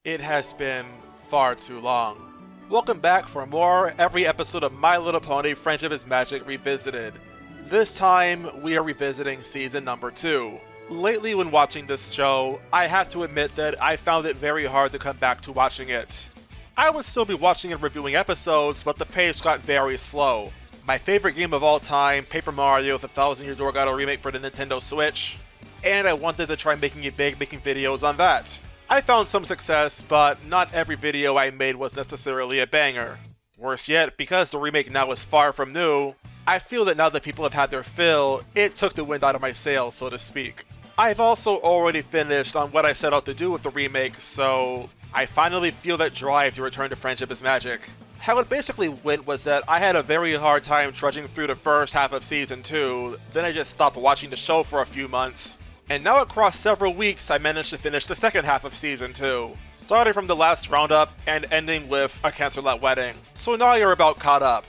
It has been far too long. Welcome back for more every episode of My Little Pony Friendship is Magic Revisited. This time, we are revisiting season number 2. Lately when watching this show, I have to admit that I found it very hard to come back to watching it. I would still be watching and reviewing episodes, but the pace got very slow. My favorite game of all time, Paper Mario: The Thousand Year Door, got a remake for the Nintendo Switch, and I wanted to try making it big, making videos on that. I found some success, but not every video I made was necessarily a banger. Worse yet, because the remake now is far from new, I feel that now that people have had their fill, it took the wind out of my sails, so to speak. I've also already finished on what I set out to do with the remake, so I finally feel that drive to return to Friendship is Magic. How it basically went was that I had a very hard time trudging through the first half of season 2, then I just stopped watching the show for a few months. And now across several weeks, I managed to finish the second half of Season 2, starting from the Last Roundup and ending with a Canterlot Wedding. So now you're about caught up.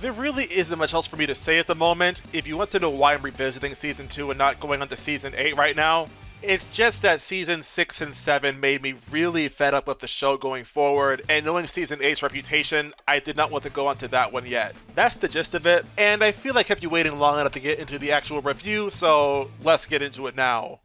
There really isn't much else for me to say at the moment. If you want to know why I'm revisiting Season 2 and not going on to Season 8 right now, it's just that Season 6 and 7 made me really fed up with the show going forward, and knowing Season 8's reputation, I did not want to go onto that one yet. That's the gist of it, and I feel I kept you waiting long enough to get into the actual review, so let's get into it now.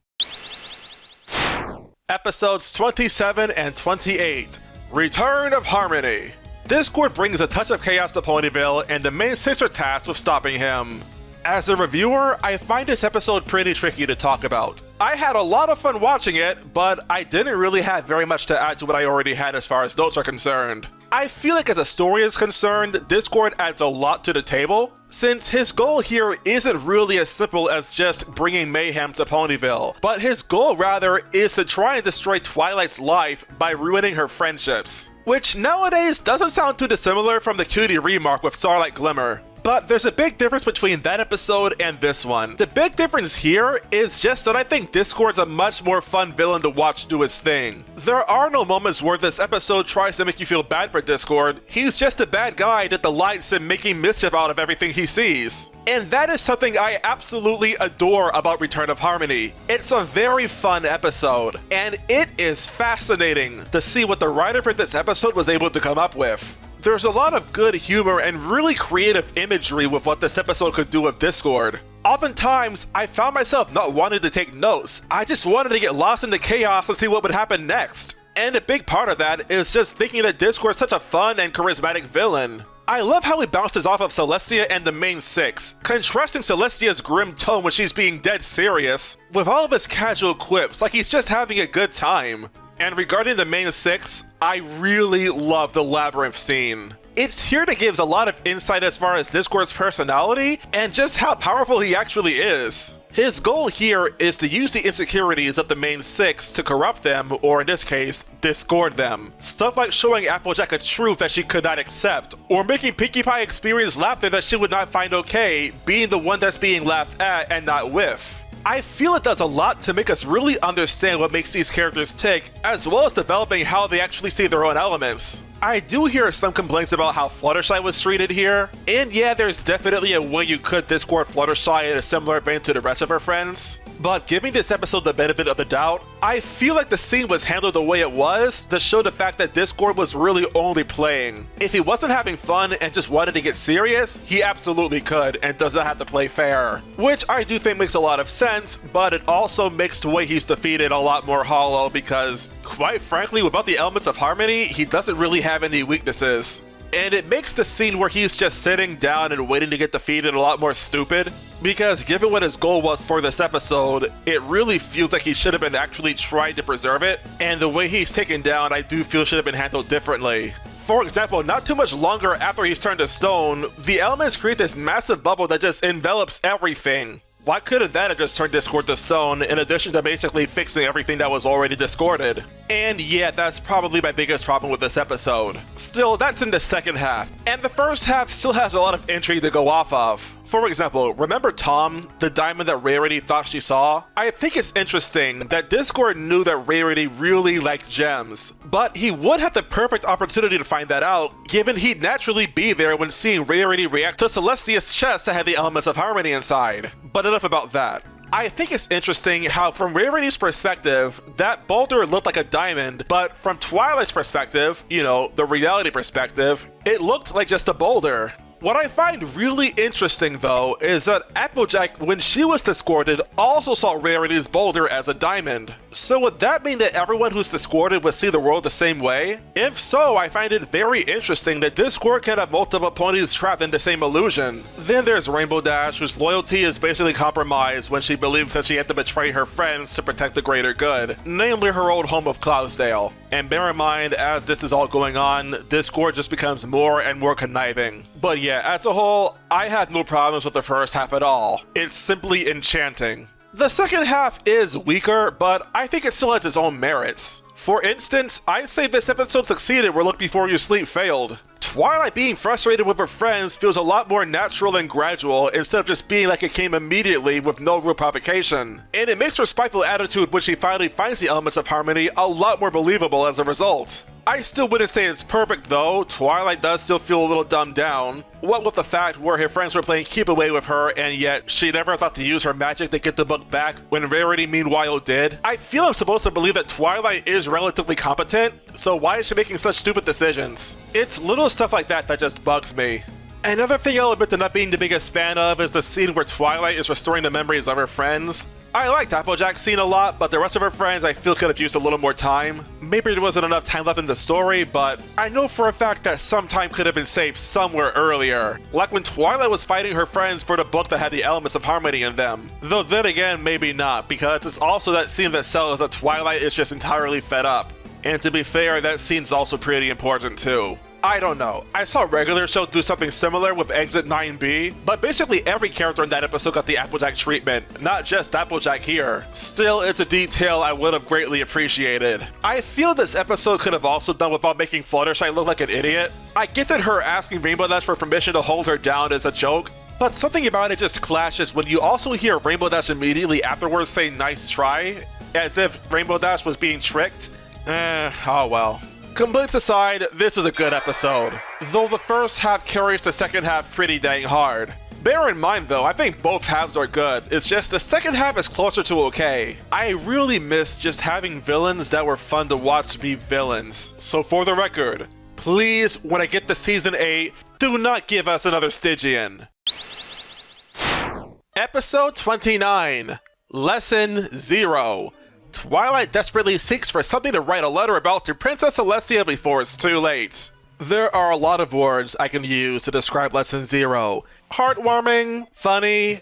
Episodes 27 and 28, Return of Harmony. Discord brings a touch of chaos to Ponyville, and the main 6 are tasked with stopping him. As a reviewer, I find this episode pretty tricky to talk about. I had a lot of fun watching it, but I didn't really have very much to add to what I already had as far as notes are concerned. I feel like as a story is concerned, Discord adds a lot to the table, since his goal here isn't really as simple as just bringing mayhem to Ponyville, but his goal rather is to try and destroy Twilight's life by ruining her friendships. Which nowadays doesn't sound too dissimilar from the Cutie remark with Starlight Glimmer. But there's a big difference between that episode and this one. The big difference here is just that I think Discord's a much more fun villain to watch do his thing. There are no moments where this episode tries to make you feel bad for Discord. He's just a bad guy that delights in making mischief out of everything he sees. And that is something I absolutely adore about Return of Harmony. It's a very fun episode, and it is fascinating to see what the writer for this episode was able to come up with. There's a lot of good humor and really creative imagery with what this episode could do with Discord. Oftentimes, I found myself not wanting to take notes. I just wanted to get lost in the chaos and see what would happen next. And a big part of that is just thinking that Discord is such a fun and charismatic villain. I love how he bounces off of Celestia and the main 6, contrasting Celestia's grim tone when she's being dead serious, with all of his casual quips like he's just having a good time. And regarding the main 6, I really love the Labyrinth scene. It's here that gives a lot of insight as far as Discord's personality and just how powerful he actually is. His goal here is to use the insecurities of the main 6 to corrupt them, or in this case, discord them. Stuff like showing Applejack a truth that she could not accept, or making Pinkie Pie experience laughter that she would not find okay, being the one that's being laughed at and not with. I feel it does a lot to make us really understand what makes these characters tick, as well as developing how they actually see their own elements. I do hear some complaints about how Fluttershy was treated here, and yeah, there's definitely a way you could Discord Fluttershy in a similar vein to the rest of her friends, but giving this episode the benefit of the doubt, I feel like the scene was handled the way it was to show the fact that Discord was really only playing. If he wasn't having fun and just wanted to get serious, he absolutely could and does not have to play fair. Which I do think makes a lot of sense, but it also makes the way he's defeated a lot more hollow because, quite frankly, without the elements of harmony, he doesn't really have any weaknesses. And it makes the scene where he's just sitting down and waiting to get defeated a lot more stupid, because given what his goal was for this episode, it really feels like he should have been actually trying to preserve it, and the way he's taken down I do feel should have been handled differently. For example, not too much longer after he's turned to stone, the elements create this massive bubble that just envelops everything. Why couldn't that have just turned Discord to stone, in addition to basically fixing everything that was already discorded? And yeah, that's probably my biggest problem with this episode. Still, that's in the second half, and the first half still has a lot of intrigue to go off of. For example, remember Tom, the diamond that Rarity thought she saw? I think it's interesting that Discord knew that Rarity really liked gems, but he would have the perfect opportunity to find that out, given he'd naturally be there when seeing Rarity react to Celestia's chest that had the elements of harmony inside. But enough about that. I think it's interesting how from Rarity's perspective, that boulder looked like a diamond, but from Twilight's perspective, you know, the reality perspective, it looked like just a boulder. What I find really interesting, though, is that Applejack, when she was discorded, also saw Rarity's boulder as a diamond. So would that mean that everyone who's discorded would see the world the same way? If so, I find it very interesting that Discord can have multiple ponies trapped in the same illusion. Then there's Rainbow Dash, whose loyalty is basically compromised when she believes that she had to betray her friends to protect the greater good, namely her old home of Cloudsdale. And bear in mind, as this is all going on, Discord just becomes more and more conniving. But yeah, as a whole, I have no problems with the first half at all. It's simply enchanting. The second half is weaker, but I think it still has its own merits. For instance, I'd say this episode succeeded where Look Before You Sleep failed. Twilight being frustrated with her friends feels a lot more natural and gradual instead of just being like it came immediately with no real provocation. And it makes her spiteful attitude when she finally finds the elements of harmony a lot more believable as a result. I still wouldn't say it's perfect though. Twilight does still feel a little dumbed down. What with the fact where her friends were playing keep away with her and yet she never thought to use her magic to get the book back when Rarity meanwhile did. I feel I'm supposed to believe that Twilight is relatively competent, so why is she making such stupid decisions? It's little stuff like that that just bugs me. Another thing I'll admit to not being the biggest fan of is the scene where Twilight is restoring the memories of her friends. I liked Applejack's scene a lot, but the rest of her friends I feel could have used a little more time. Maybe there wasn't enough time left in the story, but I know for a fact that some time could have been saved somewhere earlier. Like when Twilight was fighting her friends for the book that had the elements of harmony in them. Though then again, maybe not, because it's also that scene that sells that Twilight is just entirely fed up. And to be fair, that scene's also pretty important too. I don't know. I saw Regular Show do something similar with Exit 9B, but basically every character in that episode got the Applejack treatment, not just Applejack here. Still, it's a detail I would have greatly appreciated. I feel this episode could have also done without making Fluttershy look like an idiot. I get that her asking Rainbow Dash for permission to hold her down is a joke, but something about it just clashes when you also hear Rainbow Dash immediately afterwards say nice try, as if Rainbow Dash was being tricked. Oh well. Complaints aside, this is a good episode, though the first half carries the second half pretty dang hard. Bear in mind though, I think both halves are good, it's just the second half is closer to okay. I really miss just having villains that were fun to watch be villains. So for the record, please, when I get to Season 8, do not give us another Stygian. Episode 29, Lesson 0. Twilight desperately seeks for something to write a letter about to Princess Celestia before it's too late. There are a lot of words I can use to describe Lesson 0. Heartwarming, funny,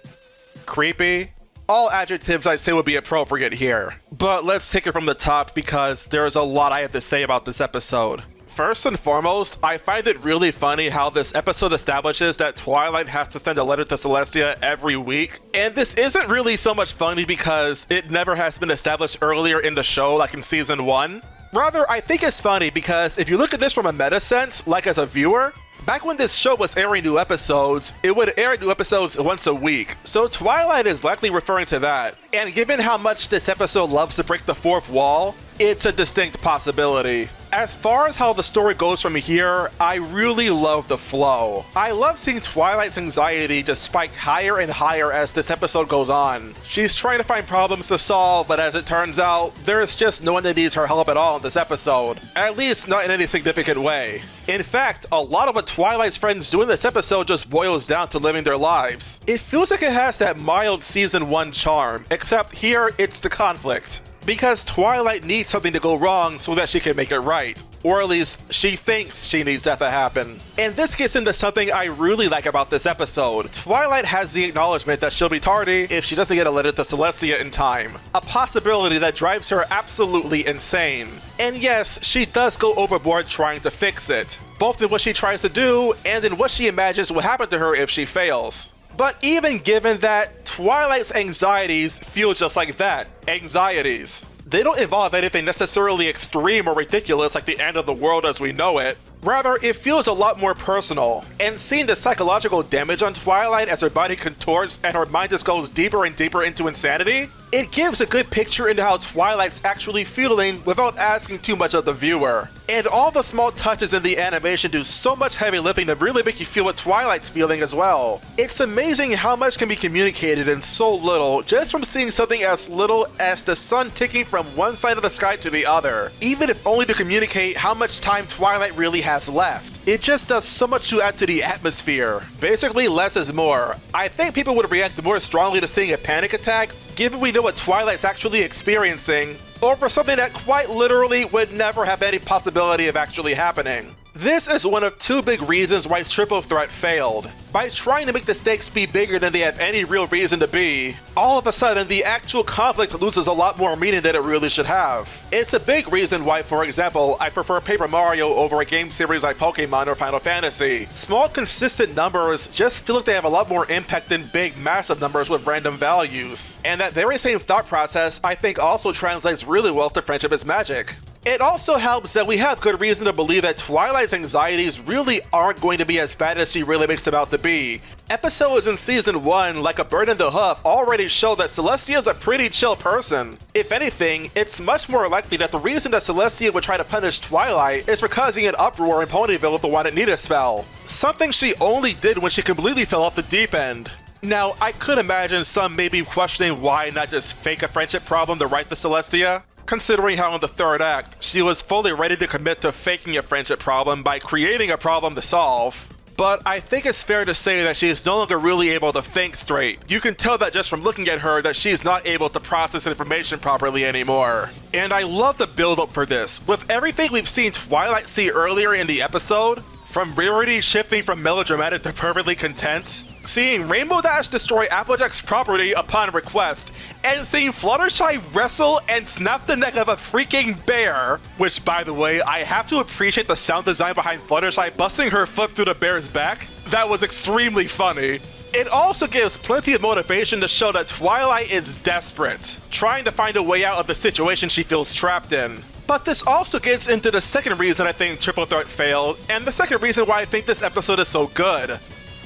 creepy. All adjectives I'd say would be appropriate here. But let's take it from the top because there's a lot I have to say about this episode. First and foremost, I find it really funny how this episode establishes that Twilight has to send a letter to Celestia every week. And this isn't really so much funny because it never has been established earlier in the show like in Season 1. Rather, I think it's funny because if you look at this from a meta sense, like as a viewer, back when this show was airing new episodes, it would air new episodes once a week, so Twilight is likely referring to that. And given how much this episode loves to break the fourth wall, it's a distinct possibility. As far as how the story goes from here, I really love the flow. I love seeing Twilight's anxiety just spike higher and higher as this episode goes on. She's trying to find problems to solve, but as it turns out, there's just no one that needs her help at all in this episode. At least not in any significant way. In fact, a lot of what Twilight's friends do in this episode just boils down to living their lives. It feels like it has that mild Season 1 charm, except here it's the conflict. Because Twilight needs something to go wrong so that she can make it right. Or at least, she thinks she needs that to happen. And this gets into something I really like about this episode. Twilight has the acknowledgement that she'll be tardy if she doesn't get a letter to Celestia in time. A possibility that drives her absolutely insane. And yes, she does go overboard trying to fix it. Both in what she tries to do, and in what she imagines will happen to her if she fails. But even given that, Twilight's anxieties feel just like that. Anxieties. They don't involve anything necessarily extreme or ridiculous like the end of the world as we know it. Rather, it feels a lot more personal. And seeing the psychological damage on Twilight as her body contorts and her mind just goes deeper and deeper into insanity, It gives a good picture into how Twilight's actually feeling without asking too much of the viewer. And all the small touches in the animation do so much heavy lifting to really make you feel what Twilight's feeling as well. It's amazing how much can be communicated in so little just from seeing something as little as the sun ticking from one side of the sky to the other, even if only to communicate how much time Twilight really has left. It just does so much to add to the atmosphere. Basically, less is more. I think people would react more strongly to seeing a panic attack, given we know what Twilight's actually experiencing, over something that quite literally would never have any possibility of actually happening. This is one of two big reasons why Triple Threat failed. By trying to make the stakes be bigger than they have any real reason to be, all of a sudden the actual conflict loses a lot more meaning than it really should have. It's a big reason why, for example, I prefer Paper Mario over a game series like Pokemon or Final Fantasy. Small consistent numbers just feel like they have a lot more impact than big massive numbers with random values. And that very same thought process I think also translates really well to Friendship is Magic. It also helps that we have good reason to believe that Twilight's anxieties really aren't going to be as bad as she really makes them out to be. Episodes in Season 1, like A Bird in the Hoof, already show that Celestia is a pretty chill person. If anything, it's much more likely that the reason that Celestia would try to punish Twilight is for causing an uproar in Ponyville with the Wanted Nita spell. Something she only did when she completely fell off the deep end. Now, I could imagine some may be questioning why not just fake a friendship problem to right the Celestia, considering how in the third act, she was fully ready to commit to faking a friendship problem by creating a problem to solve. But I think it's fair to say that she is no longer really able to think straight. You can tell that just from looking at her that she's not able to process information properly anymore. And I love the build-up for this. With everything we've seen Twilight see earlier in the episode, from rarity shifting from melodramatic to perfectly content, seeing Rainbow Dash destroy Applejack's property upon request, and seeing Fluttershy wrestle and snap the neck of a freaking bear, which, by the way, I have to appreciate the sound design behind Fluttershy busting her foot through the bear's back. That was extremely funny. It also gives plenty of motivation to show that Twilight is desperate, trying to find a way out of the situation she feels trapped in. But this also gets into the second reason I think Triple Threat failed, and the second reason why I think this episode is so good.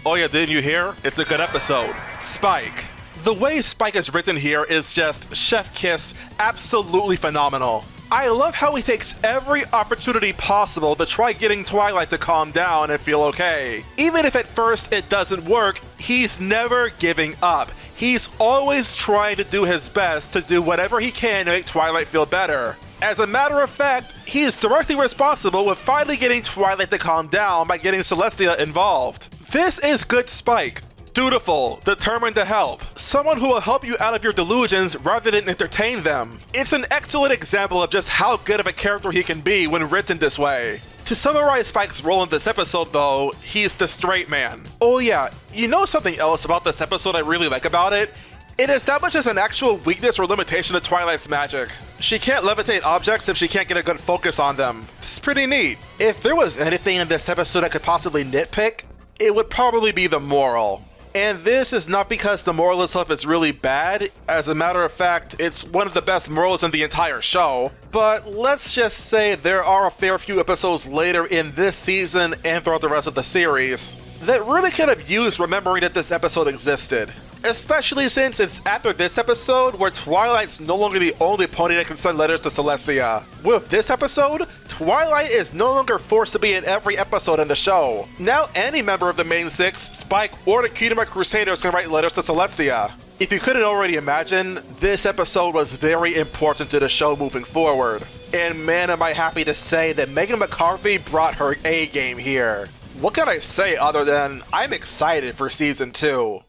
Oh yeah, didn't you hear? It's a good episode. Spike. The way Spike is written here is just chef kiss, absolutely phenomenal. I love how he takes every opportunity possible to try getting Twilight to calm down and feel okay. Even if at first it doesn't work, he's never giving up. He's always trying to do his best to do whatever he can to make Twilight feel better. As a matter of fact, he is directly responsible with finally getting Twilight to calm down by getting Celestia involved. This is good Spike. Dutiful, determined to help. Someone who will help you out of your delusions rather than entertain them. It's an excellent example of just how good of a character he can be when written this way. To summarize Spike's role in this episode though, he's the straight man. Oh yeah, you know something else about this episode I really like about it? It establishes an actual weakness or limitation of Twilight's magic. She can't levitate objects if she can't get a good focus on them. It's pretty neat. If there was anything in this episode I could possibly nitpick, it would probably be the moral. And this is not because the moral itself is really bad. As a matter of fact, it's one of the best morals in the entire show. But let's just say there are a fair few episodes later in this season and throughout the rest of the series that really could have used remembering that this episode existed. Especially since it's after this episode where Twilight's no longer the only pony that can send letters to Celestia. With this episode, Twilight is no longer forced to be in every episode in the show. Now any member of the main six, Spike, or the Cutie Pox Crusaders can write letters to Celestia. If you couldn't already imagine, this episode was very important to the show moving forward. And man, am I happy to say that Megan McCarthy brought her A game here. What can I say other than I'm excited for Season 2.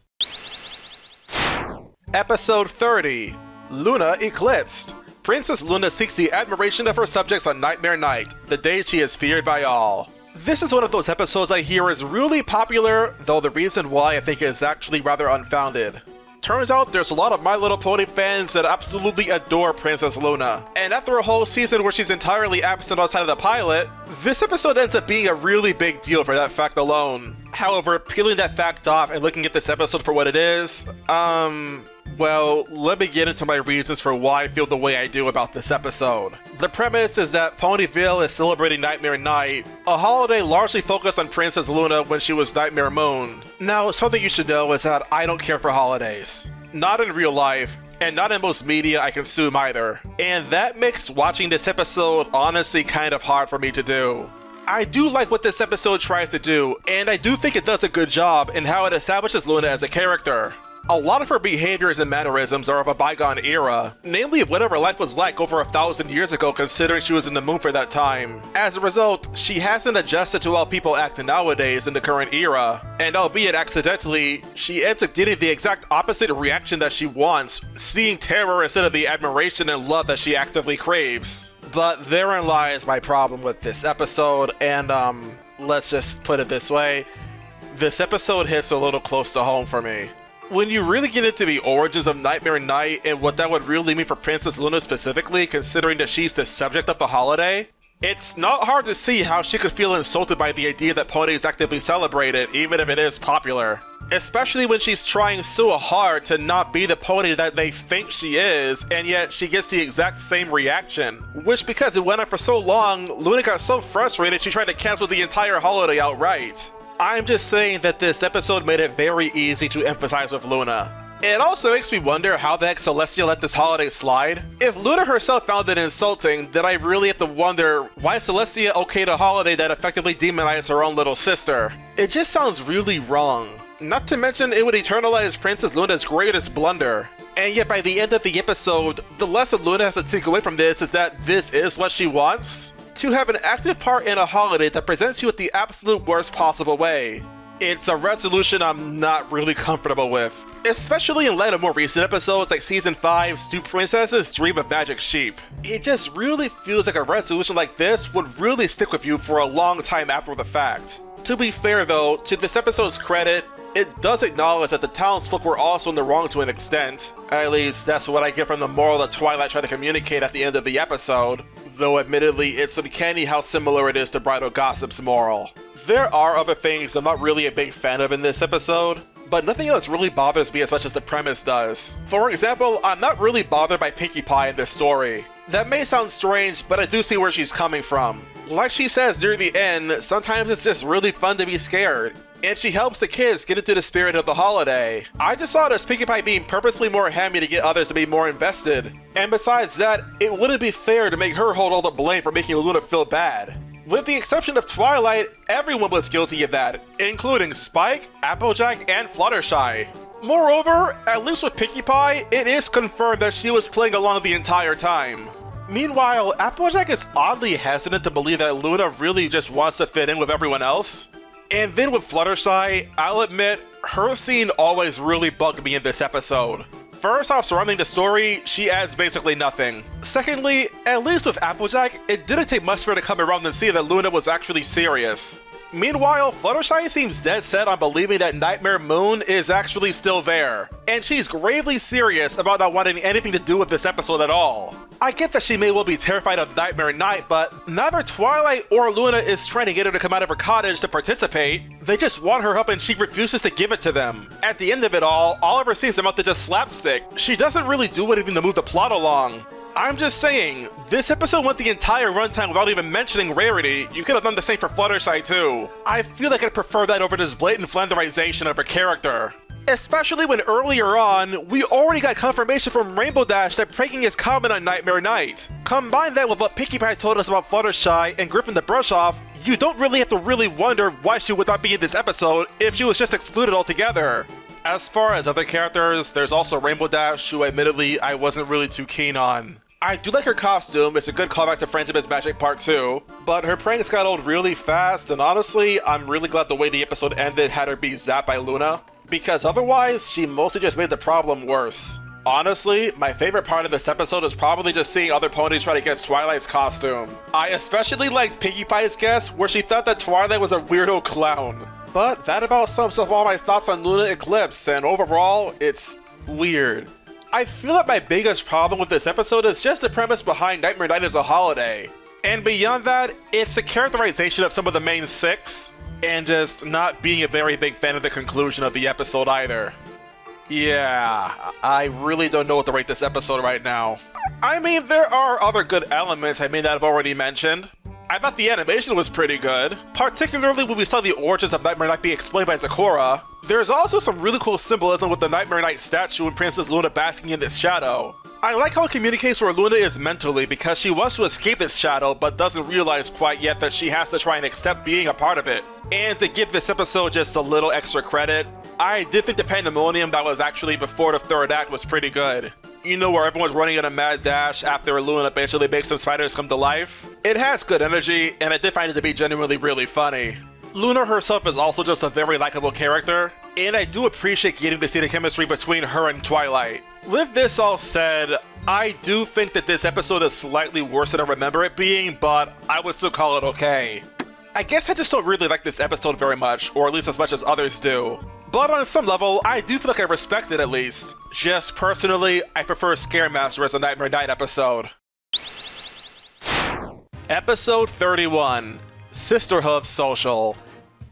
Episode 30, Luna Eclipsed. Princess Luna seeks the admiration of her subjects on Nightmare Night, the day she is feared by all. This is one of those episodes I hear is really popular, though the reason why I think is actually rather unfounded. Turns out there's a lot of My Little Pony fans that absolutely adore Princess Luna. And after a whole season where she's entirely absent outside of the pilot, this episode ends up being a really big deal for that fact alone. However, peeling that fact off and looking at this episode for what it is, well, let me get into my reasons for why I feel the way I do about this episode. The premise is that Ponyville is celebrating Nightmare Night, a holiday largely focused on Princess Luna when she was Nightmare Moon. Now, something you should know is that I don't care for holidays. Not in real life, and not in most media I consume either. And that makes watching this episode honestly kind of hard for me to do. I do like what this episode tries to do, and I do think it does a good job in how it establishes Luna as a character. A lot of her behaviors and mannerisms are of a bygone era, namely of whatever life was like over 1,000 years ago considering she was in the moon for that time. As a result, she hasn't adjusted to how people act nowadays in the current era, and albeit accidentally, she ends up getting the exact opposite reaction that she wants, seeing terror instead of the admiration and love that she actively craves. But therein lies my problem with this episode, and let's just put it this way, this episode hits a little close to home for me. When you really get into the origins of Nightmare Night and what that would really mean for Princess Luna specifically, considering that she's the subject of the holiday, it's not hard to see how she could feel insulted by the idea that ponies actively celebrate it, even if it is popular. Especially when she's trying so hard to not be the pony that they think she is, and yet she gets the exact same reaction. Which, because it went on for so long, Luna got so frustrated she tried to cancel the entire holiday outright. I'm just saying that this episode made it very easy to emphasize with Luna. It also makes me wonder how the heck Celestia let this holiday slide. If Luna herself found it insulting, then I really have to wonder why Celestia okayed a holiday that effectively demonized her own little sister. It just sounds really wrong. Not to mention it would eternalize Princess Luna's greatest blunder. And yet by the end of the episode, the lesson Luna has to take away from this is that this is what she wants. To have an active part in a holiday that presents you with the absolute worst possible way. It's a resolution I'm not really comfortable with, especially in light of more recent episodes like Season 5's Do Princesses Dream of Magic Sheep. It just really feels like a resolution like this would really stick with you for a long time after the fact. To be fair though, to this episode's credit, it does acknowledge that the townsfolk were also in the wrong to an extent. At least that's what I get from the moral that Twilight tried to communicate at the end of the episode. Though admittedly, it's uncanny how similar it is to Bridal Gossip's moral. There are other things I'm not really a big fan of in this episode, but nothing else really bothers me as much as the premise does. For example, I'm not really bothered by Pinkie Pie in this story. That may sound strange, but I do see where she's coming from. Like she says near the end, sometimes it's just really fun to be scared. And she helps the kids get into the spirit of the holiday. I just saw it as Pinkie Pie being purposely more hammy to get others to be more invested. And besides that, it wouldn't be fair to make her hold all the blame for making Luna feel bad. With the exception of Twilight, everyone was guilty of that, including Spike, Applejack, and Fluttershy. Moreover, at least with Pinkie Pie, it is confirmed that she was playing along the entire time. Meanwhile, Applejack is oddly hesitant to believe that Luna really just wants to fit in with everyone else. And then with Fluttershy, I'll admit, her scene always really bugged me in this episode. First off, surrounding the story, she adds basically nothing. Secondly, at least with Applejack, it didn't take much for her to come around and see that Luna was actually serious. Meanwhile, Fluttershy seems dead set on believing that Nightmare Moon is actually still there, and she's gravely serious about not wanting anything to do with this episode at all. I get that she may well be terrified of Nightmare Night, but neither Twilight or Luna is trying to get her to come out of her cottage to participate. They just want her help and she refuses to give it to them. At the end of it all, Oliver seems about to just slapstick. She doesn't really do anything to move the plot along. I'm just saying, this episode went the entire runtime without even mentioning Rarity. You could have done the same for Fluttershy too. I feel like I'd prefer that over this blatant flanderization of her character. Especially when earlier on, we already got confirmation from Rainbow Dash that pranking is common on Nightmare Night. Combine that with what Pinkie Pie told us about Fluttershy and Griffin the Brush-Off, you don't really have to really wonder why she would not be in this episode if she was just excluded altogether. As far as other characters, there's also Rainbow Dash, who admittedly I wasn't really too keen on. I do like her costume, it's a good callback to Friendship is Magic Part 2, but her pranks got old really fast, and honestly, I'm really glad the way the episode ended had her be zapped by Luna, because otherwise, she mostly just made the problem worse. Honestly, my favorite part of this episode is probably just seeing other ponies try to guess Twilight's costume. I especially liked Pinkie Pie's guess, where she thought that Twilight was a weirdo clown. But that about sums up all my thoughts on Luna Eclipsed, and overall, it's weird. I feel that my biggest problem with this episode is just the premise behind Nightmare Night as a holiday. And beyond that, it's the characterization of some of the main six, and just not being a very big fan of the conclusion of the episode either. Yeah, I really don't know what to rate this episode right now. I mean, there are other good elements I may not have already mentioned. I thought the animation was pretty good, particularly when we saw the origins of Nightmare Night be explained by Sakura. There's also some really cool symbolism with the Nightmare Night statue and Princess Luna basking in its shadow. I like how it communicates where Luna is mentally because she wants to escape this shadow but doesn't realize quite yet that she has to try and accept being a part of it. And to give this episode just a little extra credit, I did think the pandemonium that was actually before the third act was pretty good. You know, where everyone's running in a mad dash after Luna basically makes some spiders come to life? It has good energy, and I did find it to be genuinely really funny. Luna herself is also just a very likable character, and I do appreciate getting to see the chemistry between her and Twilight. With this all said, I do think that this episode is slightly worse than I remember it being, but I would still call it okay. I guess I just don't really like this episode very much, or at least as much as others do. But on some level, I do feel like I respect it at least. Just personally, I prefer Scaremaster as a Nightmare Night episode. Episode 31, Sisterhooves Social.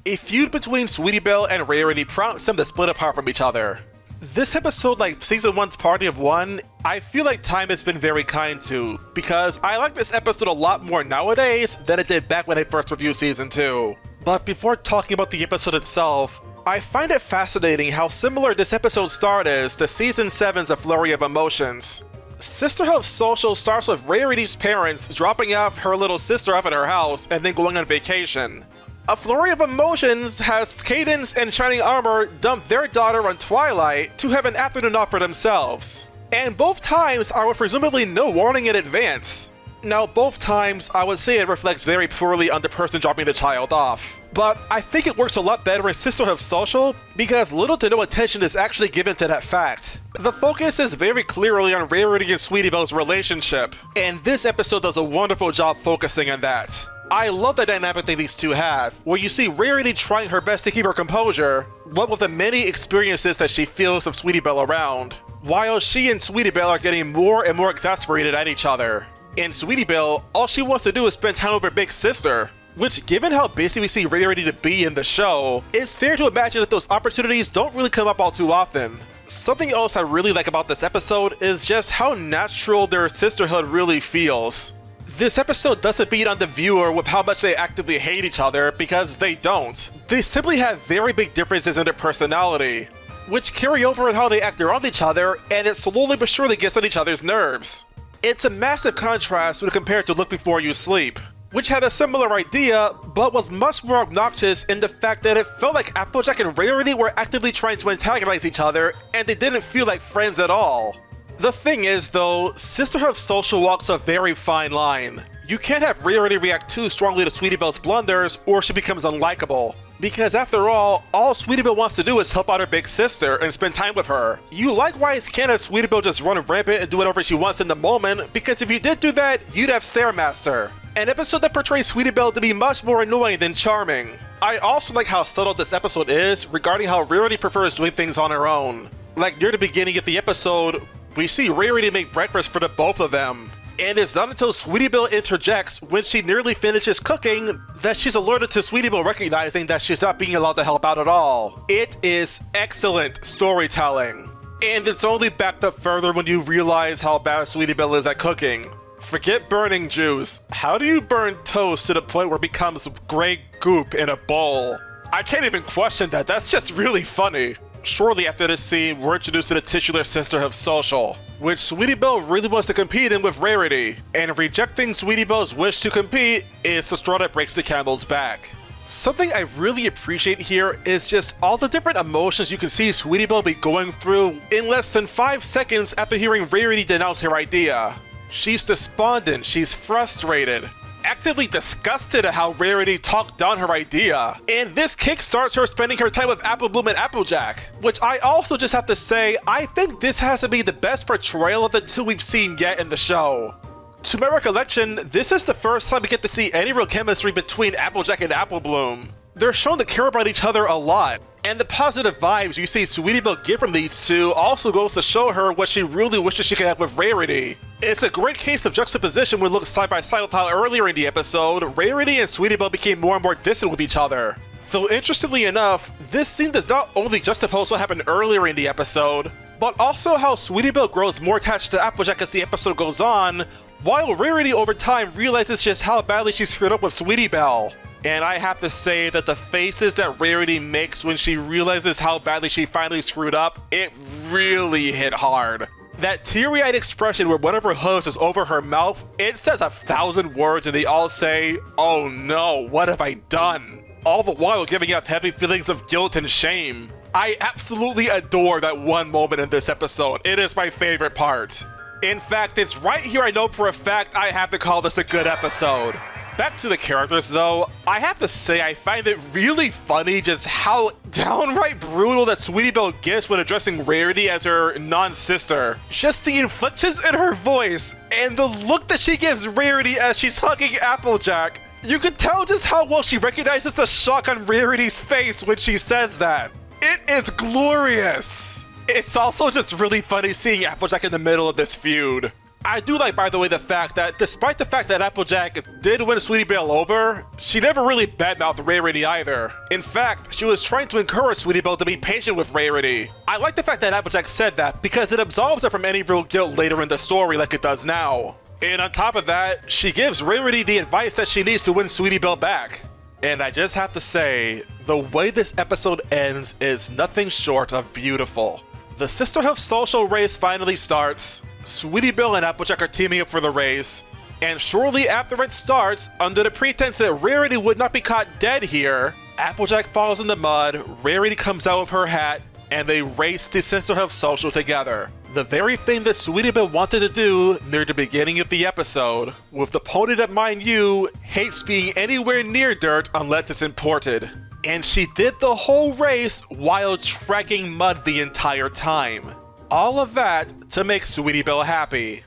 A feud between Sweetie Belle and Rarity prompts them to split apart from each other. This episode, like Season 1's Party of One, I feel like time has been very kind to, because I like this episode a lot more nowadays than it did back when I first reviewed Season 2. But before talking about the episode itself, I find it fascinating how similar this episode's start is to Season 7's A Flurry of Emotions. Sisterhooves Social starts with Rarity's parents dropping off her little sister off at her house and then going on vacation. A Flurry of Emotions has Cadence and Shining Armor dump their daughter on Twilight to have an afternoon off for themselves. And both times are with presumably no warning in advance. Now, both times, I would say it reflects very poorly on the person dropping the child off. But I think it works a lot better in Sisterhooves Social because little to no attention is actually given to that fact. The focus is very clearly on Rarity and Sweetie Belle's relationship, and this episode does a wonderful job focusing on that. I love the dynamic that these two have, where you see Rarity trying her best to keep her composure, what with the many experiences that she feels of Sweetie Belle around, while she and Sweetie Belle are getting more and more exasperated at each other. And Sweetie Belle, all she wants to do is spend time with her big sister, which, given how busy we see Rarity to be in the show, it's fair to imagine that those opportunities don't really come up all too often. Something else I really like about this episode is just how natural their sisterhood really feels. This episode doesn't beat on the viewer with how much they actively hate each other, because they don't. They simply have very big differences in their personality, which carry over in how they act around each other, and it slowly but surely gets on each other's nerves. It's a massive contrast when compared to Look Before You Sleep, which had a similar idea, but was much more obnoxious in the fact that it felt like Applejack and Rarity were actively trying to antagonize each other, and they didn't feel like friends at all. The thing is, though, Sisterhooves Social walks a very fine line. You can't have Rarity react too strongly to Sweetie Belle's blunders, or she becomes unlikable. Because after all Sweetie Belle wants to do is help out her big sister and spend time with her. You likewise can't have Sweetie Belle just run rampant and do whatever she wants in the moment, because if you did do that, you'd have Stairmaster, an episode that portrays Sweetie Belle to be much more annoying than charming. I also like how subtle this episode is regarding how Rarity prefers doing things on her own. Like near the beginning of the episode, we see Rarity make breakfast for the both of them. And it's not until Sweetie Belle interjects when she nearly finishes cooking that she's alerted to Sweetie Belle recognizing that she's not being allowed to help out at all. It is excellent storytelling. And it's only backed up further when you realize how bad Sweetie Belle is at cooking. Forget burning juice. How do you burn toast to the point where it becomes gray goop in a bowl? I can't even question that, that's just really funny. Shortly after this scene, we're introduced to the titular Sisterhooves Social, which Sweetie Belle really wants to compete in with Rarity, and rejecting Sweetie Belle's wish to compete is the straw that breaks the camel's back. Something I really appreciate here is just all the different emotions you can see Sweetie Belle be going through in less than 5 seconds after hearing Rarity denounce her idea. She's despondent, she's frustrated, actively disgusted at how Rarity talked down her idea, and this kickstarts her spending her time with Apple Bloom and Applejack, which I also just have to say, I think this has to be the best portrayal of the two we've seen yet in the show. To my recollection, this is the first time we get to see any real chemistry between Applejack and Apple Bloom. They're shown to care about each other a lot, and the positive vibes you see Sweetie Belle get from these two also goes to show her what she really wishes she could have with Rarity. It's a great case of juxtaposition when looked side by side with how earlier in the episode, Rarity and Sweetie Belle became more and more distant with each other. Though interestingly enough, this scene does not only juxtapose what happened earlier in the episode, but also how Sweetie Belle grows more attached to Applejack as the episode goes on, while Rarity over time realizes just how badly she screwed up with Sweetie Belle. And I have to say that the faces that Rarity makes when she realizes how badly she finally screwed up, it really hit hard. That teary-eyed expression where one of her hooves is over her mouth, it says 1,000 words and they all say, "Oh no, what have I done?" All the while giving up heavy feelings of guilt and shame. I absolutely adore that one moment in this episode. It is my favorite part. In fact, it's right here I know for a fact I have to call this a good episode. Back to the characters though, I have to say I find it really funny just how downright brutal that Sweetie Belle gets when addressing Rarity as her non-sister. Just the inflections in her voice, and the look that she gives Rarity as she's hugging Applejack. You can tell just how well she recognizes the shock on Rarity's face when she says that. It is glorious! It's also just really funny seeing Applejack in the middle of this feud. I do like, by the way, the fact that despite the fact that Applejack did win Sweetie Belle over, she never really badmouthed Rarity either. In fact, she was trying to encourage Sweetie Belle to be patient with Rarity. I like the fact that Applejack said that because it absolves her from any real guilt later in the story like it does now. And on top of that, she gives Rarity the advice that she needs to win Sweetie Belle back. And I just have to say, the way this episode ends is nothing short of beautiful. The Sisterhooves Social race finally starts. Sweetie Belle and Applejack are teaming up for the race, and shortly after it starts, under the pretense that Rarity would not be caught dead here, Applejack falls in the mud, Rarity comes out with her hat, and they race the Sisterhooves Social together. The very thing that Sweetie Belle wanted to do near the beginning of the episode, with the pony that, mind you, hates being anywhere near dirt unless it's imported. And she did the whole race while tracking mud the entire time. All of that to make Sweetie Belle happy.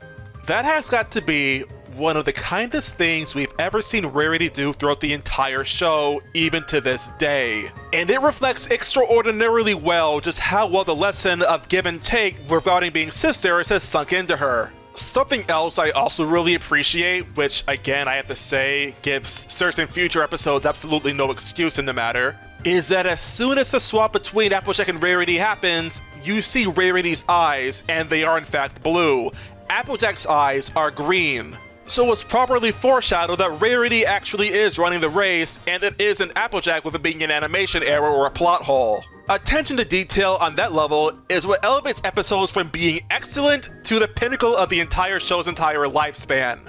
That has got to be one of the kindest things we've ever seen Rarity do throughout the entire show, even to this day. And it reflects extraordinarily well just how well the lesson of give and take regarding being sisters has sunk into her. Something else I also really appreciate, which again I have to say gives certain future episodes absolutely no excuse in the matter, is that as soon as the swap between Applejack and Rarity happens, you see Rarity's eyes, and they are in fact blue. Applejack's eyes are green. So it's properly foreshadowed that Rarity actually is running the race, and it isn't Applejack with it being an animation error or a plot hole. Attention to detail on that level is what elevates episodes from being excellent to the pinnacle of the entire show's entire lifespan.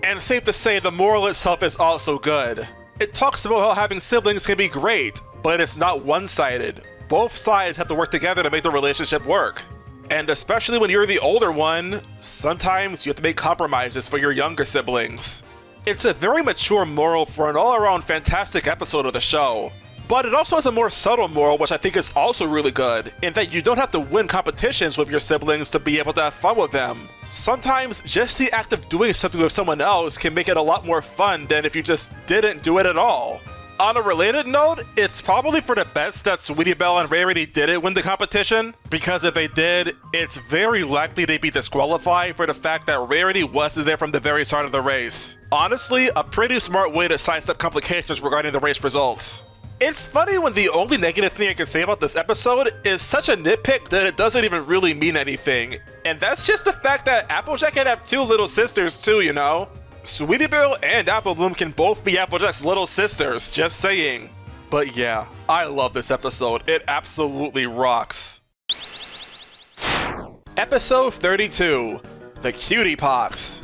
And safe to say, the moral itself is also good. It talks about how having siblings can be great, but it's not one-sided. Both sides have to work together to make the relationship work. And especially when you're the older one, sometimes you have to make compromises for your younger siblings. It's a very mature moral for an all-around fantastic episode of the show. But it also has a more subtle moral, which I think is also really good, in that you don't have to win competitions with your siblings to be able to have fun with them. Sometimes just the act of doing something with someone else can make it a lot more fun than if you just didn't do it at all. On a related note, it's probably for the best that Sweetie Belle and Rarity didn't win the competition, because if they did, it's very likely they'd be disqualified for the fact that Rarity wasn't there from the very start of the race. Honestly, a pretty smart way to sidestep complications regarding the race results. It's funny when the only negative thing I can say about this episode is such a nitpick that it doesn't even really mean anything. And that's just the fact that Applejack can have two little sisters too, you know? Sweetie Belle and Apple Bloom can both be Applejack's little sisters, just saying. But yeah, I love this episode. It absolutely rocks. Episode 32, The Cutie Pox.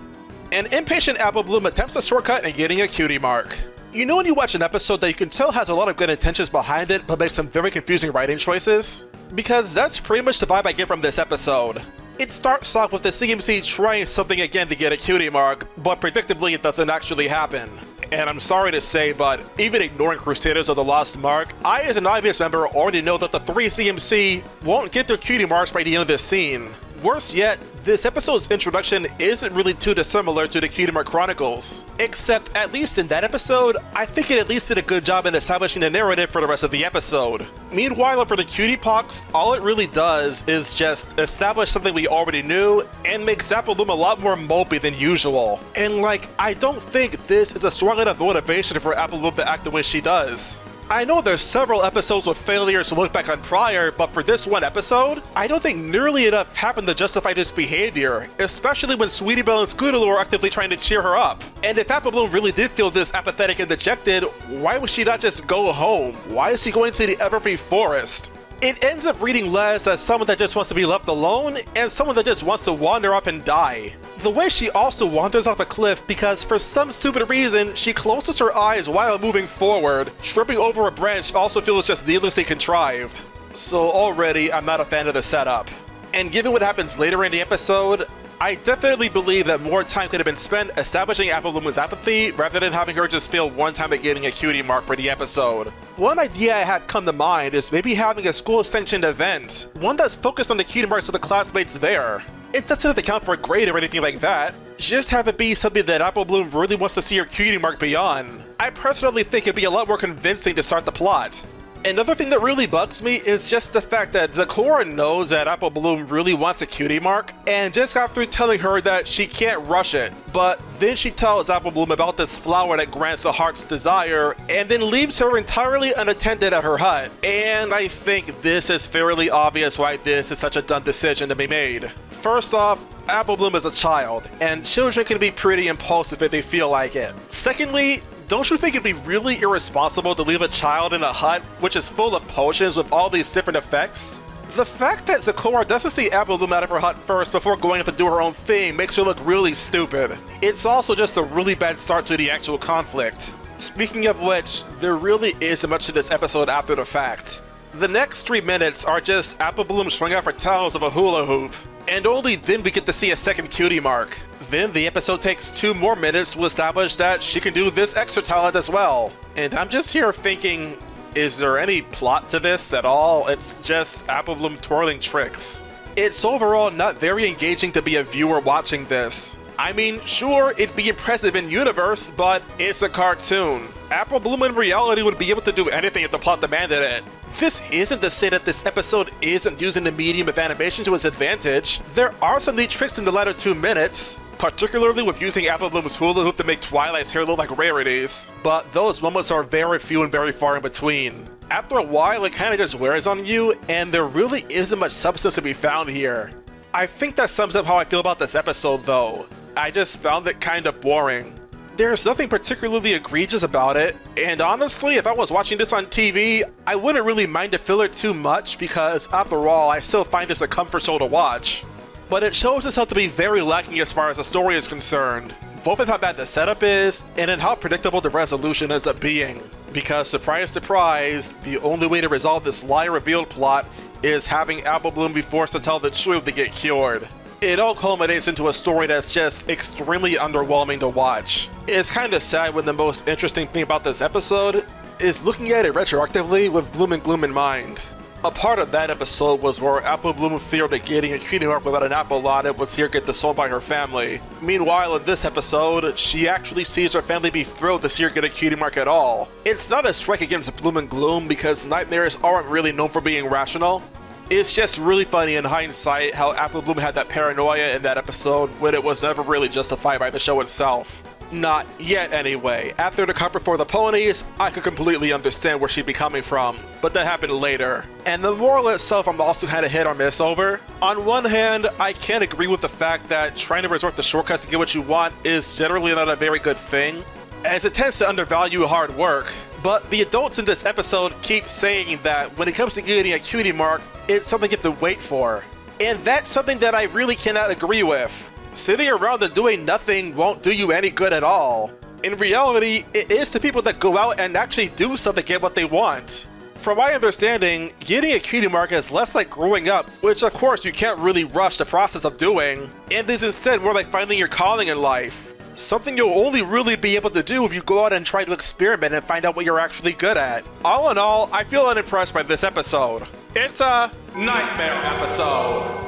An impatient Apple Bloom attempts a shortcut in getting a cutie mark. You know when you watch an episode that you can tell has a lot of good intentions behind it, but makes some very confusing writing choices? Because that's pretty much the vibe I get from this episode. It starts off with the CMC trying something again to get a cutie mark, but predictably it doesn't actually happen. And I'm sorry to say, but even ignoring Crusaders of the Lost Mark, I as an obvious member already know that the three CMC won't get their cutie marks by the end of this scene. Worse yet, this episode's introduction isn't really too dissimilar to the Cutie Mark Chronicles. Except, at least in that episode, I think it at least did a good job in establishing the narrative for the rest of the episode. Meanwhile, for the Cutie Pox, all it really does is just establish something we already knew and makes Apple Bloom a lot more mopey than usual. And like, I don't think this is a strong enough motivation for Apple Bloom to act the way she does. I know there's several episodes with failures to look back on prior, but for this one episode, I don't think nearly enough happened to justify this behavior, especially when Sweetie Belle and Scootaloo are actively trying to cheer her up. And if Apple Bloom really did feel this apathetic and dejected, why would she not just go home? Why is she going to the Everfree Forest? It ends up reading less as someone that just wants to be left alone, and someone that just wants to wander off and die. The way she also wanders off a cliff because for some stupid reason, she closes her eyes while moving forward, tripping over a branch also feels just needlessly contrived. So already, I'm not a fan of the setup. And given what happens later in the episode, I definitely believe that more time could have been spent establishing Apple Bloom's apathy rather than having her just fail one time at getting a cutie mark for the episode. One idea I had come to mind is maybe having a school sanctioned event, one that's focused on the cutie marks of the classmates there. It doesn't have to count for a grade or anything like that, just have it be something that Apple Bloom really wants to see her cutie mark beyond. I personally think it'd be a lot more convincing to start the plot. Another thing that really bugs me is just the fact that Zecora knows that Apple Bloom really wants a cutie mark and just got through telling her that she can't rush it. But then she tells Apple Bloom about this flower that grants the heart's desire and then leaves her entirely unattended at her hut. And I think this is fairly obvious why this is such a dumb decision to be made. First off, Apple Bloom is a child, and children can be pretty impulsive if they feel like it. Secondly, don't you think it'd be really irresponsible to leave a child in a hut which is full of potions with all these different effects? The fact that Zecora doesn't see Apple Bloom out of her hut first before going off to do her own thing makes her look really stupid. It's also just a really bad start to the actual conflict. Speaking of which, there really isn't much to this episode after the fact. The next 3 minutes are just Apple Bloom showing off her talents of a hula hoop, and only then we get to see a second cutie mark. Then the episode takes 2 more minutes to establish that she can do this extra talent as well. And I'm just here thinking, is there any plot to this at all? It's just Apple Bloom twirling tricks. It's overall not very engaging to be a viewer watching this. I mean, sure, it'd be impressive in universe, but it's a cartoon. Apple Bloom in reality would be able to do anything if the plot demanded it. This isn't to say that this episode isn't using the medium of animation to its advantage. There are some neat tricks in the latter 2 minutes, particularly with using Apple Bloom's hula hoop to make Twilight's hair look like rarities, but those moments are very few and very far in between. After a while, it kinda just wears on you, and there really isn't much substance to be found here. I think that sums up how I feel about this episode though. I just found it kinda boring. There's nothing particularly egregious about it, and honestly, if I was watching this on TV, I wouldn't really mind the filler too much because, after all, I still find this a comfort show to watch. But it shows itself to be very lacking as far as the story is concerned, both in how bad the setup is, and in how predictable the resolution ends up being. Because, surprise surprise, the only way to resolve this lie-revealed plot is having Apple Bloom be forced to tell the truth to get cured. It all culminates into a story that's just extremely underwhelming to watch. It's kinda sad when the most interesting thing about this episode is looking at it retroactively with Bloom and Gloom in mind. A part of that episode was where Apple Bloom feared that getting a cutie mark without an apple on it was here get disowned by her family. Meanwhile, in this episode, she actually sees her family be thrilled to see her get a cutie mark at all. It's not a strike against Bloom and Gloom because nightmares aren't really known for being rational. It's just really funny in hindsight how Apple Bloom had that paranoia in that episode when it was never really justified by the show itself. Not yet anyway. After the cart before the ponies, I could completely understand where she'd be coming from, but that happened later. And the moral itself I'm also kinda hit or miss over. On one hand, I can't agree with the fact that trying to resort to shortcuts to get what you want is generally not a very good thing, as it tends to undervalue hard work. But the adults in this episode keep saying that when it comes to getting a cutie mark, it's something you have to wait for. And that's something that I really cannot agree with. Sitting around and doing nothing won't do you any good at all. In reality, it is the people that go out and actually do stuff to get what they want. From my understanding, getting a cutie mark is less like growing up, which of course you can't really rush the process of doing, and is instead more like finding your calling in life. Something you'll only really be able to do if you go out and try to experiment and find out what you're actually good at. All in all, I feel unimpressed by this episode. It's a nightmare episode.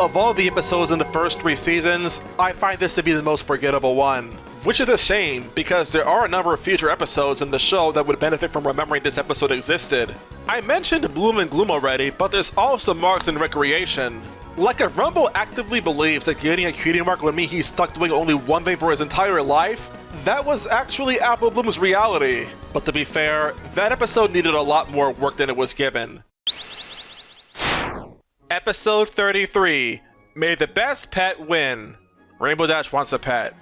Of all the episodes in the first 3 seasons, I find this to be the most forgettable one. Which is a shame, because there are a number of future episodes in the show that would benefit from remembering this episode existed. I mentioned Bloom and Gloom already, but there's also Marks and Recreation. Like, if Rumble actively believes that getting a cutie mark would mean he's stuck doing only one thing for his entire life, that was actually Apple Bloom's reality. But to be fair, that episode needed a lot more work than it was given. Episode 33. May the best pet win. Rainbow Dash wants a pet.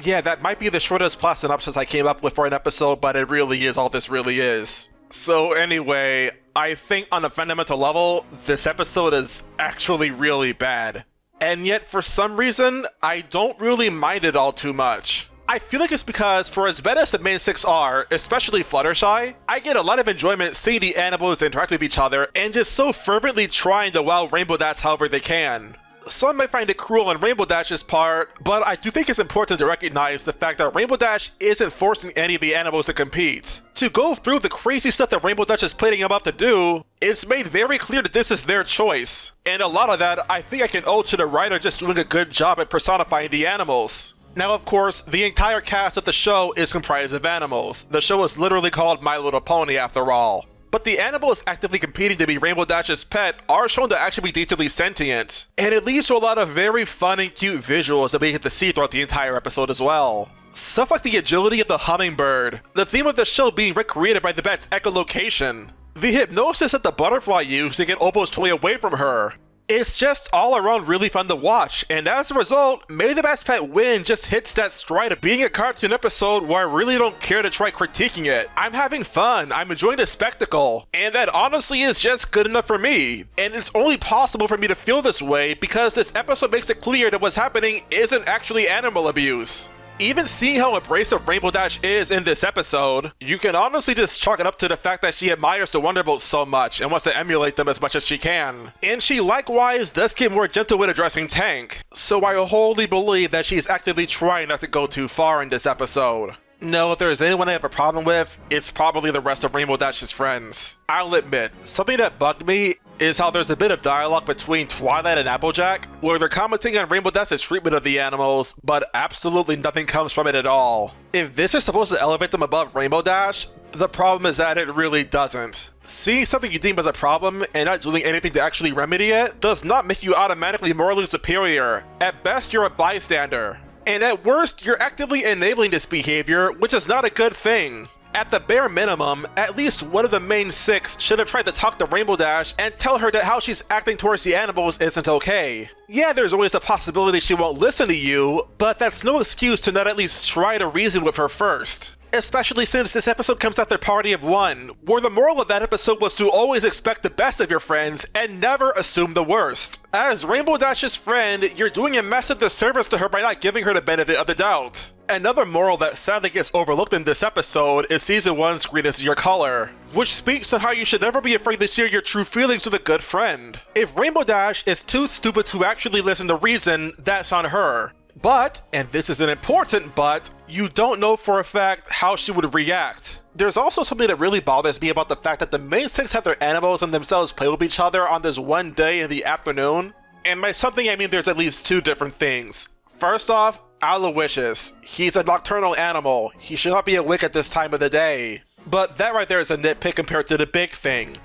Yeah, that might be the shortest plot synopsis I came up with for an episode, but it really is all this really is. So anyway, I think on a fundamental level, this episode is actually really bad. And yet, for some reason, I don't really mind it all too much. I feel like it's because, for as bad as the main six are, especially Fluttershy, I get a lot of enjoyment seeing the animals interact with each other and just so fervently trying to wow Rainbow Dash however they can. Some might find it cruel on Rainbow Dash's part, but I do think it's important to recognize the fact that Rainbow Dash isn't forcing any of the animals to compete. To go through the crazy stuff that Rainbow Dash is putting them up to do, it's made very clear that this is their choice. And a lot of that I think I can owe to the writer just doing a good job at personifying the animals. Now, of course, the entire cast of the show is comprised of animals. The show is literally called My Little Pony after all. But the animals actively competing to be Rainbow Dash's pet are shown to actually be decently sentient. And it leads to a lot of very fun and cute visuals that we get to see throughout the entire episode as well. Stuff like the agility of the hummingbird, the theme of the show being recreated by the pet's echolocation, the hypnosis that the butterfly used to get Opal's toy away from her. It's just all around really fun to watch, and as a result, May the Best Pet Win just hits that stride of being a cartoon episode where I really don't care to try critiquing it. I'm having fun, I'm enjoying the spectacle, and that honestly is just good enough for me. And it's only possible for me to feel this way because this episode makes it clear that what's happening isn't actually animal abuse. Even seeing how abrasive Rainbow Dash is in this episode, you can honestly just chalk it up to the fact that she admires the Wonderbolts so much and wants to emulate them as much as she can. And she likewise does get more gentle when addressing Tank, so I wholly believe that she's actively trying not to go too far in this episode. No, if there's anyone I have a problem with, it's probably the rest of Rainbow Dash's friends. I'll admit, something that bugged me is how there's a bit of dialogue between Twilight and Applejack, where they're commenting on Rainbow Dash's treatment of the animals, but absolutely nothing comes from it at all. If this is supposed to elevate them above Rainbow Dash, the problem is that it really doesn't. Seeing something you deem as a problem and not doing anything to actually remedy it does not make you automatically morally superior. At best, you're a bystander. And at worst, you're actively enabling this behavior, which is not a good thing. At the bare minimum, at least one of the main six should have tried to talk to Rainbow Dash and tell her that how she's acting towards the animals isn't okay. Yeah, there's always the possibility she won't listen to you, but that's no excuse to not at least try to reason with her first. Especially since this episode comes after Party of One, where the moral of that episode was to always expect the best of your friends and never assume the worst. As Rainbow Dash's friend, you're doing a massive disservice to her by not giving her the benefit of the doubt. Another moral that sadly gets overlooked in this episode is Season 1's Green is Your Color, which speaks on how you should never be afraid to share your true feelings with a good friend. If Rainbow Dash is too stupid to actually listen to reason, that's on her. But, and this is an important but, you don't know for a fact how she would react. There's also something that really bothers me about the fact that the main six have their animals and themselves play with each other on this one day in the afternoon. And by something I mean there's at least two different things. First off, Aloysius. He's a nocturnal animal. He should not be awake at this time of the day. But that right there is a nitpick compared to the big thing.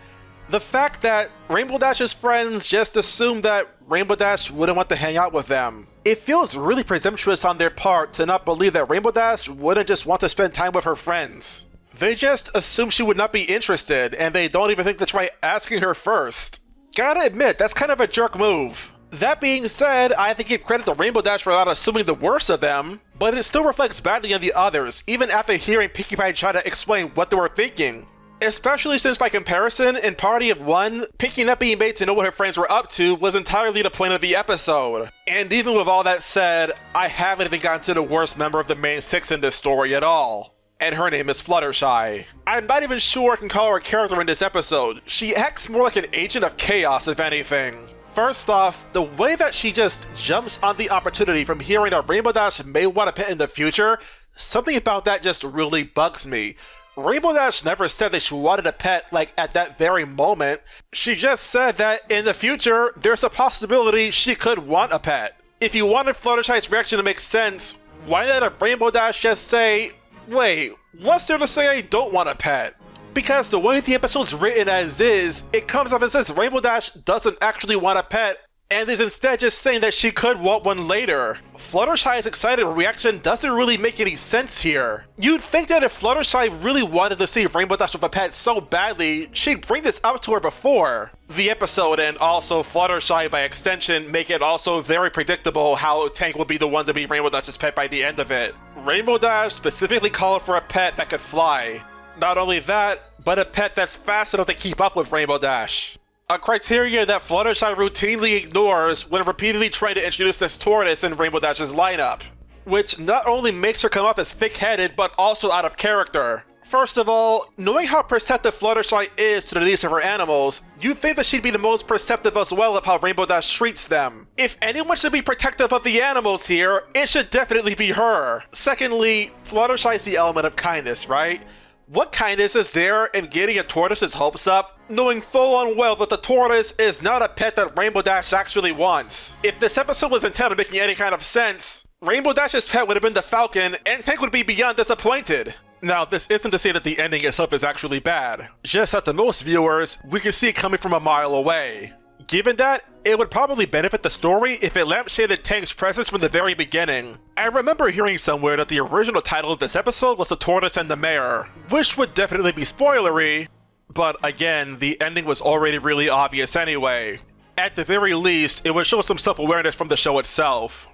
The fact that Rainbow Dash's friends just assumed that Rainbow Dash wouldn't want to hang out with them. It feels really presumptuous on their part to not believe that Rainbow Dash wouldn't just want to spend time with her friends. They just assume she would not be interested, and they don't even think to try asking her first. Gotta admit, that's kind of a jerk move. That being said, I have to give credit to Rainbow Dash for not assuming the worst of them, but it still reflects badly on the others, even after hearing Pinkie Pie try to explain what they were thinking. Especially since by comparison, in Party of One, Pinkie not being made to know what her friends were up to was entirely the point of the episode. And even with all that said, I haven't even gotten to the worst member of the main six in this story at all. And her name is Fluttershy. I'm not even sure I can call her a character in this episode. She acts more like an agent of chaos if anything. First off, the way that she just jumps on the opportunity from hearing that Rainbow Dash may want a pet in the future, something about that just really bugs me. Rainbow Dash never said that she wanted a pet like at that very moment. She just said that in the future, there's a possibility she could want a pet. If you wanted Fluttershy's reaction to make sense, why not have Rainbow Dash just say, wait, what's there to say I don't want a pet? Because the way the episode's written as is, it comes off as if Rainbow Dash doesn't actually want a pet, and is instead just saying that she could want one later. Fluttershy's excited reaction doesn't really make any sense here. You'd think that if Fluttershy really wanted to see Rainbow Dash with a pet so badly, she'd bring this up to her before. The episode, and also Fluttershy by extension, make it also very predictable how Tank will be the one to be Rainbow Dash's pet by the end of it. Rainbow Dash specifically called for a pet that could fly. Not only that, but a pet that's fast enough to keep up with Rainbow Dash. A criteria that Fluttershy routinely ignores when repeatedly trying to introduce this tortoise in Rainbow Dash's lineup, which not only makes her come off as thick-headed, but also out of character. First of all, knowing how perceptive Fluttershy is to the needs of her animals, you'd think that she'd be the most perceptive as well of how Rainbow Dash treats them. If anyone should be protective of the animals here, it should definitely be her. Secondly, Fluttershy's the element of kindness, right? What kindness is there in getting a tortoise's hopes up, knowing full on well that the tortoise is not a pet that Rainbow Dash actually wants? If this episode was intended on making any kind of sense, Rainbow Dash's pet would have been the falcon, and Tank would be beyond disappointed. Now, this isn't to say that the ending itself is actually bad, just that to most viewers, we can see it coming from a mile away. Given that, it would probably benefit the story if it lampshaded Tank's presence from the very beginning. I remember hearing somewhere that the original title of this episode was The Tortoise and the Mare, which would definitely be spoilery, but again, the ending was already really obvious anyway. At the very least, it would show some self-awareness from the show itself.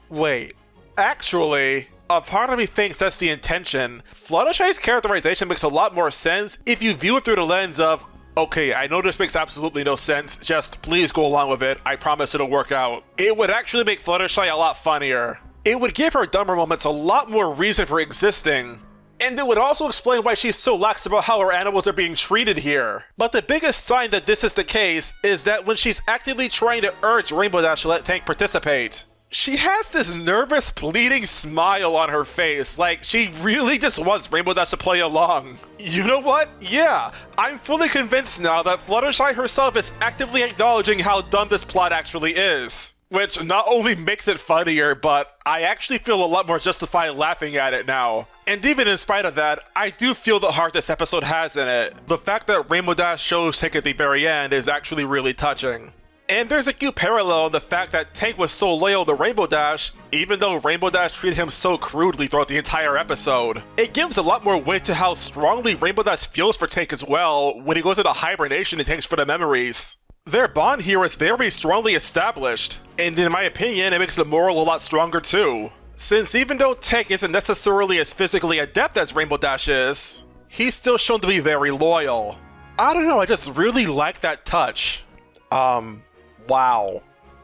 Wait, actually, a part of me thinks that's the intention. Fluttershy's characterization makes a lot more sense if you view it through the lens of, okay, I know this makes absolutely no sense, just please go along with it, I promise it'll work out. It would actually make Fluttershy a lot funnier. It would give her dumber moments a lot more reason for existing. And it would also explain why she's so lax about how her animals are being treated here. But the biggest sign that this is the case is that when she's actively trying to urge Rainbow Dash to let Tank participate, she has this nervous, pleading smile on her face, like she really just wants Rainbow Dash to play along. You know what? Yeah, I'm fully convinced now that Fluttershy herself is actively acknowledging how dumb this plot actually is. Which not only makes it funnier, but I actually feel a lot more justified laughing at it now. And even in spite of that, I do feel the heart this episode has in it. The fact that Rainbow Dash shows Tank at the very end is actually really touching. And there's a cute parallel in the fact that Tank was so loyal to Rainbow Dash, even though Rainbow Dash treated him so crudely throughout the entire episode. It gives a lot more weight to how strongly Rainbow Dash feels for Tank as well when he goes into hibernation and Tanks for the memories. Their bond here is very strongly established, and in my opinion, it makes the moral a lot stronger too. Since even though Tank isn't necessarily as physically adept as Rainbow Dash is, he's still shown to be very loyal. I don't know, I just really like that touch. Wow.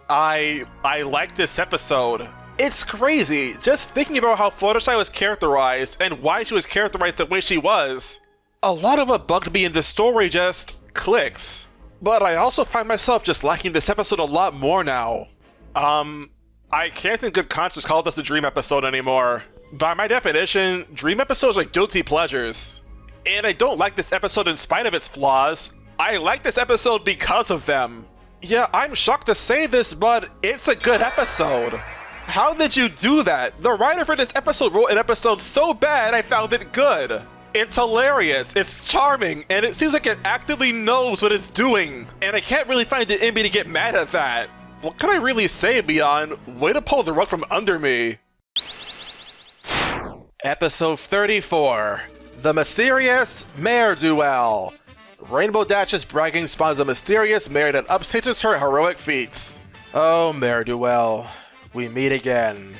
I like this episode. It's crazy, just thinking about how Fluttershy was characterized and why she was characterized the way she was. A lot of what bugged me in this story just clicks. But I also find myself just liking this episode a lot more now. I can't in good conscience call this a dream episode anymore. By my definition, dream episodes are guilty pleasures. And I don't like this episode in spite of its flaws. I like this episode because of them. Yeah, I'm shocked to say this, but it's a good episode. How did you do that? The writer for this episode wrote an episode so bad I found it good. It's hilarious, it's charming, and it seems like it actively knows what it's doing. And I can't really find it in me to get mad at that. What can I really say beyond, way to pull the rug from under me? Episode 34, The Mysterious Mare Duel. Rainbow Dash's bragging spawns a mysterious Mare that upstages her heroic feats. Oh, Mare Duel, we meet again.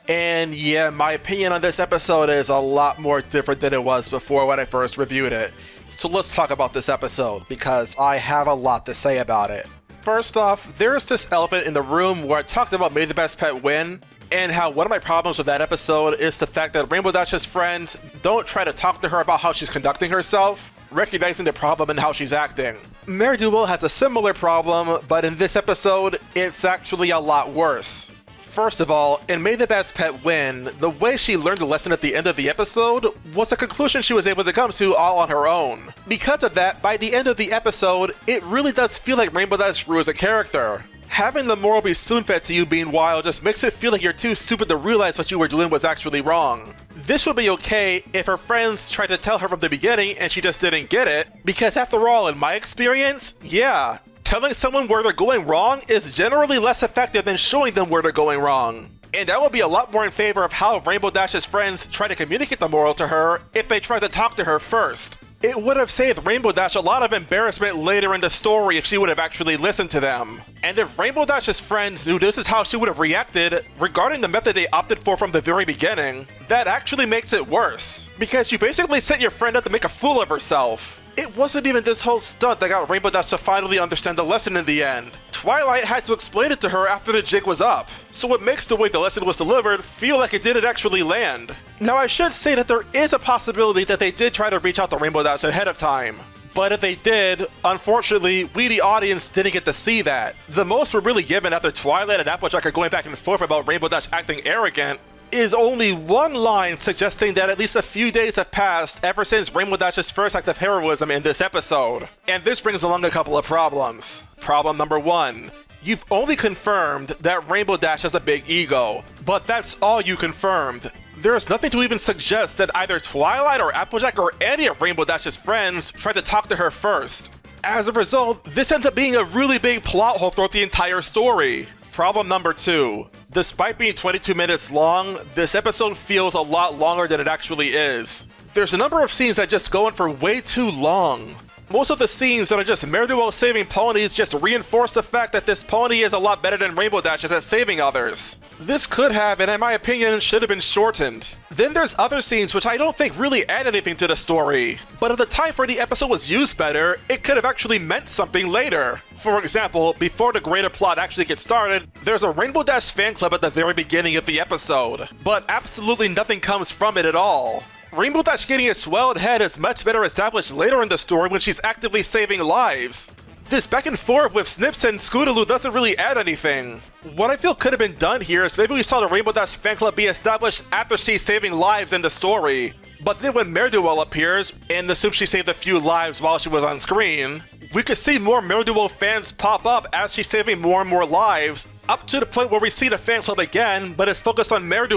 And yeah, my opinion on this episode is a lot more different than it was before when I first reviewed it. So let's talk about this episode, because I have a lot to say about it. First off, there's this elephant in the room where I talked about May the Best Pet Win, and how one of my problems with that episode is the fact that Rainbow Dash's friends don't try to talk to her about how she's conducting herself, recognizing the problem in how she's acting. Mare Duel has a similar problem, but in this episode, it's actually a lot worse. First of all, in May the Best Pet Win, the way she learned the lesson at the end of the episode was a conclusion she was able to come to all on her own. Because of that, by the end of the episode, it really does feel like Rainbow Dash grew as a character. Having the moral be spoon-fed to you meanwhile just makes it feel like you're too stupid to realize what you were doing was actually wrong. This would be okay if her friends tried to tell her from the beginning and she just didn't get it, because after all, in my experience, yeah, Telling someone where they're going wrong is generally less effective than showing them where they're going wrong. And I would be a lot more in favor of how Rainbow Dash's friends try to communicate the moral to her if they tried to talk to her first. It would have saved Rainbow Dash a lot of embarrassment later in the story if she would have actually listened to them. And if Rainbow Dash's friends knew this is how she would have reacted regarding the method they opted for from the very beginning, that actually makes it worse. Because you basically set your friend up to make a fool of herself. It wasn't even this whole stunt that got Rainbow Dash to finally understand the lesson in the end. Twilight had to explain it to her after the jig was up, so it makes the way the lesson was delivered feel like it didn't actually land. Now I should say that there is a possibility that they did try to reach out to Rainbow Dash ahead of time. But if they did, unfortunately, we the audience didn't get to see that. The most we're really given after Twilight and Applejack are going back and forth about Rainbow Dash acting arrogant is only one line suggesting that at least a few days have passed ever since Rainbow Dash's first act of heroism in this episode. And this brings along a couple of problems. Problem number 1. You've only confirmed that Rainbow Dash has a big ego, but that's all you confirmed. There's nothing to even suggest that either Twilight or Applejack or any of Rainbow Dash's friends tried to talk to her first. As a result, this ends up being a really big plot hole throughout the entire story. Problem number 2. Despite being 22 minutes long, this episode feels a lot longer than it actually is. There's a number of scenes that just go on for way too long. Most of the scenes that are just Mare saving ponies just reinforce the fact that this pony is a lot better than Rainbow Dash is at saving others. This could have, and in my opinion, should have been shortened. Then there's other scenes which I don't think really add anything to the story, but if the time for the episode was used better, it could have actually meant something later. For example, before the greater plot actually gets started, there's a Rainbow Dash fan club at the very beginning of the episode, but absolutely nothing comes from it at all. Rainbow Dash getting a swelled head is much better established later in the story when she's actively saving lives. This back and forth with Snips and Scootaloo doesn't really add anything. What I feel could have been done here is maybe we saw the Rainbow Dash fan club be established after she's saving lives in the story. But then when Mare appears, and assume she saved a few lives while she was on screen, we could see more Mare fans pop up as she's saving more and more lives, up to the point where we see the fan club again, but it's focused on Mare.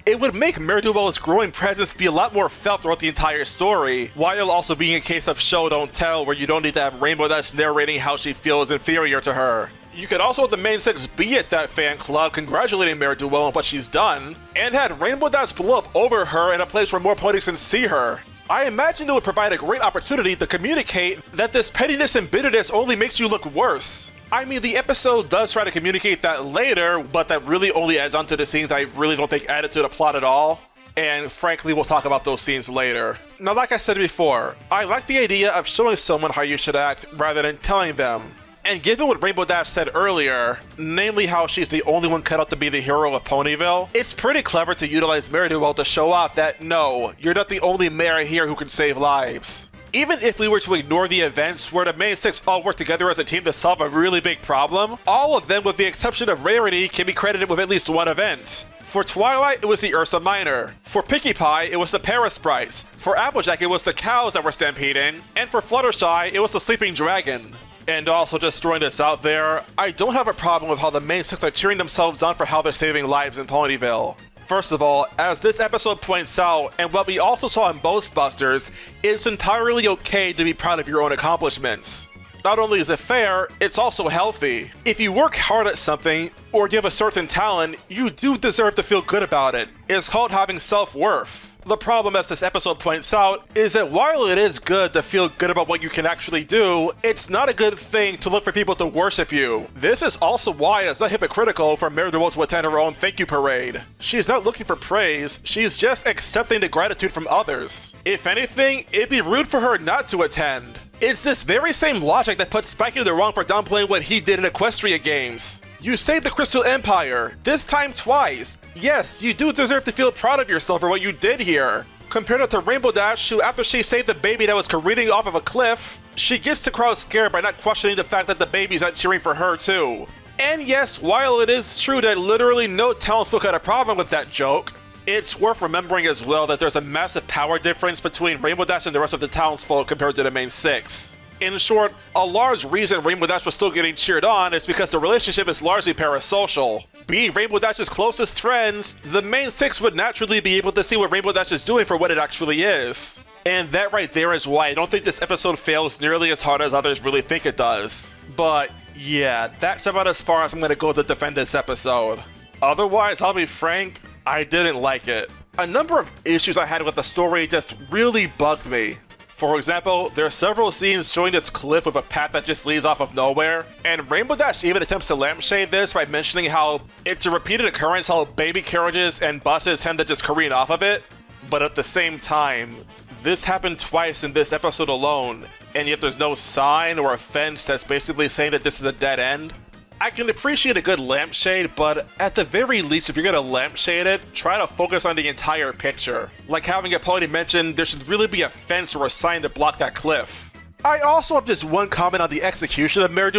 It would make Mare's growing presence be a lot more felt throughout the entire story, while also being a case of show don't tell where you don't need to have Rainbow Dash narrating how she feels inferior to her. You could also have the main six be at that fan club congratulating Mare on what she's done, and had Rainbow Dash blow up over her in a place where more ponies can see her. I imagine it would provide a great opportunity to communicate that this pettiness and bitterness only makes you look worse. I mean, the episode does try to communicate that later, but that really only adds onto the scenes I really don't think added to the plot at all. And frankly, we'll talk about those scenes later. Now, like I said before, I like the idea of showing someone how you should act rather than telling them. And given what Rainbow Dash said earlier, namely how she's the only one cut out to be the hero of Ponyville, it's pretty clever to utilize Mare to show out that no, you're not the only Mare here who can save lives. Even if we were to ignore the events where the main six all work together as a team to solve a really big problem, all of them with the exception of Rarity can be credited with at least one event. For Twilight, it was the Ursa Minor. For Pinkie Pie, it was the Parasprites. For Applejack, it was the cows that were stampeding. And for Fluttershy, it was the Sleeping Dragon. And also, just throwing this out there, I don't have a problem with how the main six are cheering themselves on for how they're saving lives in Ponyville. First of all, as this episode points out, and what we also saw in Ghostbusters, it's entirely okay to be proud of your own accomplishments. Not only is it fair, it's also healthy. If you work hard at something, or you have a certain talent, you do deserve to feel good about it. It's called having self-worth. The problem, as this episode points out, is that while it is good to feel good about what you can actually do, it's not a good thing to look for people to worship you. This is also why it's not hypocritical for Mare to attend her own thank you parade. She's not looking for praise, she's just accepting the gratitude from others. If anything, it'd be rude for her not to attend. It's this very same logic that puts Spike in the wrong for downplaying what he did in Equestria games. You saved the Crystal Empire, this time twice. Yes, you do deserve to feel proud of yourself for what you did here. Compared it to Rainbow Dash, who after she saved the baby that was careening off of a cliff, she gets the crowd scared by not questioning the fact that the baby's not cheering for her too. And yes, while it is true that literally no townsfolk had a problem with that joke, it's worth remembering as well that there's a massive power difference between Rainbow Dash and the rest of the townsfolk compared to the main six. In short, a large reason Rainbow Dash was still getting cheered on is because the relationship is largely parasocial. Being Rainbow Dash's closest friends, the main six would naturally be able to see what Rainbow Dash is doing for what it actually is. And that right there is why I don't think this episode fails nearly as hard as others really think it does. But yeah, that's about as far as I'm gonna go to defend this episode. Otherwise, I'll be frank, I didn't like it. A number of issues I had with the story just really bugged me. For example, there are several scenes showing this cliff with a path that just leads off of nowhere, and Rainbow Dash even attempts to lampshade this by mentioning how it's a repeated occurrence how baby carriages and buses tend to just careen off of it. But at the same time, this happened twice in this episode alone, and yet there's no sign or a fence that's basically saying that this is a dead end. I can appreciate a good lampshade, but at the very least, if you're gonna lampshade it, try to focus on the entire picture. Like having a pony mention, there should really be a fence or a sign to block that cliff. I also have just one comment on the execution of Mare,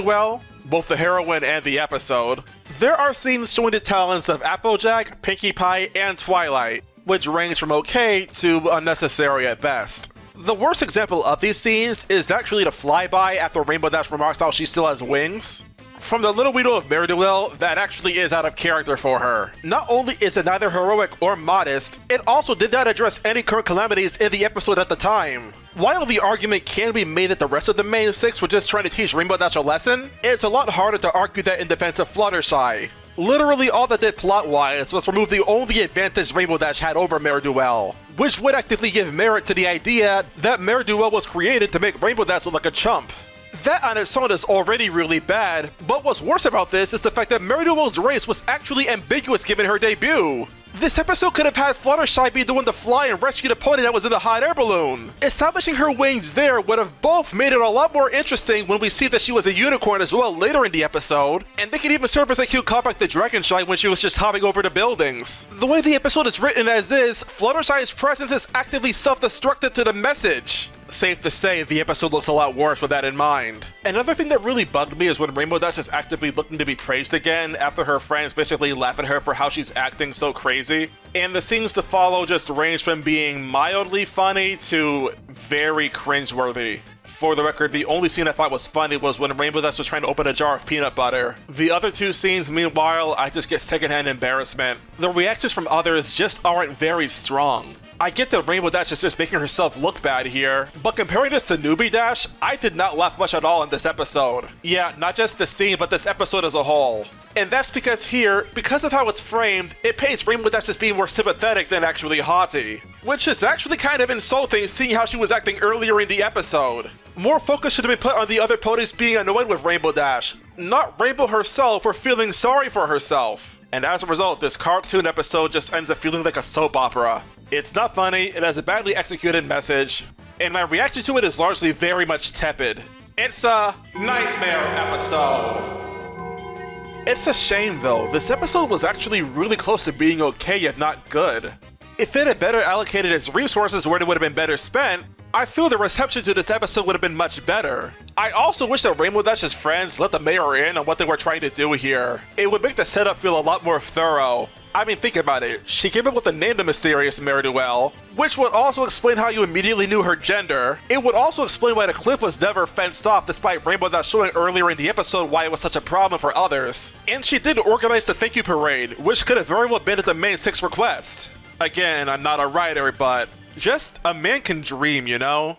both the heroine and the episode. There are scenes showing the talents of Applejack, Pinkie Pie, and Twilight, which range from okay to unnecessary at best. The worst example of these scenes is actually the flyby after Rainbow Dash remarks how she still has wings. From the little we know of Mare, that actually is out of character for her. Not only is it neither heroic or modest, it also did not address any current calamities in the episode at the time. While the argument can be made that the rest of the main six were just trying to teach Rainbow Dash a lesson, it's a lot harder to argue that in defense of Fluttershy. Literally all that did plot-wise was remove the only advantage Rainbow Dash had over Mare, which would actively give merit to the idea that Mare was created to make Rainbow Dash look like a chump. That on its own is already really bad, but what's worse about this is the fact that Mare race was actually ambiguous given her debut. This episode could have had Fluttershy be the one to fly and rescue the pony that was in the hot air balloon. Establishing her wings there would have both made it a lot more interesting when we see that she was a unicorn as well later in the episode, and they could even serve as a cute callback to Dragonshy when she was just hopping over the buildings. The way the episode is written as is, Fluttershy's presence is actively self-destructive to the message. Safe to say, the episode looks a lot worse with that in mind. Another thing that really bugged me is when Rainbow Dash is actively looking to be praised again after her friends basically laugh at her for how she's acting so crazy. And the scenes to follow just range from being mildly funny to very cringeworthy. For the record, the only scene I thought was funny was when Rainbow Dash was trying to open a jar of peanut butter. The other two scenes, meanwhile, I just get secondhand embarrassment. The reactions from others just aren't very strong. I get that Rainbow Dash is just making herself look bad here, but comparing this to Newbie Dash, I did not laugh much at all in this episode. Yeah, not just the scene, but this episode as a whole. And that's because here, because of how it's framed, it paints Rainbow Dash as being more sympathetic than actually haughty. Which is actually kind of insulting seeing how she was acting earlier in the episode. More focus should have been put on the other ponies being annoyed with Rainbow Dash, not Rainbow herself for feeling sorry for herself. And as a result, this cartoon episode just ends up feeling like a soap opera. It's not funny, it has a badly executed message, and my reaction to it is largely very much tepid. It's a nightmare episode. It's a shame though, this episode was actually really close to being okay if not good. If it had better allocated its resources where it would have been better spent, I feel the reception to this episode would have been much better. I also wish that Rainbow Dash's friends let the Mare in on what they were trying to do here. It would make the setup feel a lot more thorough. I mean, think about it. She came up with the name the mysterious Mare, which would also explain how you immediately knew her gender. It would also explain why the cliff was never fenced off despite Rainbow Dash showing earlier in the episode why it was such a problem for others. And she did organize the thank you parade, which could have very well been at the main six request. Again, I'm not a writer, but just a man can dream, you know?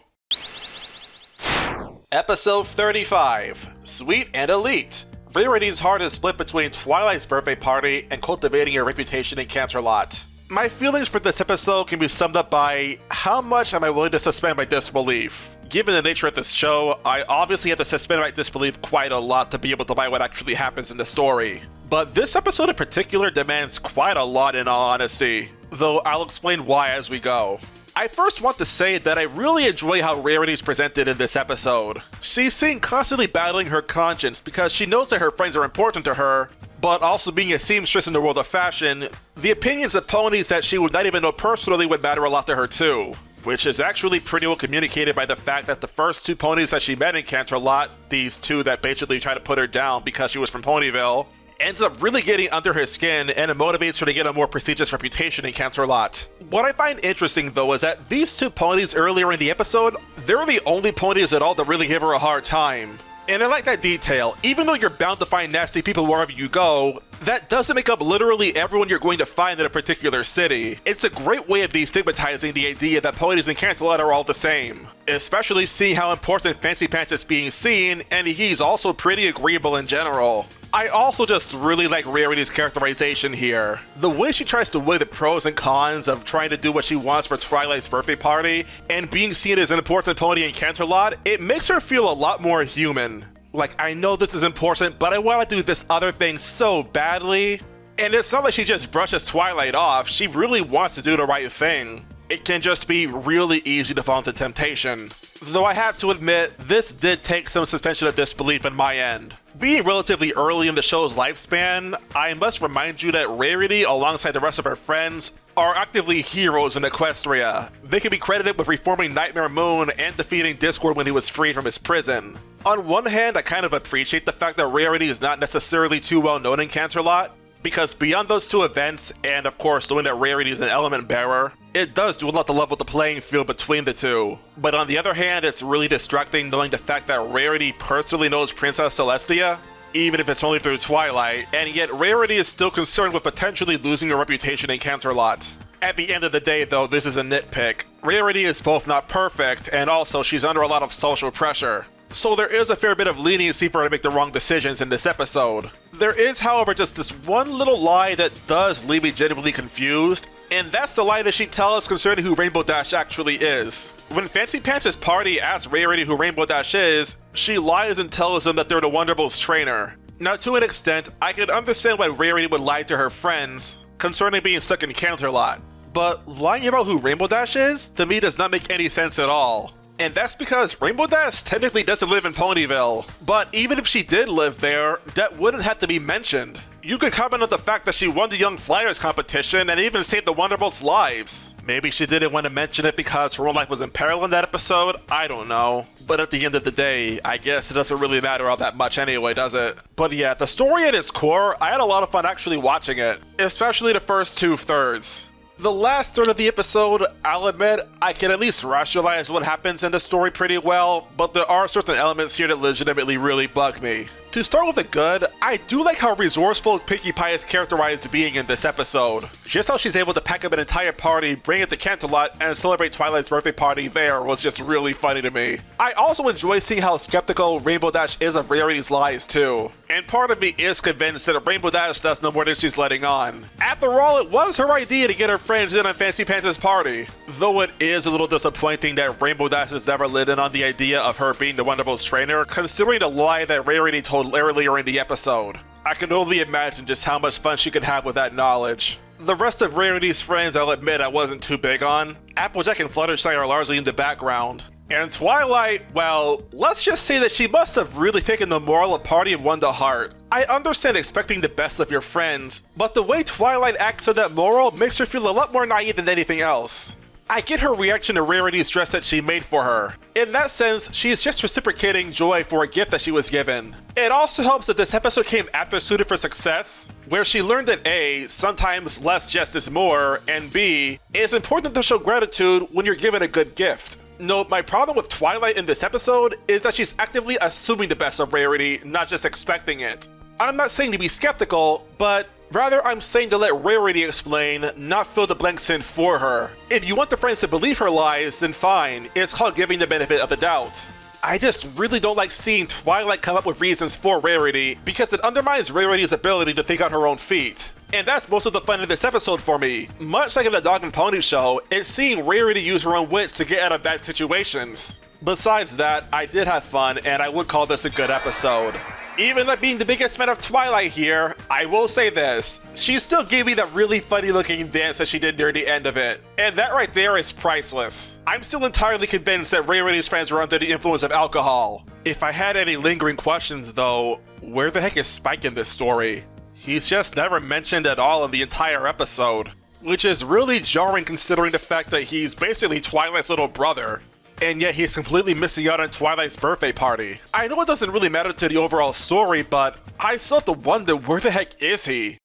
Episode 35, Sweet and Elite. Rarity's heart is split between Twilight's birthday party and cultivating a reputation in Canterlot. My feelings for this episode can be summed up by how much am I willing to suspend my disbelief. Given the nature of this show, I obviously have to suspend my disbelief quite a lot to be able to buy what actually happens in the story. But this episode in particular demands quite a lot in all honesty, though I'll explain why as we go. I first want to say that I really enjoy how Rarity's presented in this episode. She's seen constantly battling her conscience because she knows that her friends are important to her, but also being a seamstress in the world of fashion, the opinions of ponies that she would not even know personally would matter a lot to her too. Which is actually pretty well communicated by the fact that the first two ponies that she met in Canterlot, these two that basically tried to put her down because she was from Ponyville, ends up really getting under her skin and it motivates her to get a more prestigious reputation in Canterlot. What I find interesting though is that these two ponies earlier in the episode, they're the only ponies at all that really give her a hard time. And I like that detail. Even though you're bound to find nasty people wherever you go, That doesn't make up literally everyone you're going to find in a particular city. It's a great way of destigmatizing the idea that ponies and Canterlot are all the same, especially seeing how important Fancy Pants is being seen, and he's also pretty agreeable in general. I also just really like Rarity's characterization here. The way she tries to weigh the pros and cons of trying to do what she wants for Twilight's birthday party, and being seen as an important pony in Canterlot, it makes her feel a lot more human. Like, I know this is important, but I want to do this other thing so badly. And it's not like she just brushes Twilight off, she really wants to do the right thing. It can just be really easy to fall into temptation. Though I have to admit, this did take some suspension of disbelief on my end. Being relatively early in the show's lifespan, I must remind you that Rarity, alongside the rest of her friends, are actively heroes in Equestria. They can be credited with reforming Nightmare Moon and defeating Discord when he was freed from his prison. On one hand, I kind of appreciate the fact that Rarity is not necessarily too well known in Canterlot, because beyond those two events, and of course knowing that Rarity is an element bearer, it does do a lot to level the playing field between the two. But on the other hand, it's really distracting knowing the fact that Rarity personally knows Princess Celestia, even if it's only through Twilight, and yet Rarity is still concerned with potentially losing her reputation in Canterlot. At the end of the day though, this is a nitpick. Rarity is both not perfect, and also she's under a lot of social pressure. So there is a fair bit of leniency for her to make the wrong decisions in this episode. There is, however, just this one little lie that does leave me genuinely confused, and that's the lie that she tells concerning who Rainbow Dash actually is. When Fancy Pants' party asks Rarity who Rainbow Dash is, she lies and tells them that they're the Wonderbolt's trainer. Now, to an extent, I can understand why Rarity would lie to her friends concerning being stuck in Canterlot, but lying about who Rainbow Dash is, to me, does not make any sense at all. And that's because Rainbow Dash technically doesn't live in Ponyville. But even if she did live there, that wouldn't have to be mentioned. You could comment on the fact that she won the Young Flyers competition and even saved the Wonderbolt's lives. Maybe she didn't want to mention it because her own life was in peril in that episode, I don't know. But at the end of the day, I guess it doesn't really matter all that much anyway, does it? But yeah, the story at its core, I had a lot of fun actually watching it, especially the first 2/3. The last third of the episode, I'll admit, I can at least rationalize what happens in the story pretty well, but there are certain elements here that legitimately really bug me. To start with the good, I do like how resourceful Pinkie Pie is characterized being in this episode. Just how she's able to pack up an entire party, bring it to Canterlot, and celebrate Twilight's birthday party there was just really funny to me. I also enjoy seeing how skeptical Rainbow Dash is of Rarity's lies too, and part of me is convinced that Rainbow Dash does no more than she's letting on. After all, it was her idea to get her friends in on Fancy Pants' party. Though it is a little disappointing that Rainbow Dash has never let in on the idea of her being the Wonderbolt's trainer, considering the lie that Rarity told earlier in the episode. I can only imagine just how much fun she could have with that knowledge. The rest of Rarity's friends, I'll admit I wasn't too big on. Applejack and Fluttershy are largely in the background. And Twilight, well, let's just say that she must have really taken the moral of Party of One to heart. I understand expecting the best of your friends, but the way Twilight acts on that moral makes her feel a lot more naive than anything else. I get her reaction to Rarity's dress that she made for her. In that sense, she's just reciprocating joy for a gift that she was given. It also helps that this episode came after Suited for Success, where she learned that A, sometimes less just is more, and B, it's important to show gratitude when you're given a good gift. No, my problem with Twilight in this episode is that she's actively assuming the best of Rarity, not just expecting it. I'm not saying to be skeptical, but rather I'm saying to let Rarity explain, not fill the blanks in for her. If you want the friends to believe her lies, then fine, it's called giving the benefit of the doubt. I just really don't like seeing Twilight come up with reasons for Rarity, because it undermines Rarity's ability to think on her own feet. And that's most of the fun in this episode for me. Much like in the Dog and Pony show, it's seeing Rarity use her own wits to get out of bad situations. Besides that, I did have fun, and I would call this a good episode. Even not being the biggest fan of Twilight here, I will say this, she still gave me that really funny looking dance that she did near the end of it. And that right there is priceless. I'm still entirely convinced that Rarity's friends were under the influence of alcohol. If I had any lingering questions though, where the heck is Spike in this story? He's just never mentioned at all in the entire episode, which is really jarring considering the fact that he's basically Twilight's little brother. And yet he's completely missing out on Twilight's birthday party. I know it doesn't really matter to the overall story, but I still have to wonder where the heck is he?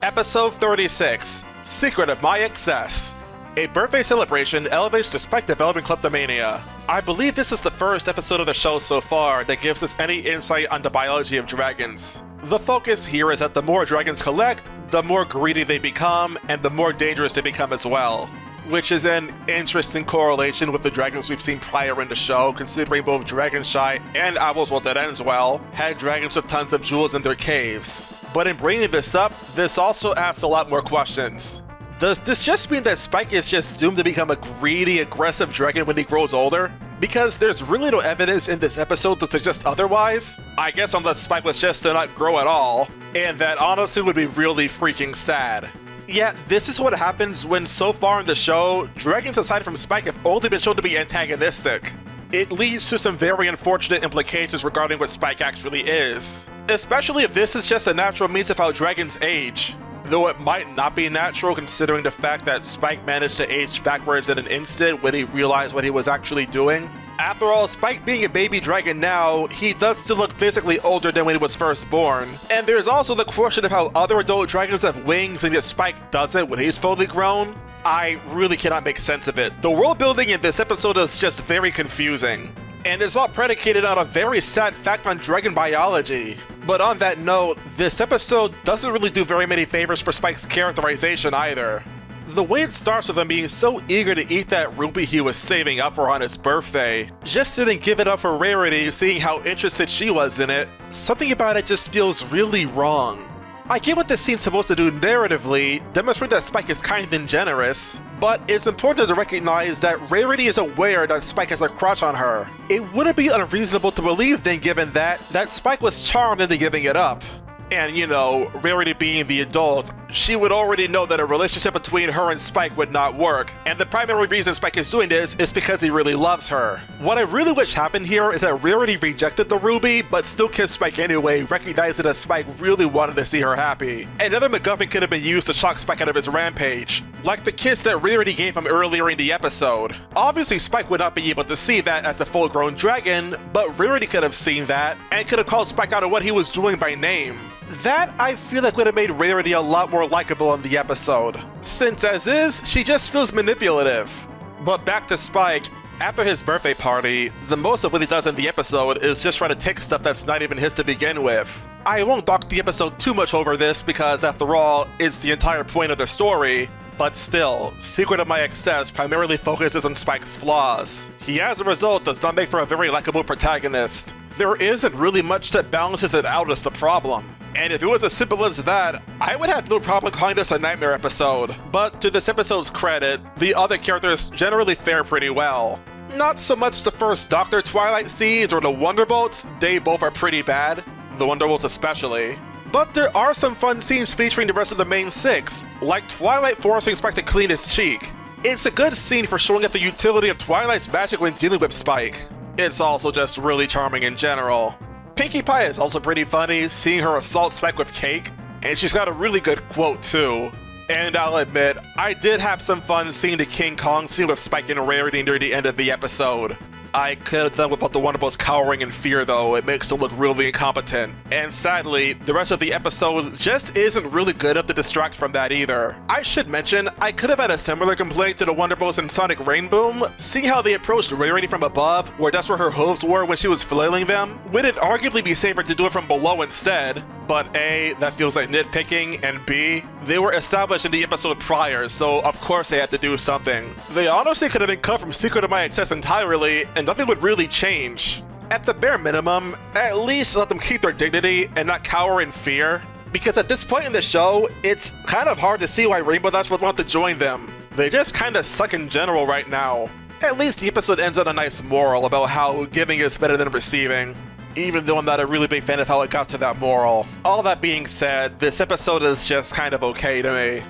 Episode 36, Secret of My Excess. A birthday celebration elevates despite developing kleptomania. I believe this is the first episode of the show so far that gives us any insight on the biology of dragons. The focus here is that the more dragons collect, the more greedy they become, and the more dangerous they become as well. Which is an interesting correlation with the dragons we've seen prior in the show, considering both Dragonshy and Owl's World That Ends Well had dragons with tons of jewels in their caves. But in bringing this up, this also asks a lot more questions. Does this just mean that Spike is just doomed to become a greedy, aggressive dragon when he grows older? Because there's really no evidence in this episode to suggest otherwise. I guess unless Spike was just to not grow at all, and that honestly would be really freaking sad. Yeah, this is what happens when so far in the show, dragons aside from Spike have only been shown to be antagonistic. It leads to some very unfortunate implications regarding what Spike actually is. Especially if this is just a natural means of how dragons age. Though it might not be natural considering the fact that Spike managed to age backwards in an instant when he realized what he was actually doing. After all, Spike being a baby dragon now, he does still look physically older than when he was first born. And there's also the question of how other adult dragons have wings and yet Spike doesn't when he's fully grown. I really cannot make sense of it. The world building in this episode is just very confusing. And it's all predicated on a very sad fact on dragon biology. But on that note, this episode doesn't really do very many favors for Spike's characterization either. The way it starts with him being so eager to eat that ruby he was saving up for on his birthday, just didn't give it up for Rarity seeing how interested she was in it. Something about it just feels really wrong. I get what this scene's supposed to do narratively, demonstrate that Spike is kind and generous, but it's important to recognize that Rarity is aware that Spike has a crush on her. It wouldn't be unreasonable to believe then given that Spike was charmed into giving it up. And you know, Rarity being the adult, she would already know that a relationship between her and Spike would not work, and the primary reason Spike is doing this is because he really loves her. What I really wish happened here is that Rarity rejected the ruby, but still kissed Spike anyway, recognizing that Spike really wanted to see her happy. Another MacGuffin could have been used to shock Spike out of his rampage, like the kiss that Rarity gave him earlier in the episode. Obviously Spike would not be able to see that as a full-grown dragon, but Rarity could have seen that, and could have called Spike out on what he was doing by name. That, I feel like, would have made Rarity a lot more likable in the episode, since as is, she just feels manipulative. But back to Spike, after his birthday party, the most of what he does in the episode is just try to take stuff that's not even his to begin with. I won't dock the episode too much over this because, after all, it's the entire point of the story, but still, Secret of My Excess primarily focuses on Spike's flaws. He as a result does not make for a very likable protagonist. There isn't really much that balances it out as the problem. And if it was as simple as that, I would have no problem calling this a nightmare episode. But to this episode's credit, the other characters generally fare pretty well. Not so much the first Dr. Twilight Seeds or the Wonderbolts, they both are pretty bad, the Wonderbolts especially. But there are some fun scenes featuring the rest of the main six, like Twilight forcing Spike to clean his cheek. It's a good scene for showing up the utility of Twilight's magic when dealing with Spike. It's also just really charming in general. Pinkie Pie is also pretty funny, seeing her assault Spike with cake, and she's got a really good quote too. And I'll admit, I did have some fun seeing the King Kong scene with Spike and Rarity near the end of the episode. I could have done without the Wonderbolts cowering in fear though, it makes them look really incompetent. And sadly, the rest of the episode just isn't really good enough to distract from that either. I should mention, I could have had a similar complaint to the Wonderbolts in Sonic Rainboom, seeing how they approached Rarity from above, where that's where her hooves were when she was flailing them. Would it arguably be safer to do it from below instead? But A, that feels like nitpicking, and B, they were established in the episode prior, so of course they had to do something. They honestly could have been cut from Secret of My Excess entirely, and nothing would really change. At the bare minimum, at least let them keep their dignity and not cower in fear. Because at this point in the show, it's kind of hard to see why Rainbow Dash would want to join them. They just kinda suck in general right now. At least the episode ends on a nice moral about how giving is better than receiving. Even though I'm not a really big fan of how it got to that moral. All that being said, this episode is just kind of okay to me.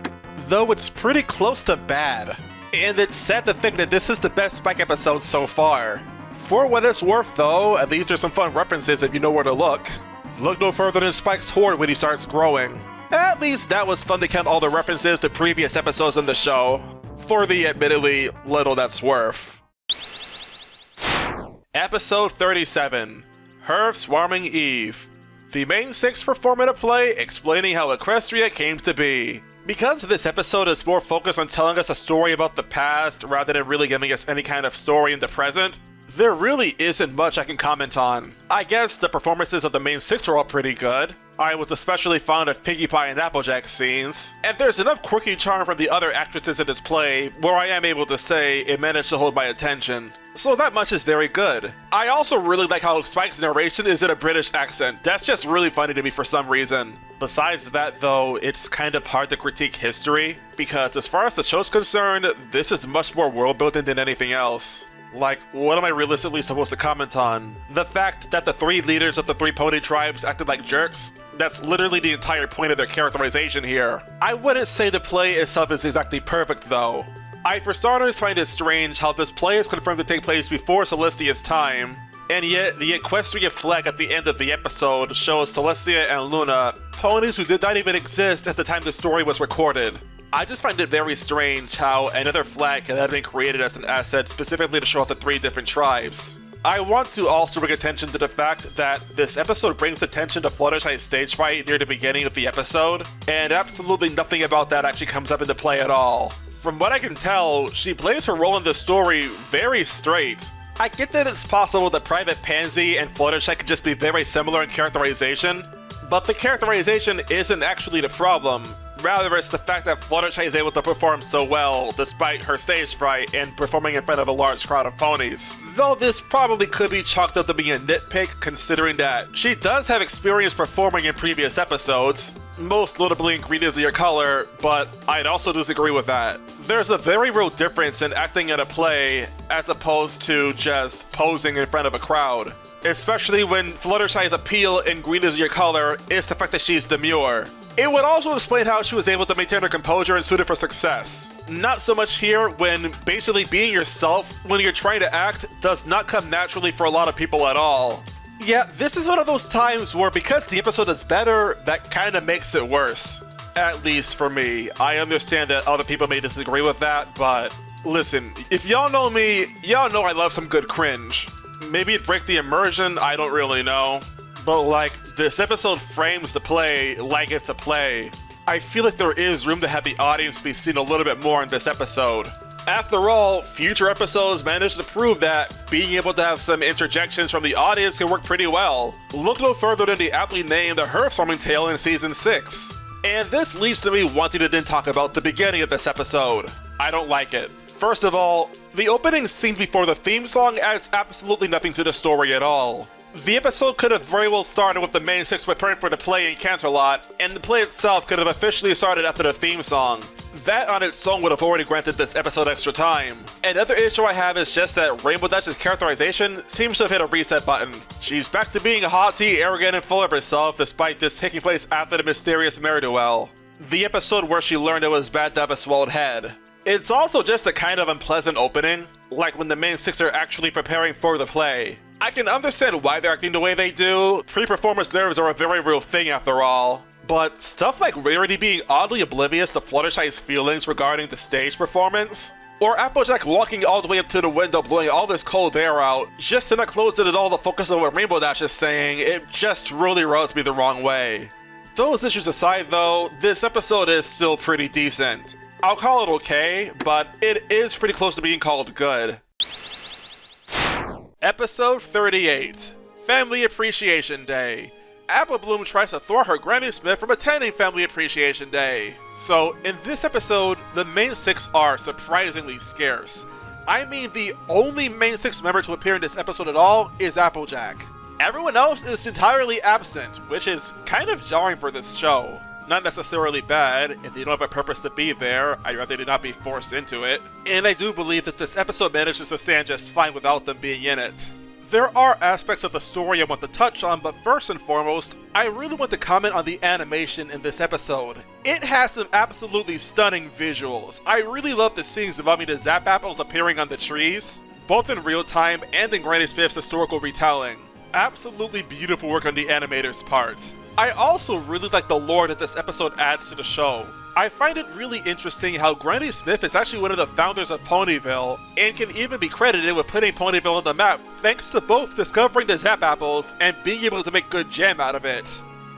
Though it's pretty close to bad. And it's sad to think that this is the best Spike episode so far. For what it's worth though, at least there's some fun references if you know where to look. Look no further than Spike's hoard when he starts growing. At least that was fun to count all the references to previous episodes in the show. For the admittedly little that's worth. Episode 37. Hearth Swarming Eve. The main six perform in a play explaining how Equestria came to be. Because this episode is more focused on telling us a story about the past rather than really giving us any kind of story in the present, there really isn't much I can comment on. I guess the performances of the main six are all pretty good. I was especially fond of Pinkie Pie and Applejack scenes, and there's enough quirky charm from the other actresses in this play where I am able to say it managed to hold my attention. So that much is very good. I also really like how Spike's narration is in a British accent. That's just really funny to me for some reason. Besides that though, it's kind of hard to critique history, because as far as the show's concerned, this is much more world building than anything else. Like, what am I realistically supposed to comment on? The fact that the three leaders of the three pony tribes acted like jerks? That's literally the entire point of their characterization here. I wouldn't say the play itself is exactly perfect though. I for starters find it strange how this play is confirmed to take place before Celestia's time, and yet the equestrian flag at the end of the episode shows Celestia and Luna, ponies who did not even exist at the time the story was recorded. I just find it very strange how another flag could have been created as an asset specifically to show off the three different tribes. I want to also bring attention to the fact that this episode brings attention to Fluttershy's stage fight near the beginning of the episode, and absolutely nothing about that actually comes up into play at all. From what I can tell, she plays her role in the story very straight. I get that it's possible that Private Pansy and Fluttershy could just be very similar in characterization, but the characterization isn't actually the problem. Rather, it's the fact that Fluttershy is able to perform so well despite her stage fright and performing in front of a large crowd of ponies. Though this probably could be chalked up to being a nitpick, considering that she does have experience performing in previous episodes, most notably in Green Is Your Color, but I'd also disagree with that. There's a very real difference in acting in a play as opposed to just posing in front of a crowd. Especially when Fluttershy's appeal in Green Is Your Color is the fact that she's demure. It would also explain how she was able to maintain her composure and suited for success. Not so much here, when basically being yourself when you're trying to act does not come naturally for a lot of people at all. Yeah, this is one of those times where because the episode is better, that kinda makes it worse. At least for me. I understand that other people may disagree with that, but listen, if y'all know me, y'all know I love some good cringe. Maybe it'd break the immersion, I don't really know. But like, this episode frames the play like it's a play. I feel like there is room to have the audience be seen a little bit more in this episode. After all, future episodes managed to prove that being able to have some interjections from the audience can work pretty well. Look no further than the aptly named Hearth Storming Tale in Season 6. And this leads to me wanting to then talk about the beginning of this episode. I don't like it. First of all, the opening scene before the theme song adds absolutely nothing to the story at all. The episode could have very well started with the main six preparing for the play in Canterlot, and the play itself could have officially started after the theme song. That on its own would have already granted this episode extra time. Another issue I have is just that Rainbow Dash's characterization seems to have hit a reset button. She's back to being haughty, arrogant, and full of herself despite this taking place after the mysterious Mare duel. The episode where she learned it was bad to have a swallowed head. It's also just a kind of unpleasant opening, like when the main six are actually preparing for the play. I can understand why they're acting the way they do. Pre-performance nerves are a very real thing after all. But stuff like Rarity being oddly oblivious to Fluttershy's feelings regarding the stage performance, or Applejack walking all the way up to the window blowing all this cold air out, just to not close it at all to focus on what Rainbow Dash is saying, it just really rubs me the wrong way. Those issues aside though, this episode is still pretty decent. I'll call it okay, but it is pretty close to being called good. Episode 38, Family Appreciation Day. Apple Bloom tries to thwart her Granny Smith from attending Family Appreciation Day. So, in this episode, the main six are surprisingly scarce. I mean, the only main six member to appear in this episode at all is Applejack. Everyone else is entirely absent, which is kind of jarring for this show. Not necessarily bad. If you don't have a purpose to be there, I'd rather they not be forced into it. And I do believe that this episode manages to stand just fine without them being in it. There are aspects of the story I want to touch on, but first and foremost, I really want to comment on the animation in this episode. It has some absolutely stunning visuals. I really love the scenes involving the Zap Apples appearing on the trees, both in real time and in Granny Smith's historical retelling. Absolutely beautiful work on the animator's part. I also really like the lore that this episode adds to the show. I find it really interesting how Granny Smith is actually one of the founders of Ponyville, and can even be credited with putting Ponyville on the map thanks to both discovering the Zap Apples and being able to make good jam out of it.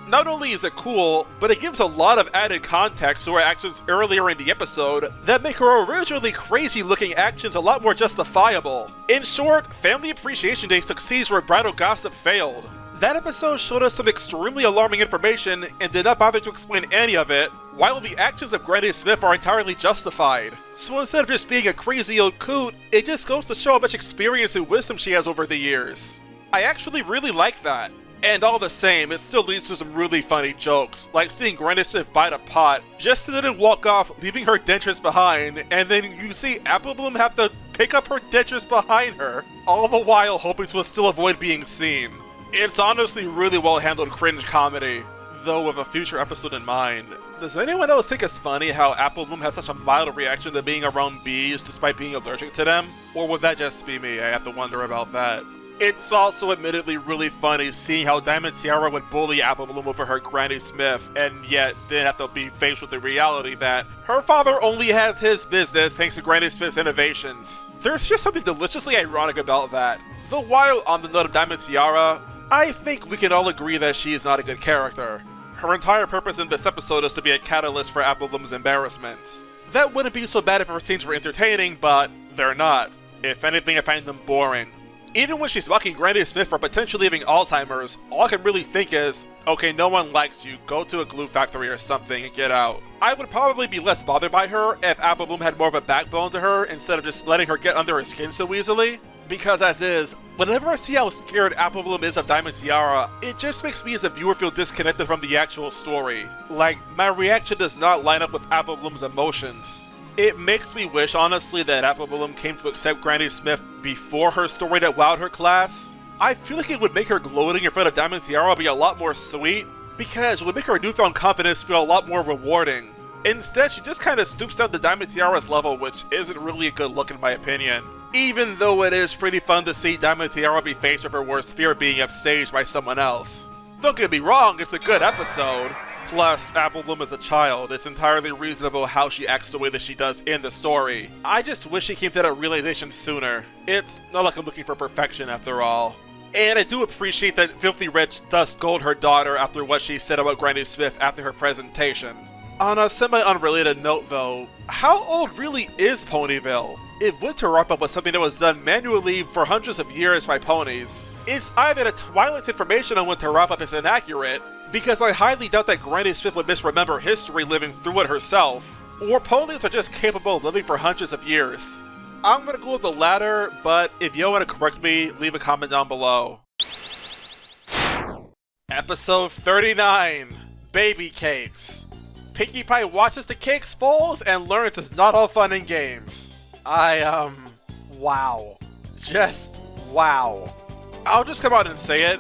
Not only is it cool, but it gives a lot of added context to her actions earlier in the episode that make her originally crazy-looking actions a lot more justifiable. In short, Family Appreciation Day succeeds where bridal gossip failed. That episode showed us some extremely alarming information and did not bother to explain any of it, while the actions of Granny Smith are entirely justified. So instead of just being a crazy old coot, it just goes to show how much experience and wisdom she has over the years. I actually really like that. And all the same, it still leads to some really funny jokes, like seeing Granny Smith bite a pot, just to then walk off, leaving her dentures behind, and then you see Apple Bloom have to pick up her dentures behind her, all the while hoping to still avoid being seen. It's honestly really well handled cringe comedy, though with a future episode in mind. Does anyone else think it's funny how Apple Bloom has such a mild reaction to being around bees despite being allergic to them? Or would that just be me? I have to wonder about that. It's also admittedly really funny seeing how Diamond Tiara would bully Apple Bloom over her Granny Smith, and yet then have to be faced with the reality that her father only has his business thanks to Granny Smith's innovations. There's just something deliciously ironic about that. Though while on the note of Diamond Tiara, I think we can all agree that she is not a good character. Her entire purpose in this episode is to be a catalyst for Apple Bloom's embarrassment. That wouldn't be so bad if her scenes were entertaining, but they're not. If anything, I find them boring. Even when she's mocking Granny Smith for potentially having Alzheimer's, all I can really think is, okay, no one likes you, go to a glue factory or something and get out. I would probably be less bothered by her if Apple Bloom had more of a backbone to her instead of just letting her get under her skin so easily. Because as is, whenever I see how scared Apple Bloom is of Diamond Tiara, it just makes me as a viewer feel disconnected from the actual story. Like, my reaction does not line up with Apple Bloom's emotions. It makes me wish, honestly, that Apple Bloom came to accept Granny Smith before her story that wowed her class. I feel like it would make her gloating in front of Diamond Tiara be a lot more sweet, because it would make her newfound confidence feel a lot more rewarding. Instead, she just kinda stoops down to Diamond Tiara's level, which isn't really a good look in my opinion. Even though it is pretty fun to see Diamond Tiara be faced with her worst fear being upstaged by someone else. Don't get me wrong, it's a good episode. Plus, Apple Bloom is a child, it's entirely reasonable how she acts the way that she does in the story. I just wish she came to that realization sooner. It's not like I'm looking for perfection after all. And I do appreciate that Filthy Rich does scold her daughter after what she said about Granny Smith after her presentation. On a semi-unrelated note though, how old really is Ponyville? If winter wrap-up was something that was done manually for hundreds of years by ponies, it's either that Twilight's information on winter wrap-up is inaccurate, because I highly doubt that Granny Smith would misremember history living through it herself, or ponies are just capable of living for hundreds of years. I'm gonna go with the latter, but if you want to correct me, leave a comment down below. Episode 39, Baby Cakes. Pinkie Pie watches the cakes falls and learns it's not all fun and games. Wow. Just, wow. I'll just come out and say it.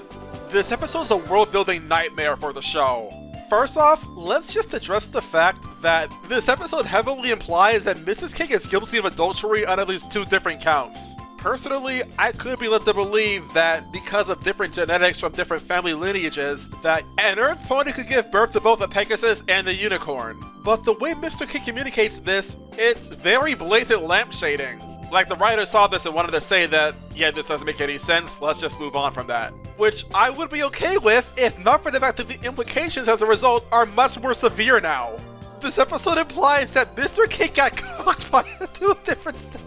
This episode's a world-building nightmare for the show. First off, let's just address the fact that this episode heavily implies that Mrs. Cake is guilty of adultery on at least 2 different counts. Personally, I could be led to believe that because of different genetics from different family lineages, that an Earth pony could give birth to both a Pegasus and a unicorn. But the way Mr. Cake communicates this, it's very blatant lampshading. Like the writer saw this and wanted to say that, yeah, this doesn't make any sense, let's just move on from that. Which I would be okay with if not for the fact that the implications as a result are much more severe now. This episode implies that Mr. Cake got cooked by 2 different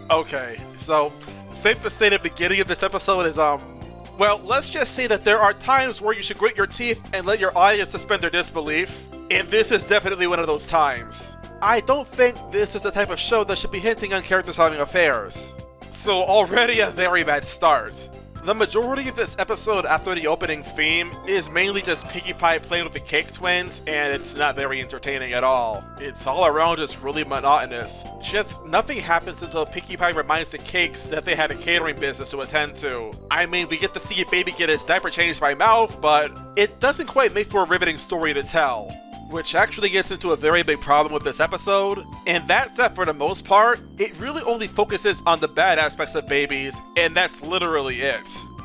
Okay, so safe to say the beginning of this episode is, well, let's just say that there are times where you should grit your teeth and let your audience suspend their disbelief, and this is definitely one of those times. I don't think this is the type of show that should be hinting on characters having affairs. So already a very bad start. The majority of this episode after the opening theme is mainly just Pinkie Pie playing with the Cake Twins, and it's not very entertaining at all. It's all around just really monotonous. Just nothing happens until Pinkie Pie reminds the Cakes that they have a catering business to attend to. I mean, we get to see a baby get his diaper changed by Mouth, but it doesn't quite make for a riveting story to tell. Which actually gets into a very big problem with this episode, and that's that for the most part, it really only focuses on the bad aspects of babies, and that's literally it.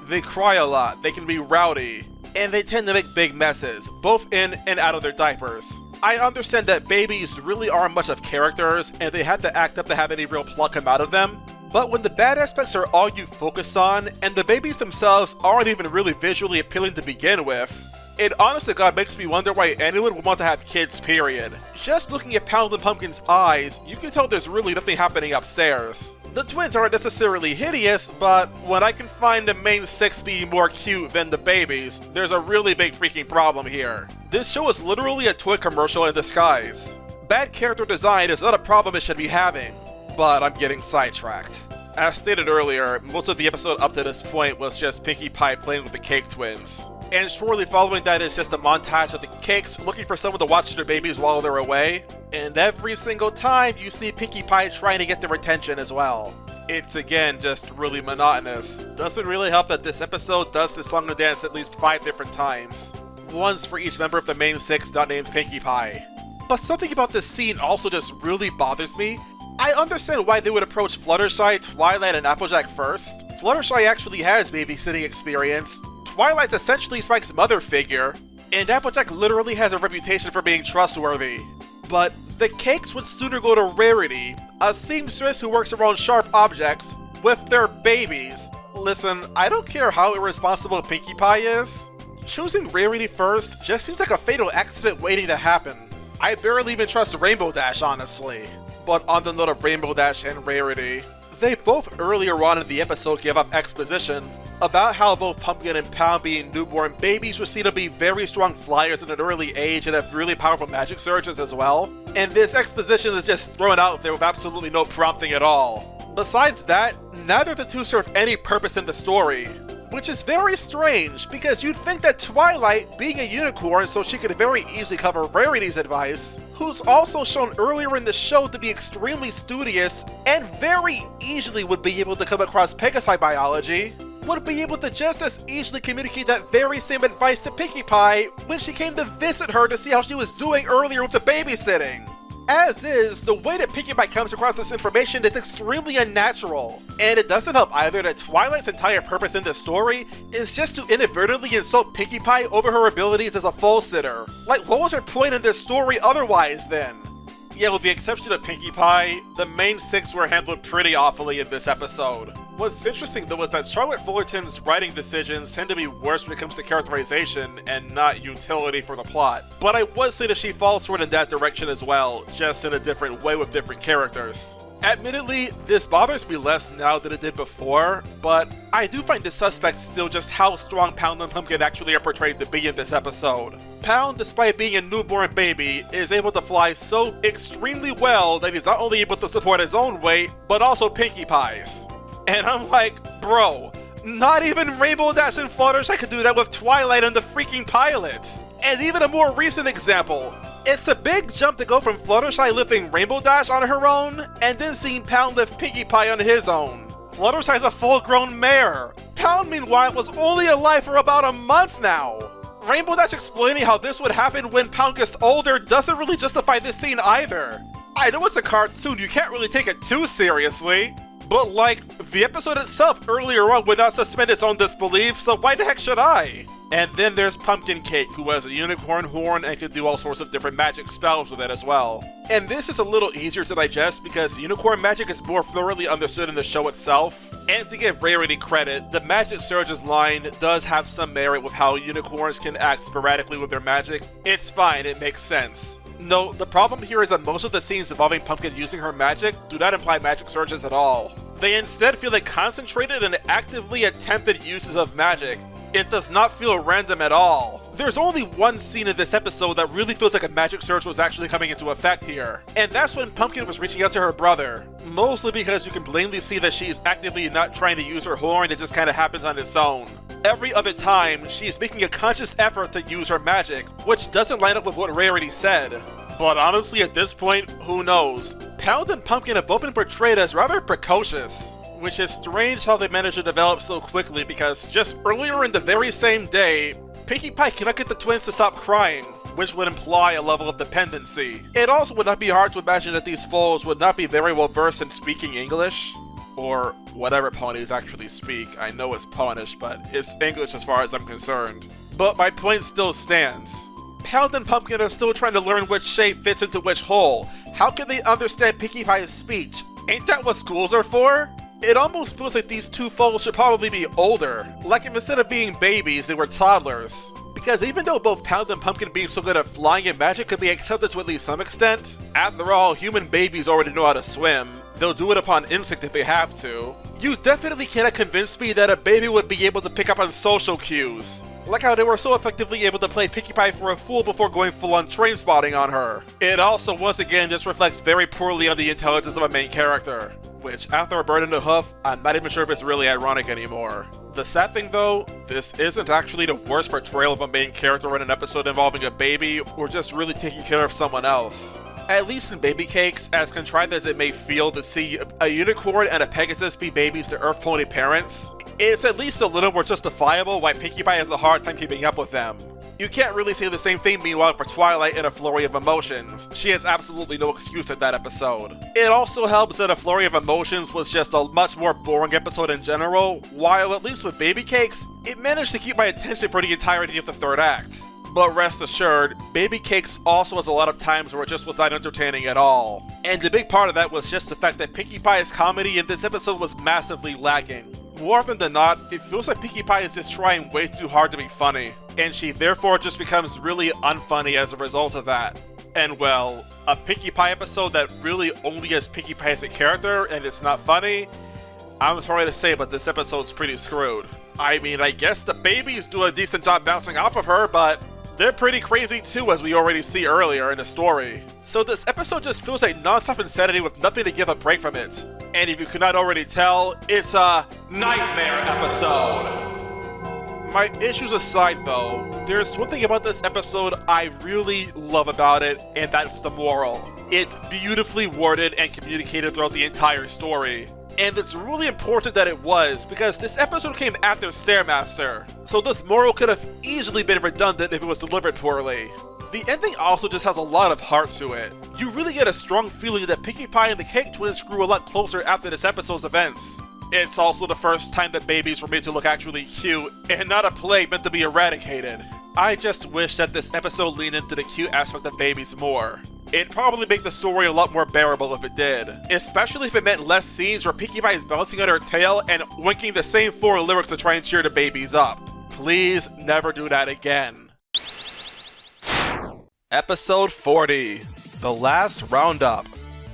They cry a lot, they can be rowdy, and they tend to make big messes, both in and out of their diapers. I understand that babies really aren't much of characters, and they have to act up to have any real pluck come out of them, but when the bad aspects are all you focus on, and the babies themselves aren't even really visually appealing to begin with, It honestly God makes me wonder why anyone would want to have kids, period. Just looking at Pound and Pumpkin's eyes, you can tell there's really nothing happening upstairs. The twins aren't necessarily hideous, but when I can find the main 6 being more cute than the babies, there's a really big freaking problem here. This show is literally a toy commercial in disguise. Bad character design is not a problem it should be having, but I'm getting sidetracked. As stated earlier, most of the episode up to this point was just Pinkie Pie playing with the Cake Twins. And shortly following that is just a montage of the Cakes looking for someone to watch their babies while they're away. And every single time you see Pinkie Pie trying to get their attention as well. It's again just really monotonous. Doesn't really help that this episode does this song and dance at least 5 different times. Once for each member of the main 6 not named Pinkie Pie. But something about this scene also just really bothers me. I understand why they would approach Fluttershy, Twilight, and Applejack first. Fluttershy actually has babysitting experience. Twilight's essentially Spike's mother figure, and Applejack literally has a reputation for being trustworthy. But the Cakes would sooner go to Rarity, a seamstress who works around sharp objects, with their babies. Listen, I don't care how irresponsible Pinkie Pie is. Choosing Rarity first just seems like a fatal accident waiting to happen. I barely even trust Rainbow Dash, honestly. But on the note of Rainbow Dash and Rarity, they both earlier on in the episode gave up exposition about how both Pumpkin and Pound, being newborn babies, were seen to be very strong flyers at an early age and have really powerful magic surges as well. And this exposition is just thrown out there with absolutely no prompting at all. Besides that, neither of the two serve any purpose in the story. Which is very strange, because you'd think that Twilight, being a unicorn so she could very easily cover Rarity's advice, who's also shown earlier in the show to be extremely studious and very easily would be able to come across Pegasi biology, would be able to just as easily communicate that very same advice to Pinkie Pie when she came to visit her to see how she was doing earlier with the babysitting. As is, the way that Pinkie Pie comes across this information is extremely unnatural, and it doesn't help either that Twilight's entire purpose in this story is just to inadvertently insult Pinkie Pie over her abilities as a foal sitter. Like, what was her point in this story otherwise then? Yeah, with the exception of Pinkie Pie, the main 6 were handled pretty awfully in this episode. What's interesting though is that Charlotte Fullerton's writing decisions tend to be worse when it comes to characterization and not utility for the plot. But I would say that she falls short in that direction as well, just in a different way with different characters. Admittedly, this bothers me less now than it did before, but I do find it suspect still just how strong Pound and Pumpkin actually are portrayed to be in this episode. Pound, despite being a newborn baby, is able to fly so extremely well that he's not only able to support his own weight, but also Pinkie Pie's. And I'm like, bro, not even Rainbow Dash and Fluttershy could do that with Twilight in the freaking pilot. And even a more recent example, it's a big jump to go from Fluttershy lifting Rainbow Dash on her own, and then seeing Pound lift Pinkie Pie on his own. Fluttershy's a full-grown mare. Pound, meanwhile, was only alive for about a month now. Rainbow Dash explaining how this would happen when Pound gets older doesn't really justify this scene either. I know it's a cartoon, you can't really take it too seriously. But like, the episode itself earlier on would not suspend its own disbelief, so why the heck should I? And then there's Pumpkin Cake, who has a unicorn horn and can do all sorts of different magic spells with it as well. And this is a little easier to digest because unicorn magic is more thoroughly understood in the show itself. And to give Rarity credit, the Magic Surges line does have some merit with how unicorns can act sporadically with their magic. It's fine, it makes sense. No, the problem here is that most of the scenes involving Pumpkin using her magic do not imply magic surges at all. They instead feel like concentrated and actively attempted uses of magic. It does not feel random at all. There's only one scene in this episode that really feels like a magic surge was actually coming into effect here, and that's when Pumpkin was reaching out to her brother. Mostly because you can plainly see that she's actively not trying to use her horn, it just kinda happens on its own. Every other time, she's making a conscious effort to use her magic, which doesn't line up with what Rarity said. But honestly, at this point, who knows? Pound and Pumpkin have both been portrayed as rather precocious, which is strange how they managed to develop so quickly because just earlier in the very same day, Pinkie Pie cannot get the twins to stop crying, which would imply a level of dependency. It also would not be hard to imagine that these foals would not be very well versed in speaking English, or whatever ponies actually speak. I know it's Ponish, but it's English as far as I'm concerned. But my point still stands. Pound and Pumpkin are still trying to learn which shape fits into which hole. How can they understand Pinkie Pie's speech? Ain't that what schools are for? It almost feels like these two foals should probably be older, like if instead of being babies, they were toddlers. because even though both Pound and Pumpkin being so good at flying and magic could be accepted to at least some extent, after all, human babies already know how to swim. They'll do it upon instinct if they have to. You definitely cannot convince me that a baby would be able to pick up on social cues. Like how they were so effectively able to play Pinkie Pie for a fool before going full-on train spotting on her. It also once again just reflects very poorly on the intelligence of a main character, which after a bird and a hoof, I'm not even sure if it's really ironic anymore. The sad thing though, this isn't actually the worst portrayal of a main character in an episode involving a baby or just really taking care of someone else. At least in Baby Cakes, as contrived as it may feel to see a unicorn and a Pegasus be babies to Earth Pony parents, it's at least a little more justifiable why Pinkie Pie has a hard time keeping up with them. You can't really say the same thing meanwhile for Twilight in A Flurry of Emotions. She has absolutely no excuse in that episode. It also helps that A Flurry of Emotions was just a much more boring episode in general, while at least with Baby Cakes, it managed to keep my attention for the entirety of the third act. But rest assured, Baby Cakes also has a lot of times where it just was not entertaining at all. And a big part of that was just the fact that Pinkie Pie's comedy in this episode was massively lacking. More often than not, it feels like Pinkie Pie is just trying way too hard to be funny, and she therefore just becomes really unfunny as a result of that. And well, a Pinkie Pie episode that really only has Pinkie Pie as a character and it's not funny, I'm sorry to say, but this episode's pretty screwed. I mean, I guess the babies do a decent job bouncing off of her, but they're pretty crazy too, as we already see earlier in the story. So this episode just feels like non-stop insanity with nothing to give a break from it. And if you could not already tell, it's a nightmare episode. My issues aside though, there's one thing about this episode I really love about it, and that's the moral. It's beautifully worded and communicated throughout the entire story. And it's really important that it was, because this episode came after Stairmaster, so this moral could have easily been redundant if it was delivered poorly. The ending also just has a lot of heart to it. You really get a strong feeling that Pinkie Pie and the Cake Twins grew a lot closer after this episode's events. It's also the first time that babies were made to look actually cute, and not a plague meant to be eradicated. I just wish that this episode leaned into the cute aspect of babies more. It'd probably make the story a lot more bearable if it did, especially if it meant less scenes where Pinkie Pie is bouncing on her tail and winking the same four lyrics to try and cheer the babies up. Please never do that again. Episode 40, The Last Roundup.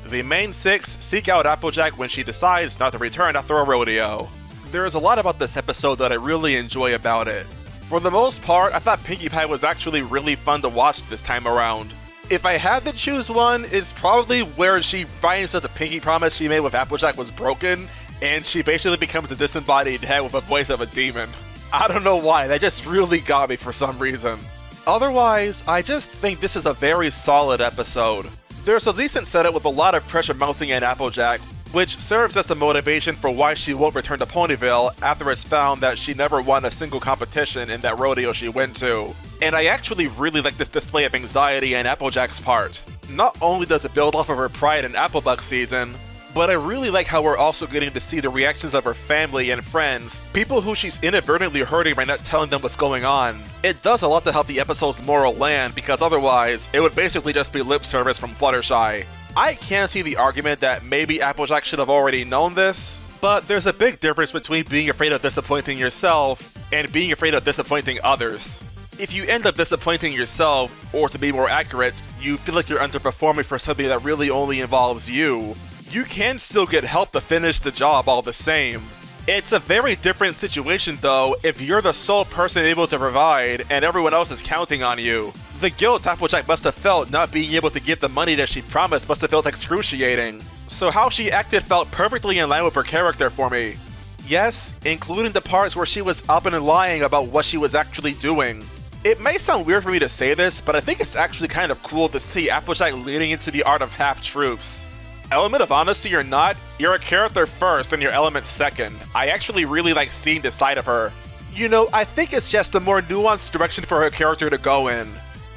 The main six seek out Applejack when she decides not to return after a rodeo. There is a lot about this episode that I really enjoy about it. For the most part, I thought Pinkie Pie was actually really fun to watch this time around. If I had to choose one, it's probably where she finds that the pinky promise she made with Applejack was broken, and she basically becomes a disembodied head with a voice of a demon. I don't know why, that just really got me for some reason. Otherwise, I just think this is a very solid episode. There's a decent setup with a lot of pressure mounting in Applejack, which serves as the motivation for why she won't return to Ponyville after it's found that she never won a single competition in that rodeo she went to. And I actually really like this display of anxiety on Applejack's part. Not only does it build off of her pride in Applebuck season, but I really like how we're also getting to see the reactions of her family and friends, people who she's inadvertently hurting by not telling them what's going on. It does a lot to help the episode's moral land, because otherwise, it would basically just be lip service from Fluttershy. I can see the argument that maybe Applejack should have already known this, but there's a big difference between being afraid of disappointing yourself and being afraid of disappointing others. If you end up disappointing yourself, or to be more accurate, you feel like you're underperforming for something that really only involves you, you can still get help to finish the job all the same. It's a very different situation though if you're the sole person able to provide and everyone else is counting on you. The guilt Applejack must have felt not being able to get the money that she promised must have felt excruciating. So how she acted felt perfectly in line with her character for me. Yes, including the parts where she was up and lying about what she was actually doing. It may sound weird for me to say this, but I think it's actually kind of cool to see Applejack leaning into the art of half-truths. Element of honesty or not, you're a character first and your element second. I actually really like seeing this side of her. You know, I think it's just a more nuanced direction for her character to go in.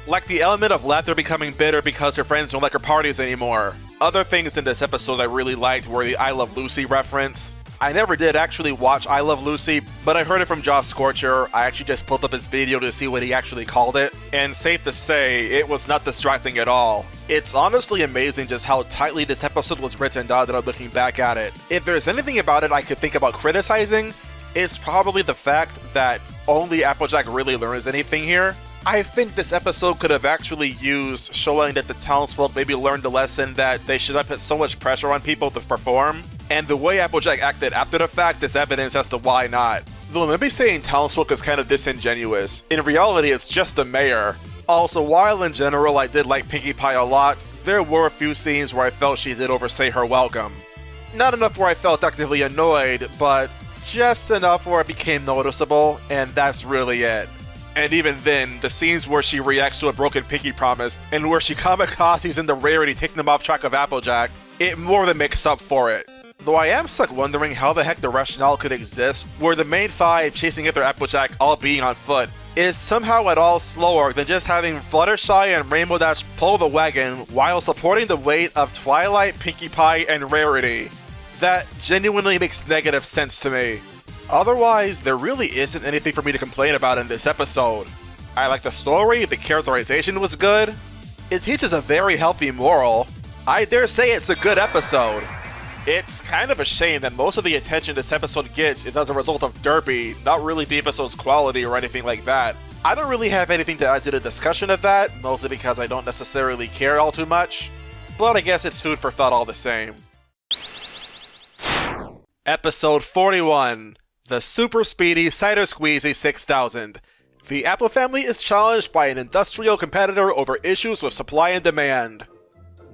Like the element of laughter becoming bitter because her friends don't like her parties anymore. Other things in this episode I really liked were the I Love Lucy reference. I never did actually watch I Love Lucy, but I heard it from Josh Scorcher. I actually just pulled up his video to see what he actually called it, and safe to say, it was not distracting at all. It's honestly amazing just how tightly this episode was written now that I'm looking back at it. If there's anything about it I could think about criticizing, it's probably the fact that only Applejack really learns anything here. I think this episode could have actually used showing that the townsfolk maybe learned the lesson that they should not put so much pressure on people to perform, and the way Applejack acted after the fact is evidence as to why not. Though maybe saying townsfolk is kind of disingenuous, in reality it's just the mayor. Also, while in general I did like Pinkie Pie a lot, there were a few scenes where I felt she did overstay her welcome. Not enough where I felt actively annoyed, but just enough where it became noticeable, and that's really it. And even then, the scenes where she reacts to a broken Pinkie promise, and where she kamikazes into Rarity taking them off track of Applejack, it more than makes up for it. Though I am stuck wondering how the heck the rationale could exist where the main five chasing after Applejack all being on foot is somehow at all slower than just having Fluttershy and Rainbow Dash pull the wagon while supporting the weight of Twilight, Pinkie Pie, and Rarity. That genuinely makes negative sense to me. Otherwise, there really isn't anything for me to complain about in this episode. I like the story, the characterization was good, it teaches a very healthy moral. I dare say it's a good episode. It's kind of a shame that most of the attention this episode gets is as a result of Derpy, not really the episode's quality or anything like that. I don't really have anything to add to the discussion of that, mostly because I don't necessarily care all too much, but I guess it's food for thought all the same. Episode 41. The Super Speedy Cider Squeezy 6000. The Apple family is challenged by an industrial competitor over issues with supply and demand.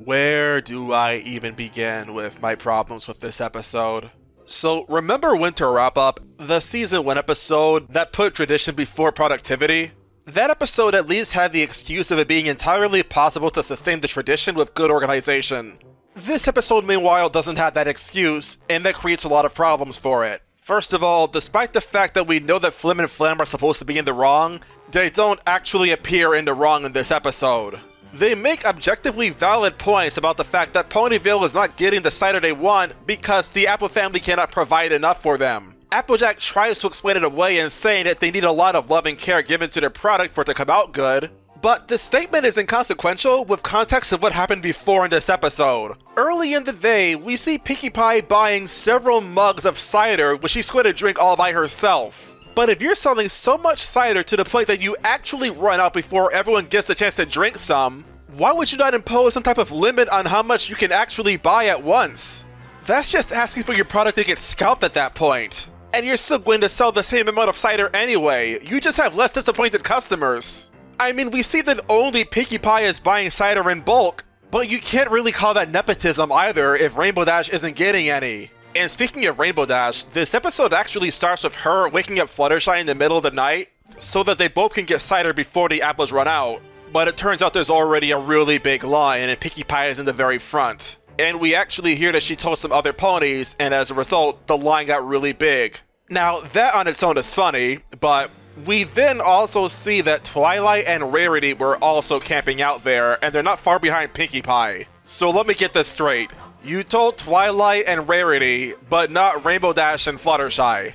Where do I even begin with my problems with this episode? So, remember Winter Wrap-Up, the Season 1 episode that put tradition before productivity? That episode at least had the excuse of it being entirely possible to sustain the tradition with good organization. This episode, meanwhile, doesn't have that excuse, and that creates a lot of problems for it. First of all, despite the fact that we know that Flim and Flam are supposed to be in the wrong, they don't actually appear in the wrong in this episode. They make objectively valid points about the fact that Ponyville is not getting the cider they want because the Apple family cannot provide enough for them. Applejack tries to explain it away and saying that they need a lot of love and care given to their product for it to come out good, but the statement is inconsequential with context of what happened before in this episode. Early in the day, we see Pinkie Pie buying several mugs of cider which she's going to drink all by herself. But if you're selling so much cider to the point that you actually run out before everyone gets the chance to drink some, why would you not impose some type of limit on how much you can actually buy at once? That's just asking for your product to get scalped at that point. And you're still going to sell the same amount of cider anyway, you just have less disappointed customers. I mean, we see that only Pinkie Pie is buying cider in bulk, but you can't really call that nepotism either if Rainbow Dash isn't getting any. And speaking of Rainbow Dash, this episode actually starts with her waking up Fluttershy in the middle of the night so that they both can get cider before the apples run out. But it turns out there's already a really big line and Pinkie Pie is in the very front. And we actually hear that she told some other ponies, and as a result, the line got really big. Now, that on its own is funny, but we then also see that Twilight and Rarity were also camping out there, and they're not far behind Pinkie Pie. So let me get this straight. You told Twilight and Rarity, but not Rainbow Dash and Fluttershy.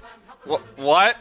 What?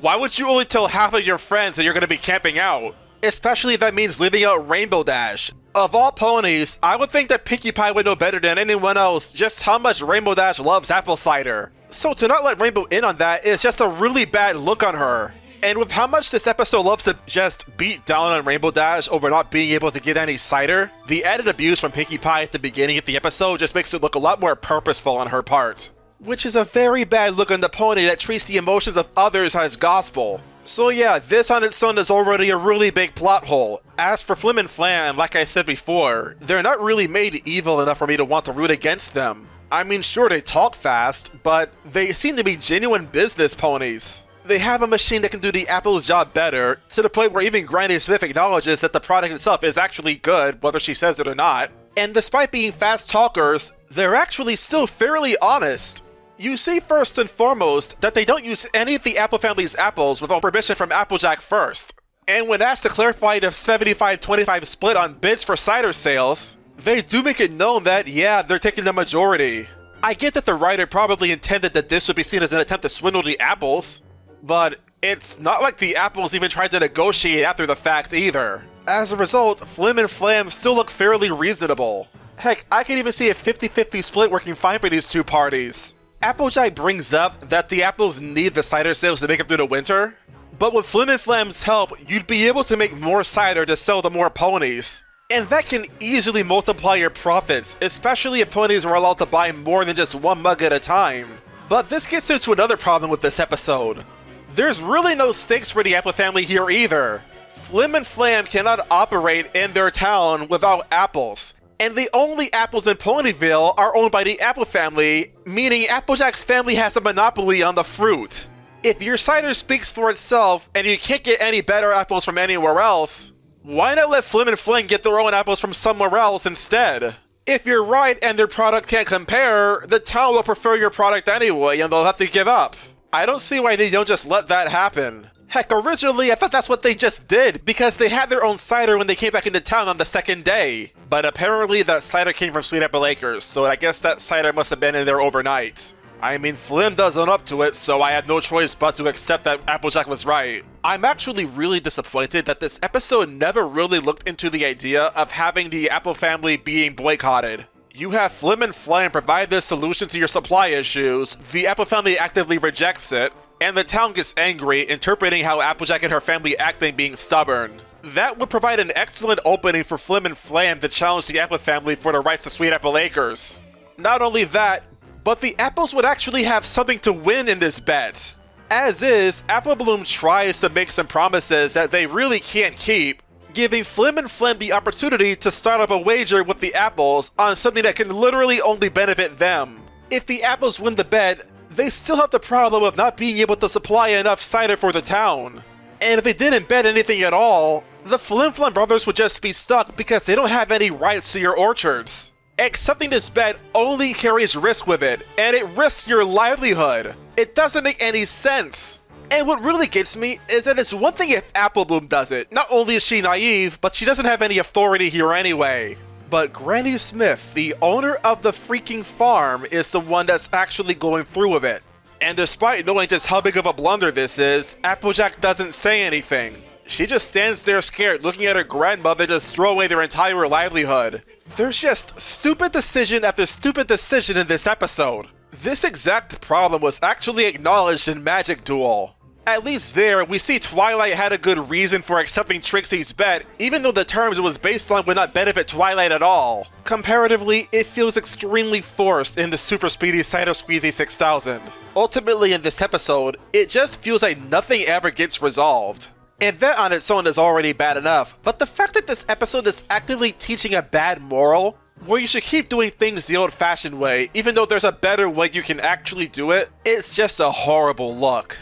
Why would you only tell half of your friends that you're going to be camping out? Especially if that means leaving out Rainbow Dash. Of all ponies, I would think that Pinkie Pie would know better than anyone else just how much Rainbow Dash loves apple cider. So to not let Rainbow in on that is just a really bad look on her. And with how much this episode loves to just beat down on Rainbow Dash over not being able to get any cider, the added abuse from Pinkie Pie at the beginning of the episode just makes it look a lot more purposeful on her part. Which is a very bad look on the pony that treats the emotions of others as gospel. So yeah, this on its own is already a really big plot hole. As for Flim and Flam, like I said before, they're not really made evil enough for me to want to root against them. I mean, sure, they talk fast, but they seem to be genuine business ponies. They have a machine that can do the Apple's job better, to the point where even Granny Smith acknowledges that the product itself is actually good, whether she says it or not. And despite being fast talkers, they're actually still fairly honest. You see first and foremost that they don't use any of the Apple family's apples without permission from Applejack first. And when asked to clarify the 75-25 split on bids for cider sales, they do make it known that, yeah, they're taking the majority. I get that the writer probably intended that this would be seen as an attempt to swindle the apples, but it's not like the apples even tried to negotiate after the fact either. As a result, Flim and Flam still look fairly reasonable. Heck, I can even see a 50-50 split working fine for these two parties. Applejack brings up that the apples need the cider sales to make it through the winter, But with Flim and Flam's help, you'd be able to make more cider to sell to more ponies. And that can easily multiply your profits, especially if ponies are allowed to buy more than just one mug at a time. But this gets into another problem with this episode. There's really no stakes for the Apple family here either. Flim and Flam cannot operate in their town without apples. And the only apples in Ponyville are owned by the Apple family, meaning Applejack's family has a monopoly on the fruit. If your cider speaks for itself and you can't get any better apples from anywhere else, why not let Flim and Flam get their own apples from somewhere else instead? If you're right and their product can't compare, the town will prefer your product anyway and they'll have to give up. I don't see why they don't just let that happen. Heck, originally I thought that's what they just did, because they had their own cider when they came back into town on the second day. But apparently that cider came from Sweet Apple Acres, so I guess that cider must have been in there overnight. I mean, Flim doesn't own up to it, so I had no choice but to accept that Applejack was right. I'm actually really disappointed that this episode never really looked into the idea of having the Apple family being boycotted. You have Flim and Flam provide this solution to your supply issues, the Apple family actively rejects it, and the town gets angry, interpreting how Applejack and her family acting being stubborn. That would provide an excellent opening for Flim and Flam to challenge the Apple family for the rights to Sweet Apple Acres. Not only that, but the apples would actually have something to win in this bet. As is, Apple Bloom tries to make some promises that they really can't keep, giving Flim and Flam the opportunity to start up a wager with the apples on something that can literally only benefit them. If the apples win the bet, they still have the problem of not being able to supply enough cider for the town. And if they didn't bet anything at all, the Flim Flam brothers would just be stuck because they don't have any rights to your orchards. Accepting this bet only carries risk with it, and it risks your livelihood. It doesn't make any sense. And what really gets me is that it's one thing if Apple Bloom does it. Not only is she naive, but she doesn't have any authority here anyway. But Granny Smith, the owner of the freaking farm, is the one that's actually going through with it. And despite knowing just how big of a blunder this is, Applejack doesn't say anything. She just stands there scared, looking at her grandmother just throw away their entire livelihood. There's just stupid decision after stupid decision in this episode. This exact problem was actually acknowledged in Magic Duel. At least there, we see Twilight had a good reason for accepting Trixie's bet, even though the terms it was based on would not benefit Twilight at all. Comparatively, it feels extremely forced in the Super Speedy Cider Squeezy 6000. Ultimately in this episode, it just feels like nothing ever gets resolved. And that on its own is already bad enough, but the fact that this episode is actively teaching a bad moral, where you should keep doing things the old-fashioned way, even though there's a better way you can actually do it, it's just a horrible look.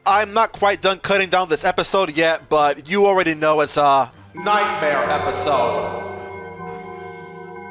I'm not quite done cutting down this episode yet, but you already know it's a nightmare episode.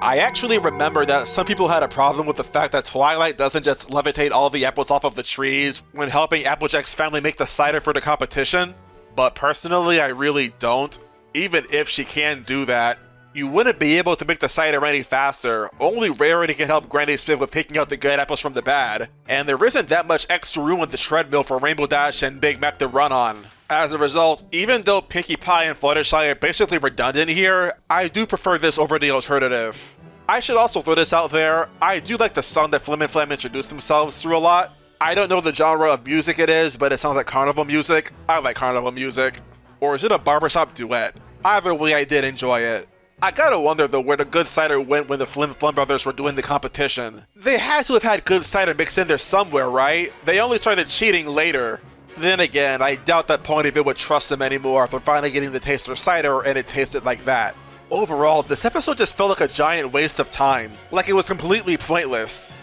I actually remember that some people had a problem with the fact that Twilight doesn't just levitate all the apples off of the trees when helping Applejack's family make the cider for the competition, but personally I really don't. Even if she can do that, you wouldn't be able to make the cider any faster. Only Rarity can help Granny Smith with picking out the good apples from the bad, and there isn't that much extra room on the treadmill for Rainbow Dash and Big Mac to run on. As a result, even though Pinkie Pie and Fluttershy are basically redundant here, I do prefer this over the alternative. I should also throw this out there, I do like the song that Flim and Flam introduced themselves through a lot. I don't know the genre of music it is, but it sounds like carnival music. I like carnival music. Or is it a barbershop duet? Either way, I did enjoy it. I gotta wonder though where the good cider went when the Flim Flam brothers were doing the competition. They had to have had good cider mixed in there somewhere, right? They only started cheating later. Then again, I doubt that Ponyville would trust them anymore after finally getting to taste their cider and it tasted like that. Overall, this episode just felt like a giant waste of time. Like it was completely pointless.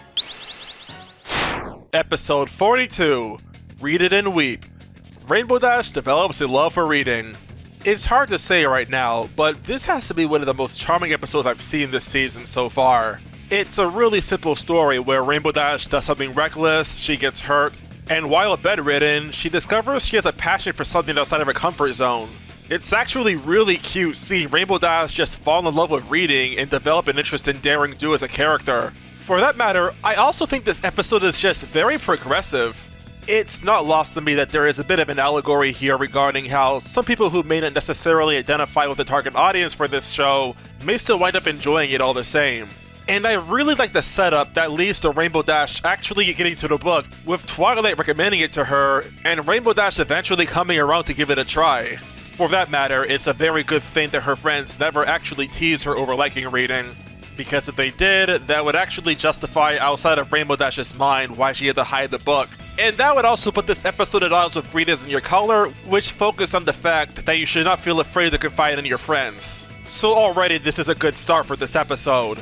Episode 42. Read It and Weep. Rainbow Dash develops a love for reading. It's hard to say right now, but this has to be one of the most charming episodes I've seen this season so far. It's a really simple story where Rainbow Dash does something reckless, she gets hurt, and while bedridden, she discovers she has a passion for something outside of her comfort zone. It's actually really cute seeing Rainbow Dash just fall in love with reading and develop an interest in daring do as a character. For that matter, I also think this episode is just very progressive. It's not lost to me that there is a bit of an allegory here regarding how some people who may not necessarily identify with the target audience for this show may still wind up enjoying it all the same. And I really like the setup that leads to Rainbow Dash actually getting to the book, with Twilight recommending it to her, and Rainbow Dash eventually coming around to give it a try. For that matter, it's a very good thing that her friends never actually tease her over liking reading, because if they did, that would actually justify outside of Rainbow Dash's mind why she had to hide the book. And that would also put this episode at odds with Read As In Your Color, which focused on the fact that you should not feel afraid to confide in your friends. So already this is a good start for this episode.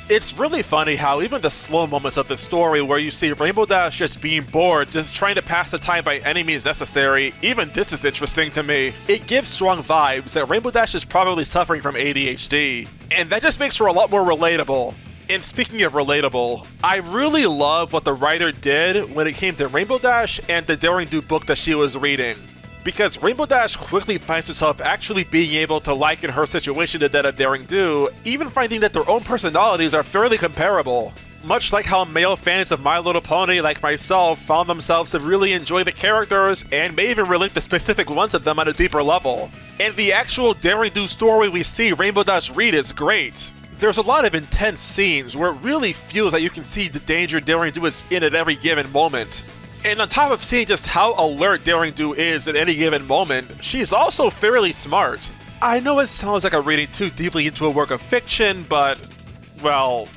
It's really funny how even the slow moments of the story where you see Rainbow Dash just being bored, just trying to pass the time by any means necessary, even this is interesting to me. It gives strong vibes that Rainbow Dash is probably suffering from ADHD, and that just makes her a lot more relatable. And speaking of relatable, I really love what the writer did when it came to Rainbow Dash and the Daring Do book that she was reading. Because Rainbow Dash quickly finds herself actually being able to liken her situation to that of Daring Do, even finding that their own personalities are fairly comparable. Much like how male fans of My Little Pony like myself found themselves to really enjoy the characters and may even relate to specific ones of them on a deeper level. And the actual Daring Do story we see Rainbow Dash read is great. There's a lot of intense scenes where it really feels that you can see the danger Daring Do is in at every given moment. And on top of seeing just how alert Daring Do is at any given moment, she's also fairly smart. I know it sounds like I'm reading too deeply into a work of fiction, but, well,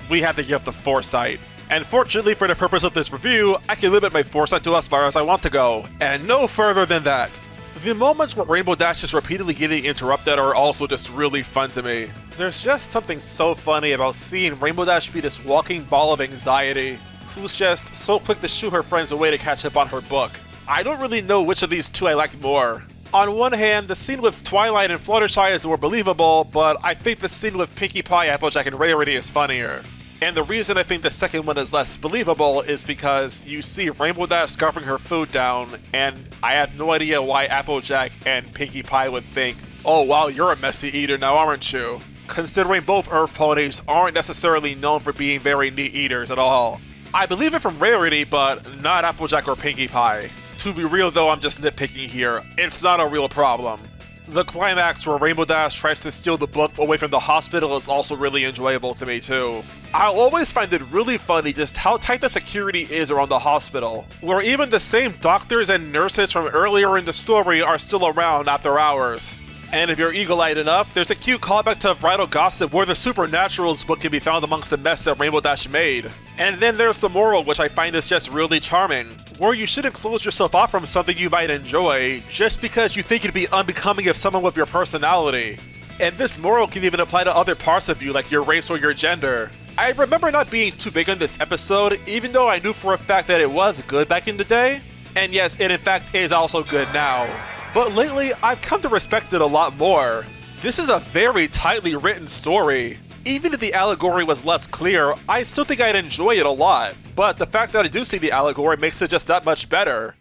we have to give the foresight. And fortunately for the purpose of this review, I can limit my foresight to as far as I want to go, and no further than that. The moments where Rainbow Dash is repeatedly getting interrupted are also just really fun to me. There's just something so funny about seeing Rainbow Dash be this walking ball of anxiety, who's just so quick to shoo her friends away to catch up on her book. I don't really know which of these two I like more. On one hand, the scene with Twilight and Fluttershy is more believable, but I think the scene with Pinkie Pie, Applejack, and Rarity is funnier. And the reason I think the second one is less believable is because you see Rainbow Dash scarfing her food down, and I have no idea why Applejack and Pinkie Pie would think, "Oh wow, you're a messy eater now, aren't you?" Considering both Earth ponies aren't necessarily known for being very neat eaters at all. I believe it from Rarity, but not Applejack or Pinkie Pie. To be real though, I'm just nitpicking here. It's not a real problem. The climax where Rainbow Dash tries to steal the book away from the hospital is also really enjoyable to me too. I'll always find it really funny just how tight the security is around the hospital, where even the same doctors and nurses from earlier in the story are still around after hours. And if you're eagle-eyed enough, there's a cute callback to Bridal Gossip where the Supernaturals book can be found amongst the mess that Rainbow Dash made. And then there's the moral, which I find is just really charming, where you shouldn't close yourself off from something you might enjoy just because you think it'd be unbecoming of someone with your personality. And this moral can even apply to other parts of you like your race or your gender. I remember not being too big on this episode, even though I knew for a fact that it was good back in the day. And yes, it in fact is also good now. But lately, I've come to respect it a lot more. This is a very tightly written story. Even if the allegory was less clear, I still think I'd enjoy it a lot. But the fact that I do see the allegory makes it just that much better.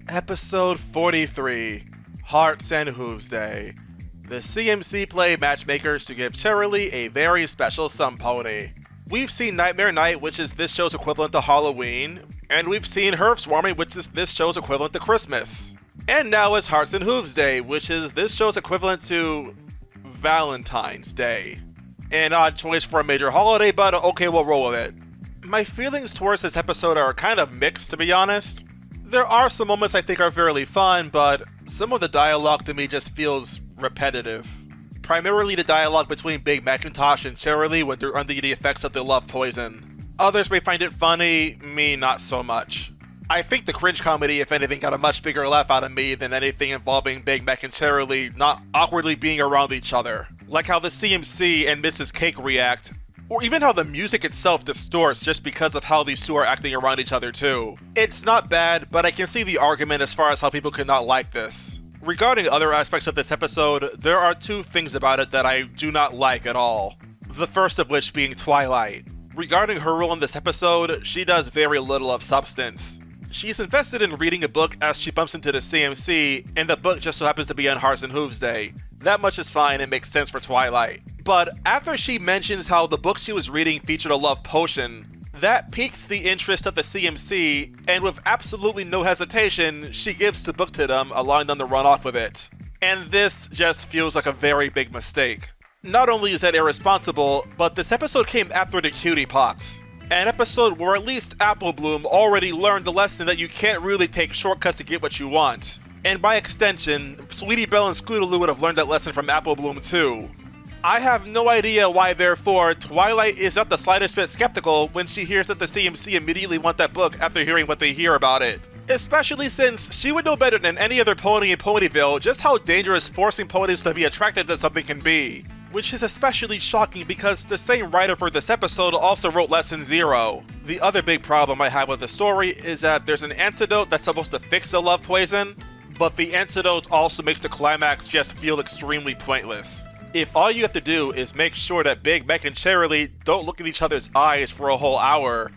Episode 43, Hearts and Hooves Day. The CMC play matchmakers to give Cheerilee a very special Sun Pony. We've seen Nightmare Night, which is this show's equivalent to Halloween, and we've seen Hearth Swarming, which is this show's equivalent to Christmas. And now it's Hearts and Hooves Day, which is this show's equivalent to Valentine's Day. An odd choice for a major holiday, but okay, we'll roll with it. My feelings towards this episode are kind of mixed, to be honest. There are some moments I think are fairly fun, but some of the dialogue to me just feels repetitive. Primarily the dialogue between Big Macintosh and Cheerilee when they're under the effects of the love poison. Others may find it funny, me not so much. I think the cringe comedy, if anything, got a much bigger laugh out of me than anything involving Big Mac and Cheerilee not awkwardly being around each other. Like how the CMC and Mrs. Cake react, or even how the music itself distorts just because of how these two are acting around each other too. It's not bad, but I can see the argument as far as how people could not like this. Regarding other aspects of this episode, there are two things about it that I do not like at all. The first of which being Twilight. Regarding her role in this episode, she does very little of substance. She's invested in reading a book as she bumps into the CMC, and the book just so happens to be on Hearts and Hooves Day. That much is fine and makes sense for Twilight. But after she mentions how the book she was reading featured a love potion, that piques the interest of the CMC, and with absolutely no hesitation, she gives the book to them, allowing them to run off with it. And this just feels like a very big mistake. Not only is that irresponsible, but this episode came after the Cutie Pox. An episode where at least Apple Bloom already learned the lesson that you can't really take shortcuts to get what you want. And by extension, Sweetie Belle and Scootaloo would have learned that lesson from Apple Bloom too. I have no idea why, therefore, Twilight is not the slightest bit skeptical when she hears that the CMC immediately want that book after hearing what they hear about it. Especially since she would know better than any other pony in Ponyville just how dangerous forcing ponies to be attracted to something can be. Which is especially shocking because the same writer for this episode also wrote Lesson 0. The other big problem I have with the story is that there's an antidote that's supposed to fix the love poison, but the antidote also makes the climax just feel extremely pointless. If all you have to do is make sure that Big Mac and Cheerilee don't look in each other's eyes for a whole hour,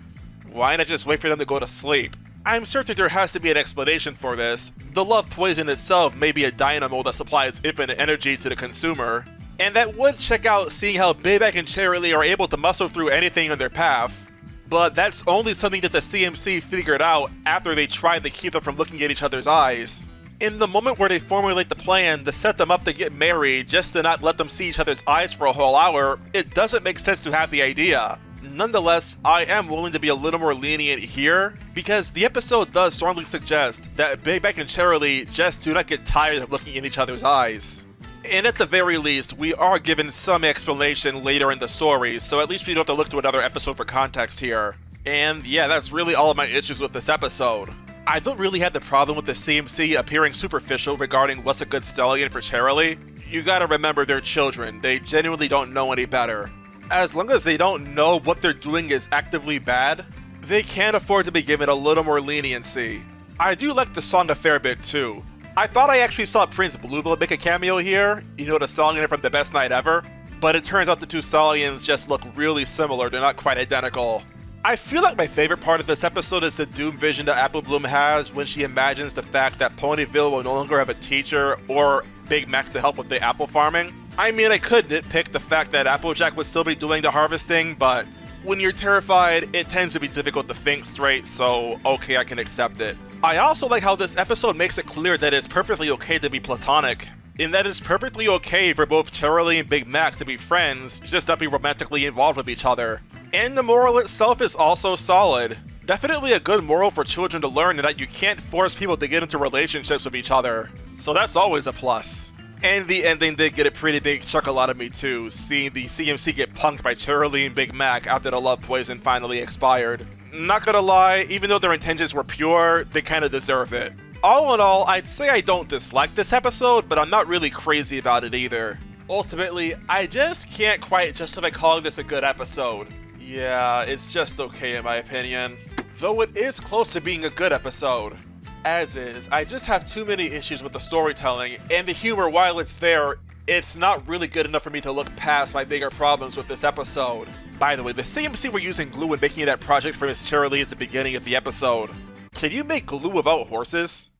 why not just wait for them to go to sleep? I'm certain there has to be an explanation for this. The love poison itself may be a dynamo that supplies infinite energy to the consumer, and that would check out seeing how Big Mac and Cheerilee are able to muscle through anything in their path. But that's only something that the CMC figured out after they tried to keep them from looking at each other's eyes. In the moment where they formulate the plan to set them up to get married just to not let them see each other's eyes for a whole hour, it doesn't make sense to have the idea. Nonetheless, I am willing to be a little more lenient here, because the episode does strongly suggest that Big Mac and Cheerilee just do not get tired of looking in each other's eyes. And at the very least, we are given some explanation later in the story, so at least we don't have to look to another episode for context here. And yeah, that's really all of my issues with this episode. I don't really have the problem with the CMC appearing superficial regarding what's a good stallion for Cheerilee. You gotta remember they're children, they genuinely don't know any better. As long as they don't know what they're doing is actively bad, they can afford to be given a little more leniency. I do like the song a fair bit too. I thought I actually saw Prince Bluebell make a cameo here, you know, the stallion from The Best Night Ever, but it turns out the two stallions just look really similar, they're not quite identical. I feel like my favorite part of this episode is the doom vision that Apple Bloom has when she imagines the fact that Ponyville will no longer have a teacher or Big Mac to help with the apple farming. I mean, I could nitpick the fact that Applejack would still be doing the harvesting, but when you're terrified, it tends to be difficult to think straight, so okay, I can accept it. I also like how this episode makes it clear that it's perfectly okay to be platonic, in that it's perfectly okay for both Cheerilee and Big Mac to be friends, just not be romantically involved with each other. And the moral itself is also solid. Definitely a good moral for children to learn in that you can't force people to get into relationships with each other, so that's always a plus. And the ending did get a pretty big chuckle out of me too, seeing the CMC get punked by Cheerilee and Big Mac after the love poison finally expired. Not gonna lie, even though their intentions were pure, they kinda deserve it. All in all, I'd say I don't dislike this episode, but I'm not really crazy about it either. Ultimately, I just can't quite justify calling this a good episode. Yeah, it's just okay in my opinion. Though it is close to being a good episode. As is, I just have too many issues with the storytelling, and the humor, while it's there, it's not really good enough for me to look past my bigger problems with this episode. By the way, the CMC were using glue when making that project for Miss Cheerilee at the beginning of the episode. Can you make glue without horses?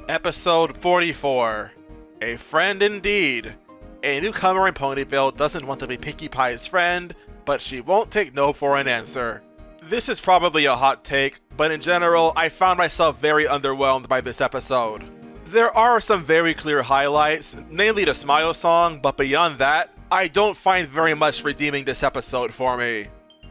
Episode 44. A friend indeed. A newcomer in Ponyville doesn't want to be Pinkie Pie's friend, but she won't take no for an answer. This is probably a hot take, but in general, I found myself very underwhelmed by this episode. There are some very clear highlights, namely the Smile song, but beyond that, I don't find very much redeeming this episode for me.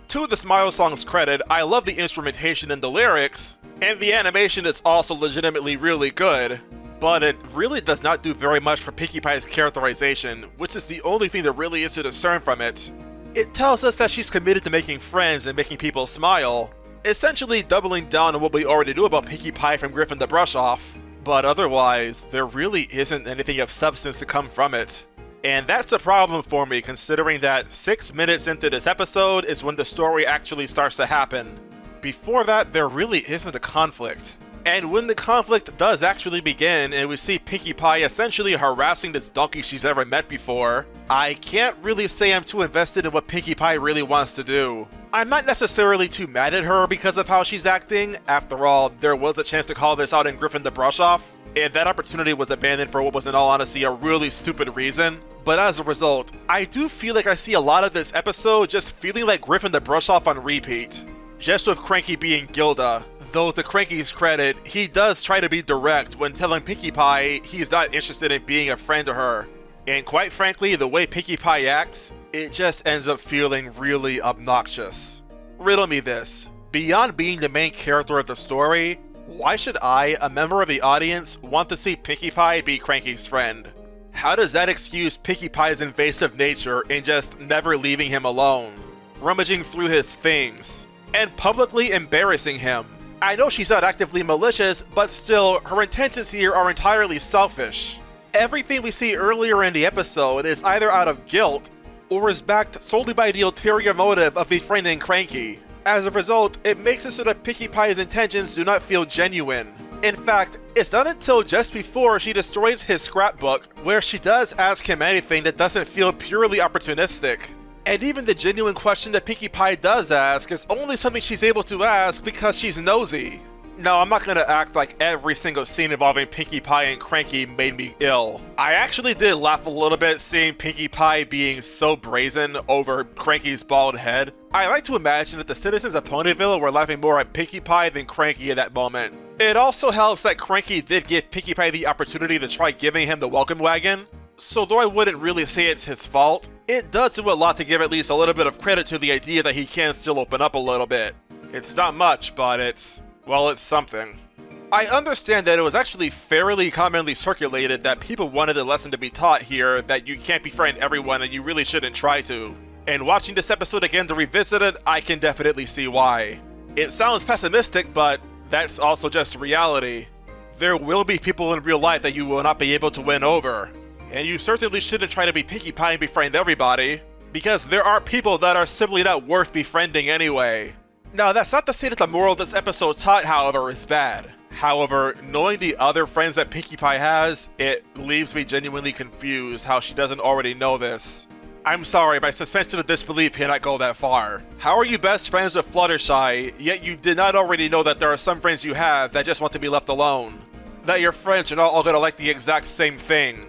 To the Smile song's credit, I love the instrumentation and the lyrics, and the animation is also legitimately really good, but it really does not do very much for Pinkie Pie's characterization, which is the only thing that really is to discern from it. It tells us that she's committed to making friends and making people smile, essentially doubling down on what we already knew about Pinkie Pie from Griffin the Brush Off, but otherwise, there really isn't anything of substance to come from it. And that's a problem for me, considering that 6 minutes into this episode is when the story actually starts to happen. Before that, there really isn't a conflict. And when the conflict does actually begin, and we see Pinkie Pie essentially harassing this donkey she's never met before, I can't really say I'm too invested in what Pinkie Pie really wants to do. I'm not necessarily too mad at her because of how she's acting. After all, there was a chance to call this out in Griffin the Brush Off, and that opportunity was abandoned for what was in all honesty a really stupid reason. But as a result, I do feel like I see a lot of this episode just feeling like Griffin the Brush Off on repeat. Just with Cranky being Gilda. Though to Cranky's credit, he does try to be direct when telling Pinkie Pie he's not interested in being a friend to her. And quite frankly, the way Pinkie Pie acts, it just ends up feeling really obnoxious. Riddle me this. Beyond being the main character of the story, why should I, a member of the audience, want to see Pinkie Pie be Cranky's friend? How does that excuse Pinkie Pie's invasive nature in just never leaving him alone, rummaging through his things, and publicly embarrassing him? I know she's not actively malicious, but still, her intentions here are entirely selfish. Everything we see earlier in the episode is either out of guilt, or is backed solely by the ulterior motive of befriending Cranky. As a result, it makes it so that Pinkie Pie's intentions do not feel genuine. In fact, it's not until just before she destroys his scrapbook where she does ask him anything that doesn't feel purely opportunistic. And even the genuine question that Pinkie Pie does ask is only something she's able to ask because she's nosy. Now, I'm not gonna act like every single scene involving Pinkie Pie and Cranky made me ill. I actually did laugh a little bit seeing Pinkie Pie being so brazen over Cranky's bald head. I like to imagine that the citizens of Ponyville were laughing more at Pinkie Pie than Cranky at that moment. It also helps that Cranky did give Pinkie Pie the opportunity to try giving him the welcome wagon. So though I wouldn't really say it's his fault, it does do a lot to give at least a little bit of credit to the idea that he can still open up a little bit. It's not much, but it's something. I understand that it was actually fairly commonly circulated that people wanted a lesson to be taught here that you can't befriend everyone and you really shouldn't try to. And watching this episode again to revisit it, I can definitely see why. It sounds pessimistic, but that's also just reality. There will be people in real life that you will not be able to win over. And you certainly shouldn't try to be Pinkie Pie and befriend everybody, because there are people that are simply not worth befriending anyway. Now, that's not to say that the moral this episode taught, however, is bad. However, knowing the other friends that Pinkie Pie has, it leaves me genuinely confused how she doesn't already know this. I'm sorry, my suspension of disbelief cannot go that far. How are you best friends with Fluttershy, yet you did not already know that there are some friends you have that just want to be left alone? That your friends are not all gonna like the exact same thing?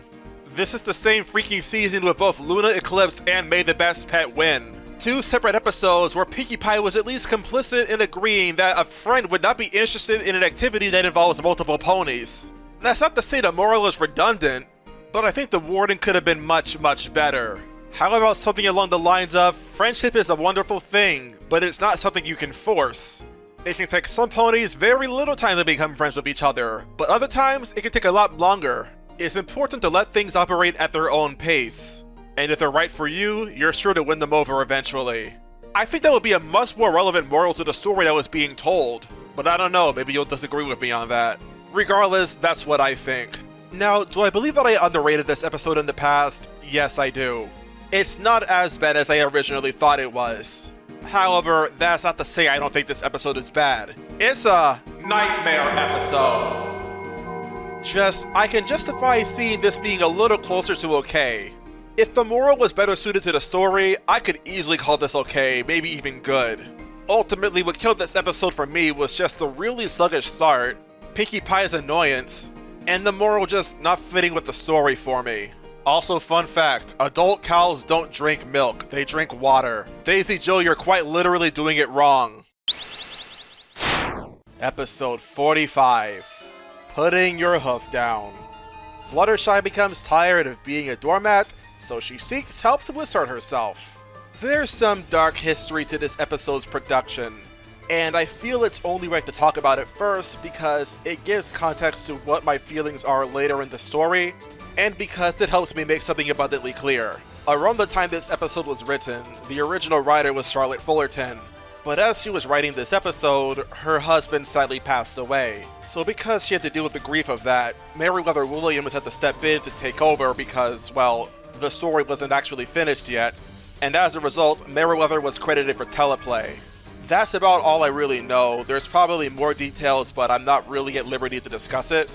This is the same freaking season with both Luna Eclipsed and May the Best Pet win. Two separate episodes where Pinkie Pie was at least complicit in agreeing that a friend would not be interested in an activity that involves multiple ponies. That's not to say the moral is redundant, but I think the wording could have been much better. How about something along the lines of, friendship is a wonderful thing, but it's not something you can force. It can take some ponies very little time to become friends with each other, but other times it can take a lot longer. It's important to let things operate at their own pace. And if they're right for you, you're sure to win them over eventually. I think that would be a much more relevant moral to the story that was being told, but I don't know, maybe you'll disagree with me on that. Regardless, that's what I think. Now, do I believe that I underrated this episode in the past? Yes, I do. It's not as bad as I originally thought it was. However, that's not to say I don't think this episode is bad. It's a nightmare episode. I can justify seeing this being a little closer to okay. If the moral was better suited to the story, I could easily call this okay, maybe even good. Ultimately, what killed this episode for me was just the really sluggish start, Pinkie Pie's annoyance, and the moral just not fitting with the story for me. Also, fun fact, adult cows don't drink milk, they drink water. Daisy Joe, you're quite literally doing it wrong. Episode 45. Putting your hoof down. Fluttershy becomes tired of being a doormat, so she seeks help to assert herself. There's some dark history to this episode's production, and I feel it's only right to talk about it first because it gives context to what my feelings are later in the story, and because it helps me make something abundantly clear. Around the time this episode was written, the original writer was Charlotte Fullerton, but as she was writing this episode, her husband sadly passed away. So because she had to deal with the grief of that, Meriwether Williams had to step in to take over because, well, the story wasn't actually finished yet, and as a result, Meriwether was credited for teleplay. That's about all I really know. There's probably more details, but I'm not really at liberty to discuss it.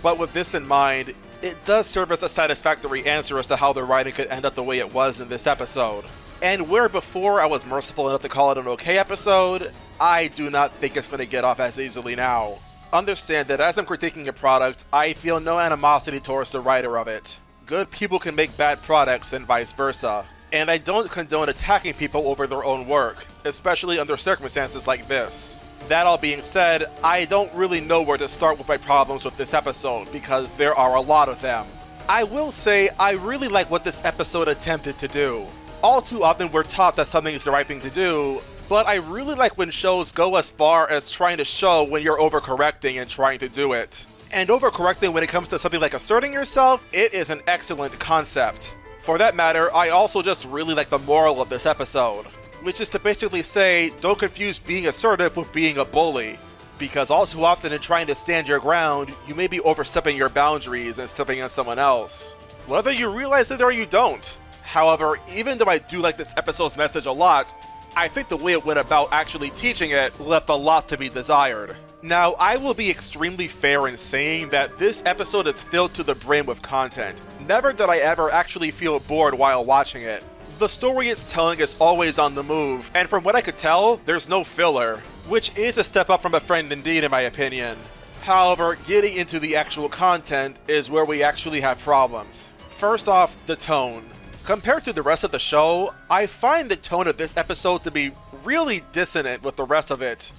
But with this in mind, it does serve as a satisfactory answer as to how the writing could end up the way it was in this episode. And where before I was merciful enough to call it an okay episode, I do not think it's going to get off as easily now. Understand that as I'm critiquing a product, I feel no animosity towards the writer of it. Good people can make bad products and vice versa. And I don't condone attacking people over their own work, especially under circumstances like this. That all being said, I don't really know where to start with my problems with this episode because there are a lot of them. I will say I really like what this episode attempted to do. All too often we're taught that something is the right thing to do, but I really like when shows go as far as trying to show when you're overcorrecting and trying to do it. And overcorrecting when it comes to something like asserting yourself, it is an excellent concept. For that matter, I also just really like the moral of this episode, which is to basically say, don't confuse being assertive with being a bully. Because all too often in trying to stand your ground, you may be overstepping your boundaries and stepping on someone else, whether you realize it or you don't. However, even though I do like this episode's message a lot, I think the way it went about actually teaching it left a lot to be desired. Now, I will be extremely fair in saying that this episode is filled to the brim with content. Never did I ever actually feel bored while watching it. The story it's telling is always on the move, and from what I could tell, there's no filler, which is a step up from a friend indeed in my opinion. However, getting into the actual content is where we actually have problems. First off, the tone. Compared to the rest of the show, I find the tone of this episode to be really dissonant with the rest of it.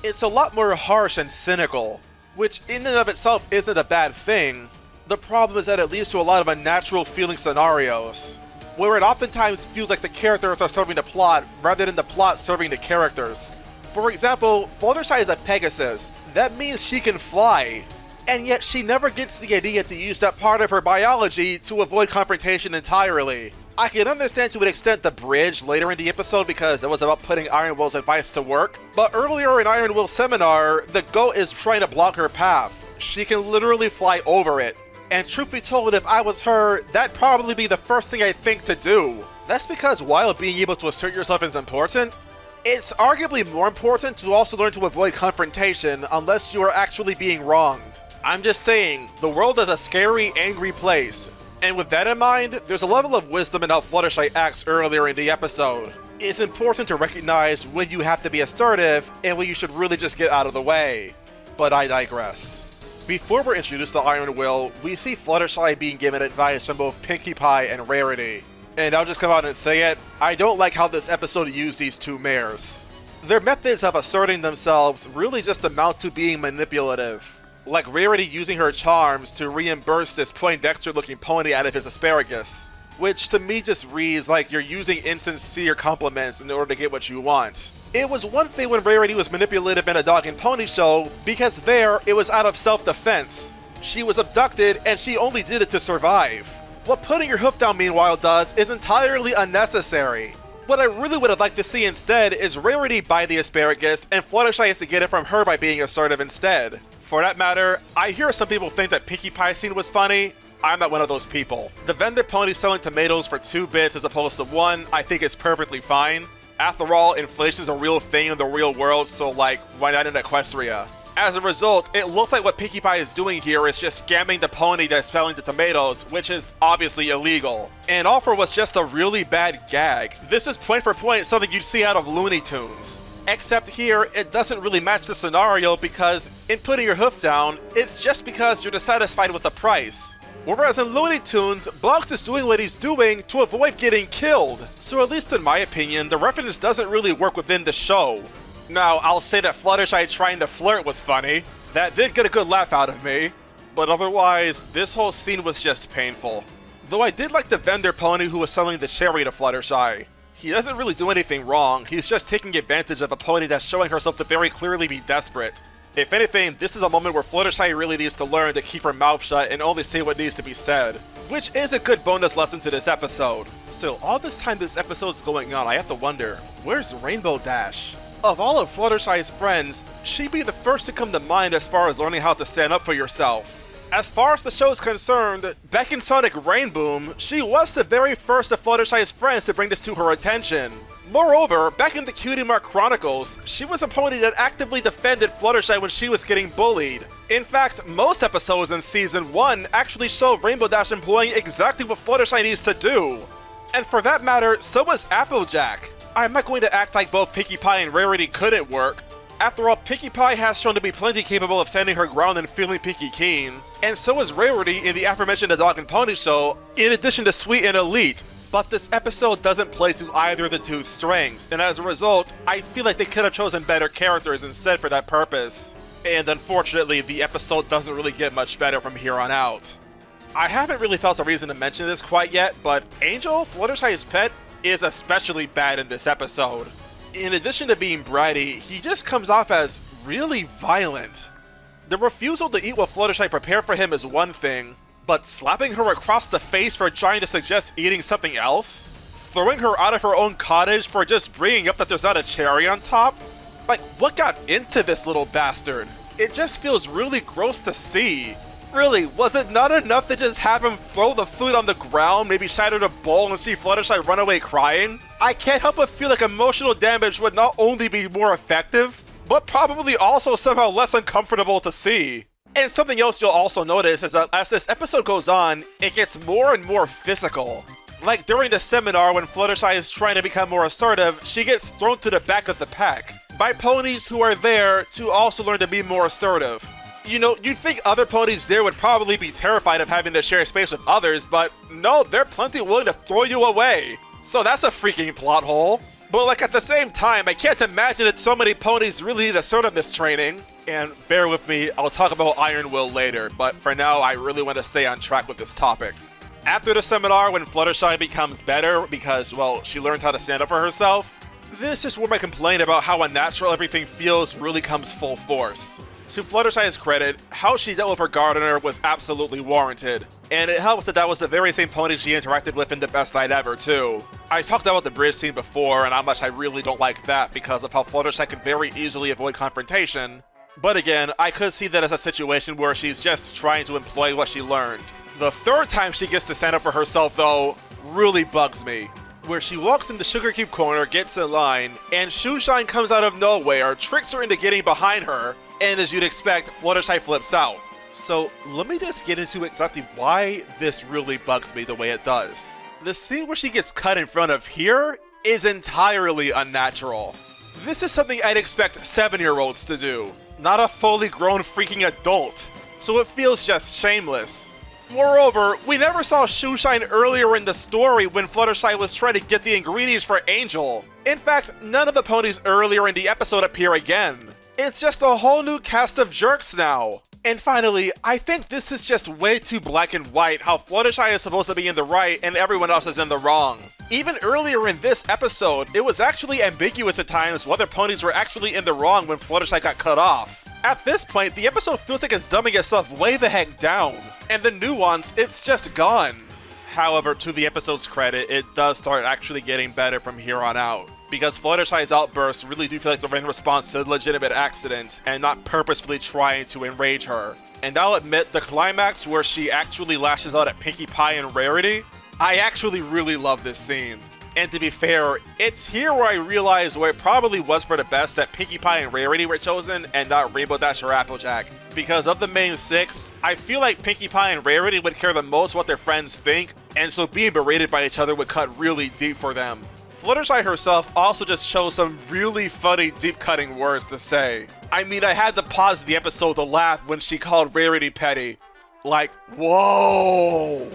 It's a lot more harsh and cynical, which in and of itself isn't a bad thing. The problem is that it leads to a lot of unnatural feeling scenarios, where it oftentimes feels like the characters are serving the plot rather than the plot serving the characters. For example, Fluttershy is a Pegasus. That means she can fly, and yet she never gets the idea to use that part of her biology to avoid confrontation entirely. I can understand to an extent the bridge later in the episode because it was about putting Iron Will's advice to work, but earlier in Iron Will's seminar, the goat is trying to block her path. She can literally fly over it. And truth be told, if I was her, that'd probably be the first thing I think to do. That's because while being able to assert yourself is important, it's arguably more important to also learn to avoid confrontation unless you are actually being wronged. I'm just saying, the world is a scary, angry place. And with that in mind, there's a level of wisdom in how Fluttershy acts earlier in the episode. It's important to recognize when you have to be assertive and when you should really just get out of the way. But I digress. Before we're introduced to Iron Will, we see Fluttershy being given advice from both Pinkie Pie and Rarity. And I'll just come out and say it, I don't like how this episode used these two mares. Their methods of asserting themselves really just amount to being manipulative. Like Rarity using her charms to reimburse this Poindexter-looking pony out of his asparagus, which to me just reads like you're using insincere compliments in order to get what you want. It was one thing when Rarity was manipulative in a dog and pony show, because there, it was out of self-defense. She was abducted and she only did it to survive. What putting your hoof down meanwhile does is entirely unnecessary. What I really would have liked to see instead is Rarity buy the asparagus and Fluttershy has to get it from her by being assertive instead. For that matter, I hear some people think that Pinkie Pie scene was funny. I'm not one of those people. The vendor pony selling tomatoes for 2 bits as opposed to 1, I think is perfectly fine. After all, inflation's a real thing in the real world, so like, why not in Equestria? As a result, it looks like what Pinkie Pie is doing here is just scamming the pony that's selling the tomatoes, which is obviously illegal. And offer was just a really bad gag. This is point for point something you'd see out of Looney Tunes. Except here, it doesn't really match the scenario because in putting your hoof down, it's just because you're dissatisfied with the price. Whereas in Looney Tunes, Boggs is doing what he's doing to avoid getting killed. So at least in my opinion, the reference doesn't really work within the show. Now, I'll say that Fluttershy trying to flirt was funny. That did get a good laugh out of me. But otherwise, this whole scene was just painful. Though I did like the vendor pony who was selling the cherry to Fluttershy. He doesn't really do anything wrong, he's just taking advantage of a pony that's showing herself to very clearly be desperate. If anything, this is a moment where Fluttershy really needs to learn to keep her mouth shut and only say what needs to be said. Which is a good bonus lesson to this episode. Still, all this time this episode's going on, I have to wonder, where's Rainbow Dash? Of all of Fluttershy's friends, she'd be the first to come to mind as far as learning how to stand up for yourself. As far as the show is concerned, back in Sonic Rainboom, she was the very first of Fluttershy's friends to bring this to her attention. Moreover, back in the Cutie Mark Chronicles, she was a pony that actively defended Fluttershy when she was getting bullied. In fact, most episodes in Season 1 actually show Rainbow Dash employing exactly what Fluttershy needs to do. And for that matter, so was Applejack. I'm not going to act like both Pinkie Pie and Rarity couldn't work. After all, Pinkie Pie has shown to be plenty capable of standing her ground and feeling Pinkie keen. And so is Rarity in the aforementioned The Dog and Pony Show, in addition to Sweet and Elite. But this episode doesn't play to either of the two strengths, and as a result, I feel like they could have chosen better characters instead for that purpose. And unfortunately, the episode doesn't really get much better from here on out. I haven't really felt a reason to mention this quite yet, but Angel, Fluttershy's pet, is especially bad in this episode. In addition to being bratty, he just comes off as really violent. The refusal to eat what Fluttershy prepared for him is one thing, but slapping her across the face for trying to suggest eating something else? Throwing her out of her own cottage for just bringing up that there's not a cherry on top? Like, what got into this little bastard? It just feels really gross to see. Really, was it not enough to just have him throw the food on the ground, maybe shatter the bowl and see Fluttershy run away crying? I can't help but feel like emotional damage would not only be more effective, but probably also somehow less uncomfortable to see. And something else you'll also notice is that as this episode goes on, it gets more and more physical. Like during the seminar when Fluttershy is trying to become more assertive, she gets thrown to the back of the pack by ponies who are there to also learn to be more assertive. You know, you'd think other ponies there would probably be terrified of having to share space with others, but no, they're plenty willing to throw you away. So that's a freaking plot hole. But like at the same time, I can't imagine that so many ponies really need assertiveness training. And bear with me, I'll talk about Iron Will later, but for now I really want to stay on track with this topic. After the seminar, when Fluttershy becomes better because, well, she learns how to stand up for herself, this is where my complaint about how unnatural everything feels really comes full force. To Fluttershy's credit, how she dealt with her gardener was absolutely warranted, and it helps that that was the very same pony she interacted with in The Best Night Ever, too. I talked about the bridge scene before and how much I really don't like that because of how Fluttershy can very easily avoid confrontation, but again, I could see that as a situation where she's just trying to employ what she learned. The third time she gets to stand up for herself, though, really bugs me. Where she walks in the Sugar Cube corner, gets in line, and Shoeshine comes out of nowhere, tricks her into getting behind her, and as you'd expect, Fluttershy flips out. So let me just get into exactly why this really bugs me the way it does. The scene where she gets cut in front of here is entirely unnatural. This is something I'd expect 7-year-olds to do, not a fully grown freaking adult, so it feels just shameless. Moreover, we never saw Shoeshine earlier in the story when Fluttershy was trying to get the ingredients for Angel. In fact, none of the ponies earlier in the episode appear again. It's just a whole new cast of jerks now. And finally, I think this is just way too black and white how Fluttershy is supposed to be in the right and everyone else is in the wrong. Even earlier in this episode, it was actually ambiguous at times whether ponies were actually in the wrong when Fluttershy got cut off. At this point, the episode feels like it's dumbing itself way the heck down, and the nuance, it's just gone. However, to the episode's credit, it does start actually getting better from here on out, because Fluttershy's outbursts really do feel like they're in response to legitimate accidents, and not purposefully trying to enrage her. And I'll admit, the climax where she actually lashes out at Pinkie Pie and Rarity, I actually really love this scene. And to be fair, it's here where I realize where it probably was for the best that Pinkie Pie and Rarity were chosen and not Rainbow Dash or Applejack. Because of the main 6, I feel like Pinkie Pie and Rarity would care the most what their friends think, and so being berated by each other would cut really deep for them. Fluttershy herself also just chose some really funny deep-cutting words to say. I mean, I had to pause the episode to laugh when she called Rarity petty. Like, whoa!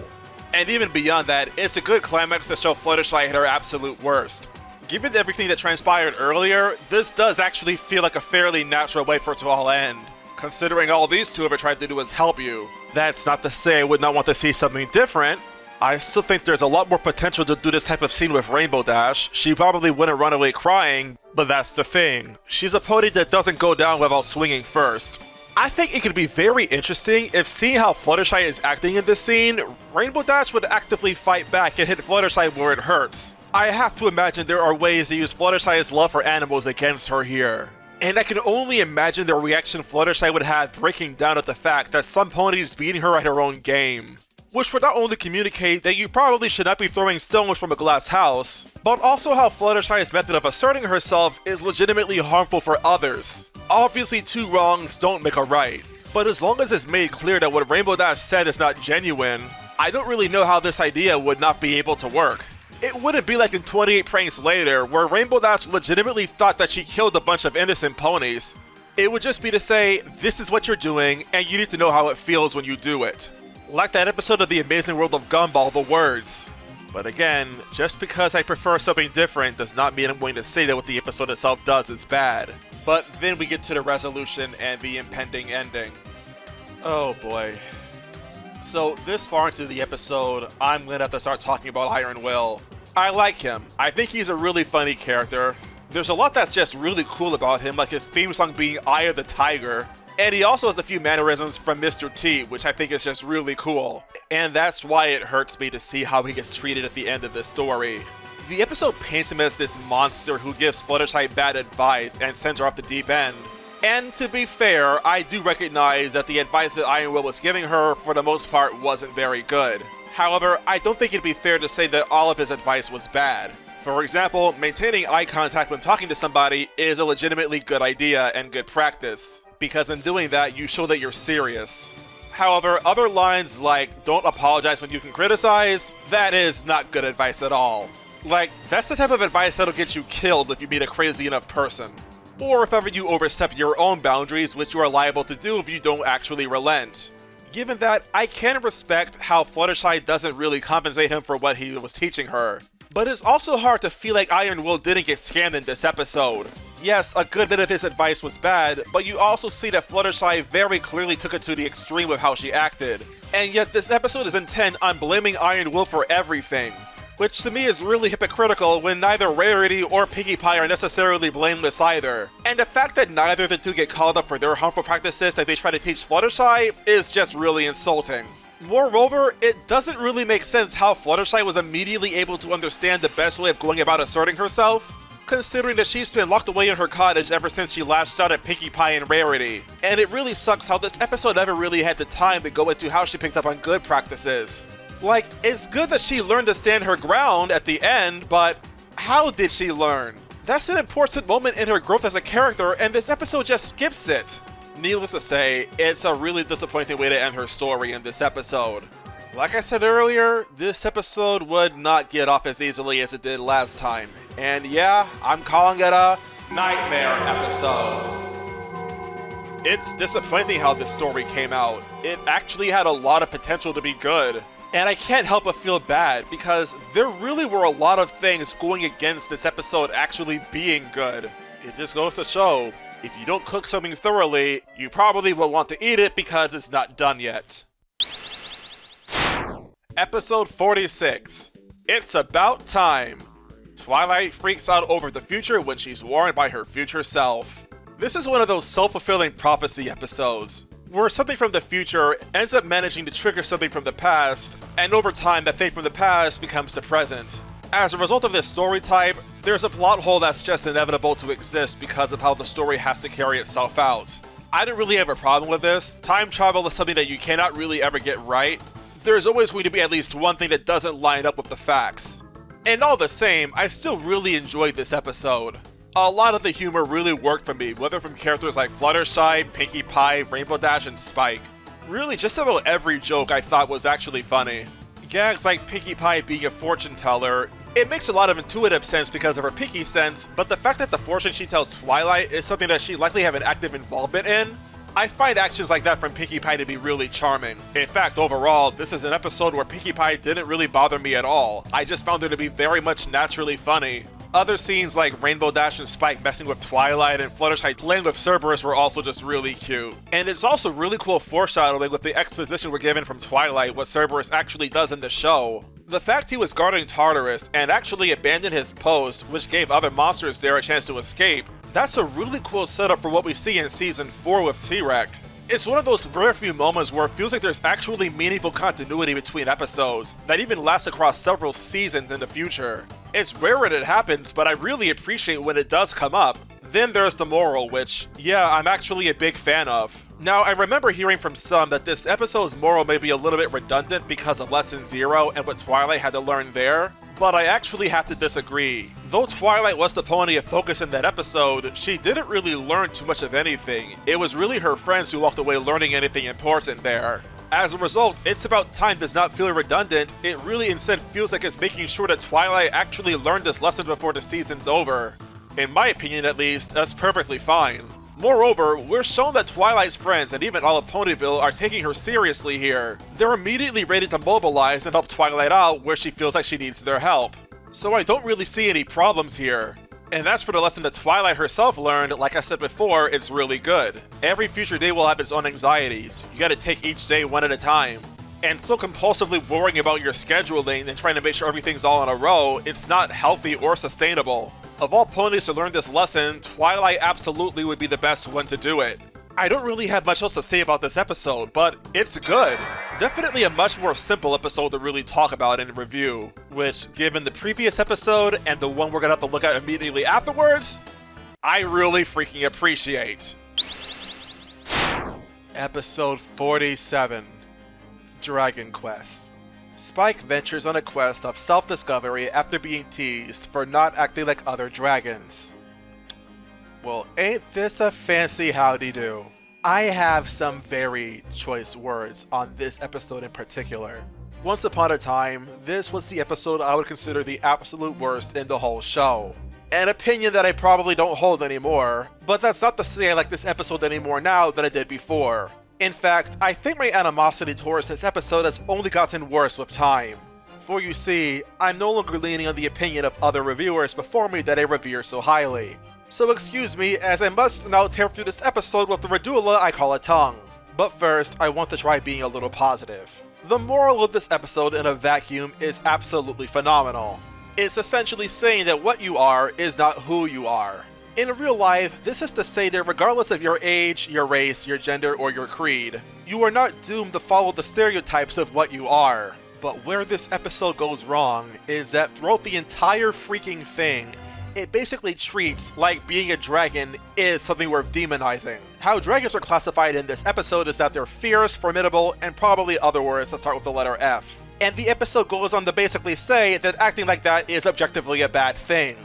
And even beyond that, it's a good climax to show Fluttershy at her absolute worst. Given everything that transpired earlier, this does actually feel like a fairly natural way for it to all end, considering all these two ever tried to do is help you. That's not to say I would not want to see something different. I still think there's a lot more potential to do this type of scene with Rainbow Dash. She probably wouldn't run away crying, but that's the thing. She's a pony that doesn't go down without swinging first. I think it could be very interesting if, seeing how Fluttershy is acting in this scene, Rainbow Dash would actively fight back and hit Fluttershy where it hurts. I have to imagine there are ways to use Fluttershy's love for animals against her here. And I can only imagine the reaction Fluttershy would have breaking down at the fact that some pony is beating her at her own game. Which would not only communicate that you probably should not be throwing stones from a glass house, but also how Fluttershy's method of asserting herself is legitimately harmful for others. Obviously, 2 wrongs don't make a right, but as long as it's made clear that what Rainbow Dash said is not genuine, I don't really know how this idea would not be able to work. It wouldn't be like in 28 Pranks Later, where Rainbow Dash legitimately thought that she killed a bunch of innocent ponies. It would just be to say, this is what you're doing, and you need to know how it feels when you do it. Like that episode of The Amazing World of Gumball, The Words. But again, just because I prefer something different does not mean I'm going to say that what the episode itself does is bad. But then we get to the resolution and the impending ending. Oh boy. So this far into the episode, I'm gonna have to start talking about Iron Will. I like him. I think he's a really funny character. There's a lot that's just really cool about him, like his theme song being Eye of the Tiger. And he also has a few mannerisms from Mr. T, which I think is just really cool. And that's why it hurts me to see how he gets treated at the end of this story. The episode paints him as this monster who gives Fluttershy bad advice and sends her off the deep end. And to be fair, I do recognize that the advice that Iron Will was giving her, for the most part, wasn't very good. However, I don't think it'd be fair to say that all of his advice was bad. For example, maintaining eye contact when talking to somebody is a legitimately good idea and good practice, because in doing that, you show that you're serious. However, other lines like, don't apologize when you can criticize, that is not good advice at all. Like, that's the type of advice that'll get you killed if you meet a crazy enough person. Or if ever you overstep your own boundaries, which you are liable to do if you don't actually relent. Given that, I can respect how Fluttershy doesn't really compensate him for what he was teaching her. But it's also hard to feel like Iron Will didn't get scammed in this episode. Yes, a good bit of his advice was bad, but you also see that Fluttershy very clearly took it to the extreme with how she acted. And yet this episode is intent on blaming Iron Will for everything. Which to me is really hypocritical when neither Rarity or Pinkie Pie are necessarily blameless either. And the fact that neither of the two get called up for their harmful practices that they try to teach Fluttershy is just really insulting. Moreover, it doesn't really make sense how Fluttershy was immediately able to understand the best way of going about asserting herself, considering that she's been locked away in her cottage ever since she lashed out at Pinkie Pie and Rarity. And it really sucks how this episode never really had the time to go into how she picked up on good practices. Like, it's good that she learned to stand her ground at the end, but how did she learn? That's an important moment in her growth as a character, and this episode just skips it. Needless to say, it's a really disappointing way to end her story in this episode. Like I said earlier, this episode would not get off as easily as it did last time. And yeah, I'm calling it a nightmare episode. It's disappointing how this story came out. It actually had a lot of potential to be good. And I can't help but feel bad, because there really were a lot of things going against this episode actually being good. It just goes to show, if you don't cook something thoroughly, you probably will want to eat it because it's not done yet. Episode 46. It's About Time. Twilight freaks out over the future when she's warned by her future self. This is one of those self-fulfilling prophecy episodes, where something from the future ends up managing to trigger something from the past, and over time that thing from the past becomes the present. As a result of this story type, there's a plot hole that's just inevitable to exist because of how the story has to carry itself out. I don't really have a problem with this. Time travel is something that you cannot really ever get right. There's always going to be at least one thing that doesn't line up with the facts. And all the same, I still really enjoyed this episode. A lot of the humor really worked for me, whether from characters like Fluttershy, Pinkie Pie, Rainbow Dash, and Spike. Really, just about every joke I thought was actually funny. Gags like Pinkie Pie being a fortune teller, it makes a lot of intuitive sense because of her Pinkie sense, but the fact that the fortune she tells Twilight is something that she likely have an active involvement in, I find actions like that from Pinkie Pie to be really charming. In fact, overall, this is an episode where Pinkie Pie didn't really bother me at all. I just found her to be very much naturally funny. Other scenes like Rainbow Dash and Spike messing with Twilight and Fluttershy playing with Cerberus were also just really cute. And it's also really cool foreshadowing with the exposition we're given from Twilight what Cerberus actually does in the show. The fact he was guarding Tartarus and actually abandoned his post, which gave other monsters there a chance to escape, that's a really cool setup for what we see in Season 4 with T-Rex. It's one of those rare few moments where it feels like there's actually meaningful continuity between episodes that even lasts across several seasons in the future. It's rare when it happens, but I really appreciate when it does come up. Then there's the moral, which, yeah, I'm actually a big fan of. Now, I remember hearing from some that this episode's moral may be a little bit redundant because of Lesson 0 and what Twilight had to learn there, but I actually have to disagree. Though Twilight was the pony of focus in that episode, she didn't really learn too much of anything. It was really her friends who walked away learning anything important there. As a result, It's About Time does not feel redundant, it really instead feels like it's making sure that Twilight actually learned this lesson before the season's over. In my opinion at least, that's perfectly fine. Moreover, we're shown that Twilight's friends and even all of Ponyville are taking her seriously here. They're immediately ready to mobilize and help Twilight out where she feels like she needs their help. So I don't really see any problems here. And as for the lesson that Twilight herself learned, like I said before, it's really good. Every future day will have its own anxieties. You gotta take each day one at a time. and so compulsively worrying about your scheduling and trying to make sure everything's all in a row, it's not healthy or sustainable. Of all ponies to learn this lesson, Twilight absolutely would be the best one to do it. I don't really have much else to say about this episode, but it's good. Definitely a much more simple episode to really talk about and review, which, given the previous episode and the one we're gonna have to look at immediately afterwards, I really freaking appreciate. Episode 47, Dragon Quest. Spike ventures on a quest of self-discovery after being teased for not acting like other dragons. Well, ain't this a fancy howdy-do? I have some very choice words on this episode in particular. Once upon a time, this was the episode I would consider the absolute worst in the whole show. An opinion that I probably don't hold anymore, but that's not to say I like this episode any more now than I did before. In fact, I think my animosity towards this episode has only gotten worse with time. For you see, I'm no longer leaning on the opinion of other reviewers before me that I revere so highly. So excuse me, as I must now tear through this episode with the radula I call a tongue. But first, I want to try being a little positive. The moral of this episode in a vacuum is absolutely phenomenal. It's essentially saying that what you are is not who you are. In real life, this is to say that regardless of your age, your race, your gender, or your creed, you are not doomed to follow the stereotypes of what you are. But where this episode goes wrong is that throughout the entire freaking thing, it basically treats like being a dragon is something worth demonizing. How dragons are classified in this episode is that they're fierce, formidable, and probably other words that start with the letter F. And the episode goes on to basically say that acting like that is objectively a bad thing.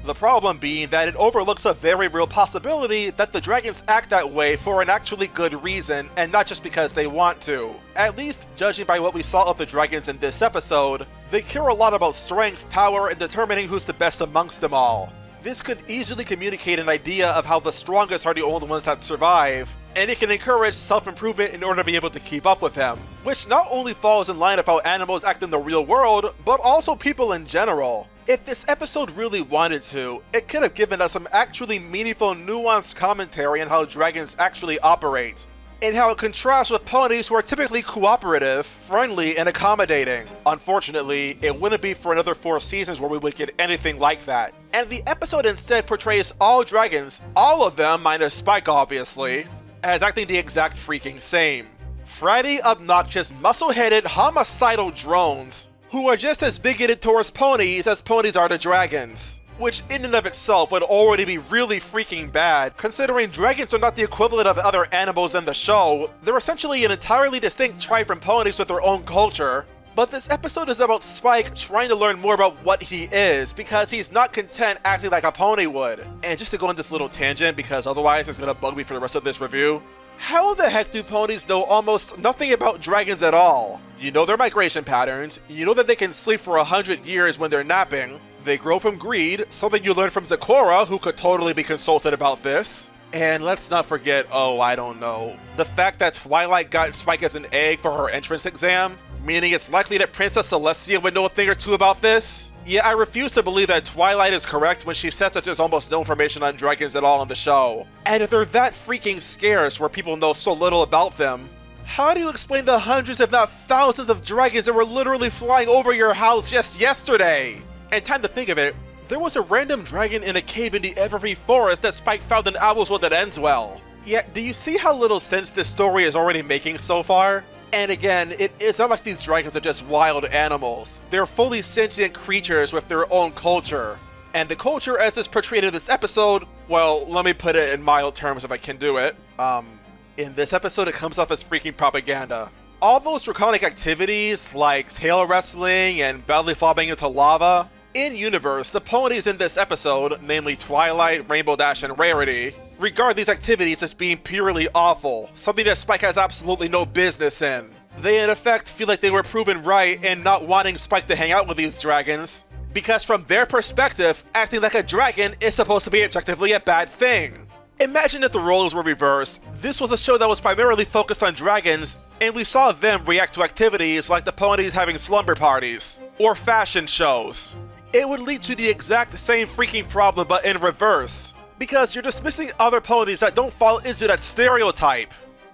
The problem being that it overlooks a very real possibility that the dragons act that way for an actually good reason and not just because they want to. At least, judging by what we saw of the dragons in this episode, they care a lot about strength, power, and determining who's the best amongst them all. This could easily communicate an idea of how the strongest are the only ones that survive, and it can encourage self-improvement in order to be able to keep up with them, which not only falls in line of how animals act in the real world, but also people in general. If this episode really wanted to, it could have given us some actually meaningful, nuanced commentary on how dragons actually operate, and how it contrasts with ponies who are typically cooperative, friendly, and accommodating. Unfortunately, it wouldn't be for another 4 seasons where we would get anything like that. And the episode instead portrays all dragons, all of them minus Spike obviously, as acting the exact freaking same. Fratty, obnoxious, muscle-headed, homicidal drones who are just as bigoted towards ponies as ponies are to dragons. Which in and of itself would already be really freaking bad, considering dragons are not the equivalent of other animals in the show. They're essentially an entirely distinct tribe from ponies with their own culture. But this episode is about Spike trying to learn more about what he is, because he's not content acting like a pony would. And just to go on this little tangent, because otherwise it's gonna bug me for the rest of this review, how the heck do ponies know almost nothing about dragons at all? You know their migration patterns, you know that they can sleep for 100 years when they're napping, they grow from greed, something you learned from Zecora, who could totally be consulted about this. And let's not forget, I don't know, the fact that Twilight got Spike as an egg for her entrance exam, meaning it's likely that Princess Celestia would know a thing or two about this? Yeah, I refuse to believe that Twilight is correct when she says that there's almost no information on dragons at all in the show. And if they're that freaking scarce where people know so little about them, how do you explain the hundreds if not thousands of dragons that were literally flying over your house just yesterday? And time to think of it, there was a random dragon in a cave in the Everfree Forest that Spike found in Owlswood that ends well. Yet, do you see how little sense this story is already making so far? And again, it's not like these dragons are just wild animals. They're fully sentient creatures with their own culture. And the culture as is portrayed in this episode, well, let me put it in mild terms if I can do it. In this episode it comes off as freaking propaganda. All those draconic activities, like tail wrestling and belly flopping into lava, in-universe, the ponies in this episode, namely Twilight, Rainbow Dash, and Rarity, regard these activities as being purely awful, something that Spike has absolutely no business in. They in effect feel like they were proven right in not wanting Spike to hang out with these dragons, because from their perspective, acting like a dragon is supposed to be objectively a bad thing. Imagine if the roles were reversed. This was a show that was primarily focused on dragons, and we saw them react to activities like the ponies having slumber parties, or fashion shows. It would lead to the exact same freaking problem but in reverse, because you're dismissing other ponies that don't fall into that stereotype.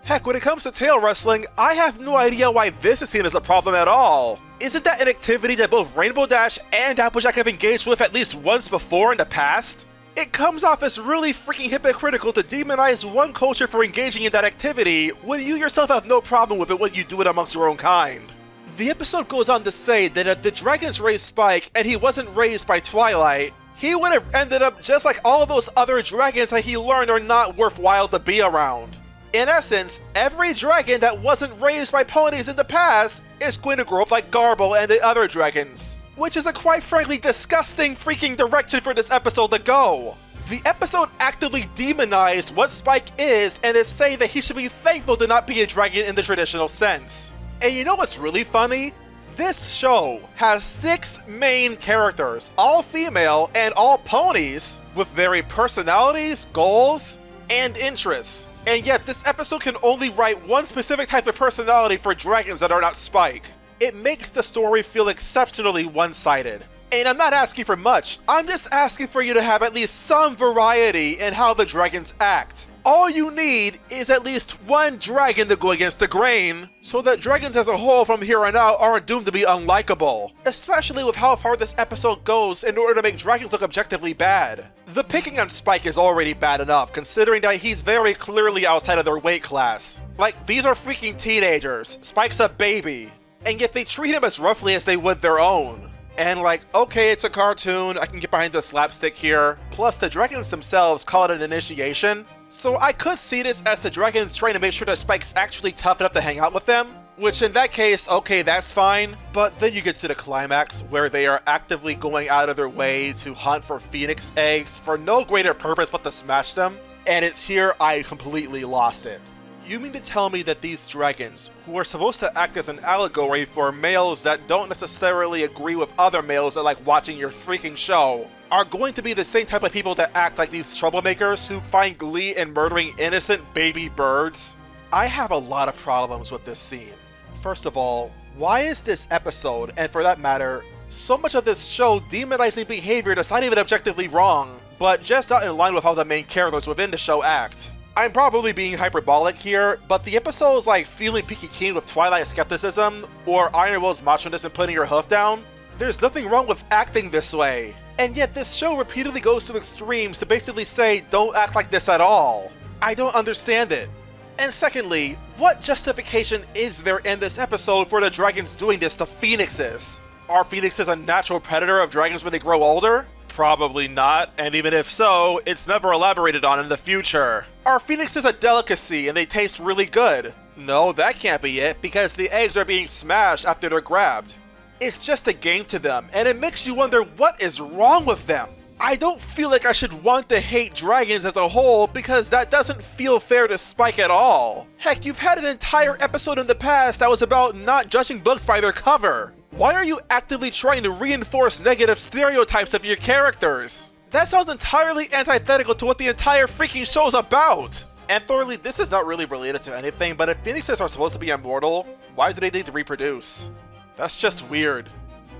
Heck, when it comes to tail wrestling, I have no idea why this is seen as a problem at all. Isn't that an activity that both Rainbow Dash and Applejack have engaged with at least once before in the past? It comes off as really freaking hypocritical to demonize one culture for engaging in that activity when you yourself have no problem with it when you do it amongst your own kind. The episode goes on to say that if the dragons raised Spike and he wasn't raised by Twilight, he would have ended up just like all of those other dragons that he learned are not worthwhile to be around. In essence, every dragon that wasn't raised by ponies in the past is going to grow up like Garble and the other dragons. Which is a quite frankly disgusting freaking direction for this episode to go. The episode actively demonized what Spike is and is saying that he should be thankful to not be a dragon in the traditional sense. And you know what's really funny? This show has 6 main characters, all female and all ponies, with varied personalities, goals, and interests. And yet this episode can only write one specific type of personality for dragons that are not Spike. It makes the story feel exceptionally one-sided. And I'm not asking for much, I'm just asking for you to have at least some variety in how the dragons act. All you need is at least one dragon to go against the grain, so that dragons as a whole from here on out aren't doomed to be unlikable. Especially with how far this episode goes in order to make dragons look objectively bad. The picking on Spike is already bad enough, considering that he's very clearly outside of their weight class. Like, these are freaking teenagers, Spike's a baby, and yet they treat him as roughly as they would their own. And like, okay, it's a cartoon, I can get behind the slapstick here. Plus, the dragons themselves call it an initiation. So I could see this as the dragons trying to make sure that Spike's actually tough enough to hang out with them. Which in that case, okay, that's fine. But then you get to the climax where they are actively going out of their way to hunt for phoenix eggs for no greater purpose but to smash them. And it's here I completely lost it. You mean to tell me that these dragons, who are supposed to act as an allegory for males that don't necessarily agree with other males that like watching your freaking show, are going to be the same type of people that act like these troublemakers who find glee in murdering innocent baby birds? I have a lot of problems with this scene. First of all, why is this episode, and for that matter, so much of this show demonizing behavior that's not even objectively wrong, but just not in line with how the main characters within the show act? I'm probably being hyperbolic here, but the episodes like feeling peaky keen with Twilight skepticism, or Iron Will's macho-ness and putting your hoof down, there's nothing wrong with acting this way. And yet this show repeatedly goes to extremes to basically say, don't act like this at all. I don't understand it. And secondly, what justification is there in this episode for the dragons doing this to phoenixes? Are phoenixes a natural predator of dragons when they grow older? Probably not, and even if so, it's never elaborated on in the future. Are phoenixes a delicacy and they taste really good? No, that can't be it, because the eggs are being smashed after they're grabbed. It's just a game to them, and it makes you wonder what is wrong with them. I don't feel like I should want to hate dragons as a whole, because that doesn't feel fair to Spike at all. Heck, you've had an entire episode in the past that was about not judging books by their cover. Why are you actively trying to reinforce negative stereotypes of your characters? That sounds entirely antithetical to what the entire freaking show's about! And thirdly, this is not really related to anything, but if phoenixes are supposed to be immortal, why do they need to reproduce? That's just weird.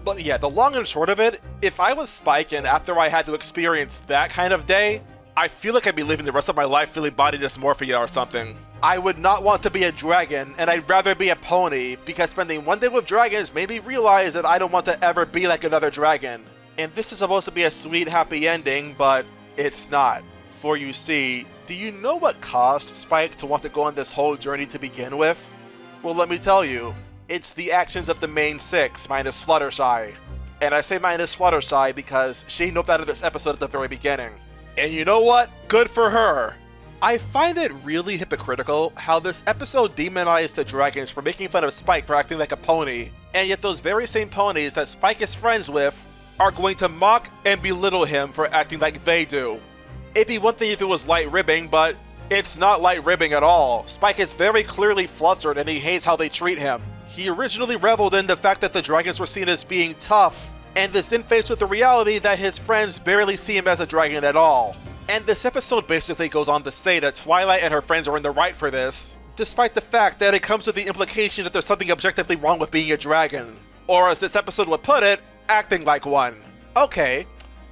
But yeah, the long and short of it, if I was Spike and after I had to experience that kind of day, I feel like I'd be living the rest of my life feeling body dysmorphia or something. I would not want to be a dragon, and I'd rather be a pony, because spending one day with dragons made me realize that I don't want to ever be like another dragon. And this is supposed to be a sweet, happy ending, but it's not. For you see, do you know what caused Spike to want to go on this whole journey to begin with? Well, let me tell you. It's the actions of the main 6, minus Fluttershy. And I say minus Fluttershy because she noped out of this episode at the very beginning. And you know what? Good for her! I find it really hypocritical how this episode demonized the dragons for making fun of Spike for acting like a pony, and yet those very same ponies that Spike is friends with are going to mock and belittle him for acting like they do. It'd be one thing if it was light ribbing, but it's not light ribbing at all. Spike is very clearly flustered and he hates how they treat him. He originally reveled in the fact that the dragons were seen as being tough, and is then faced with the reality that his friends barely see him as a dragon at all. And this episode basically goes on to say that Twilight and her friends are in the right for this, despite the fact that it comes with the implication that there's something objectively wrong with being a dragon. Or as this episode would put it, acting like one. Okay,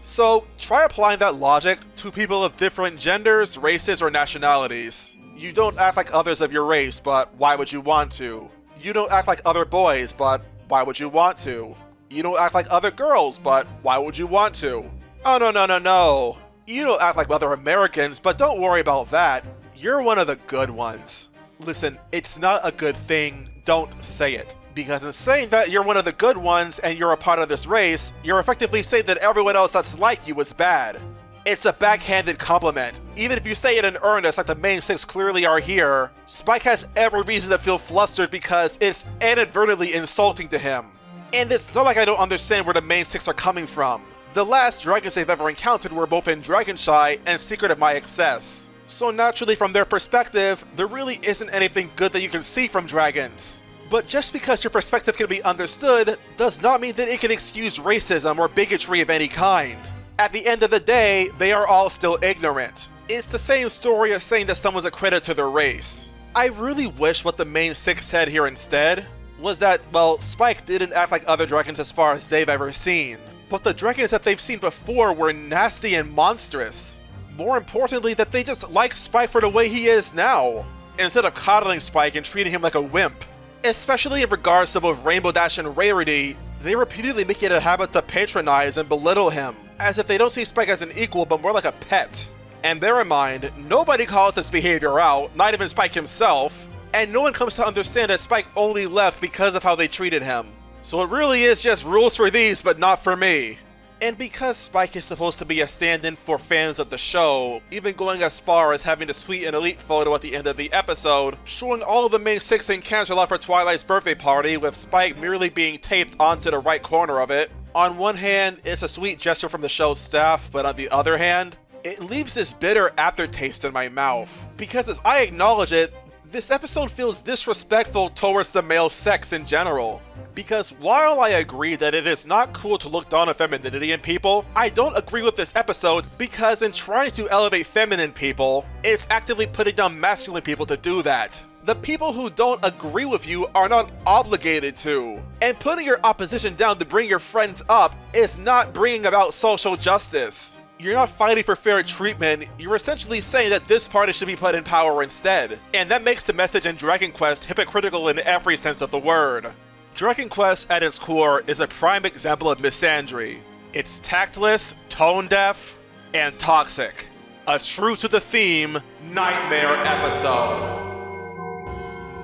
so try applying that logic to people of different genders, races, or nationalities. You don't act like others of your race, but why would you want to? You don't act like other boys, but why would you want to? You don't act like other girls, but why would you want to? Oh no. You don't act like other Americans, but don't worry about that. You're one of the good ones. Listen, it's not a good thing, don't say it. Because in saying that you're one of the good ones and you're a part of this race, you're effectively saying that everyone else that's like you is bad. It's a backhanded compliment. Even if you say it in earnest like the main six clearly are here, Spike has every reason to feel flustered because it's inadvertently insulting to him. And it's not like I don't understand where the main six are coming from. The last dragons they've ever encountered were both in Dragonshy and Secret of My Excess. So naturally from their perspective, there really isn't anything good that you can see from dragons. But just because your perspective can be understood does not mean that it can excuse racism or bigotry of any kind. At the end of the day, they are all still ignorant. It's the same story as saying that someone's a credit to their race. I really wish what the main six said here instead was that, well, Spike didn't act like other dragons as far as they've ever seen. But the dragons that they've seen before were nasty and monstrous. More importantly, that they just like Spike for the way he is now, instead of coddling Spike and treating him like a wimp. Especially in regards to both Rainbow Dash and Rarity, they repeatedly make it a habit to patronize and belittle him, as if they don't see Spike as an equal but more like a pet. And bear in mind, nobody calls this behavior out, not even Spike himself, and no one comes to understand that Spike only left because of how they treated him. So it really is just rules for these but not for me. And because Spike is supposed to be a stand-in for fans of the show, even going as far as having a sweet and elite photo at the end of the episode, showing all of the main six in Canterlot for Twilight's birthday party with Spike merely being taped onto the right corner of it. On one hand, it's a sweet gesture from the show's staff, but on the other hand, it leaves this bitter aftertaste in my mouth. Because as I acknowledge it, this episode feels disrespectful towards the male sex in general. Because while I agree that it is not cool to look down on femininity in people, I don't agree with this episode because in trying to elevate feminine people, it's actively putting down masculine people to do that. The people who don't agree with you are not obligated to. And putting your opposition down to bring your friends up is not bringing about social justice. You're not fighting for fair treatment, you're essentially saying that this party should be put in power instead. And that makes the message in Dragon Quest hypocritical in every sense of the word. Dragon Quest at its core is a prime example of misandry. It's tactless, tone-deaf, and toxic. A true to the theme, nightmare episode.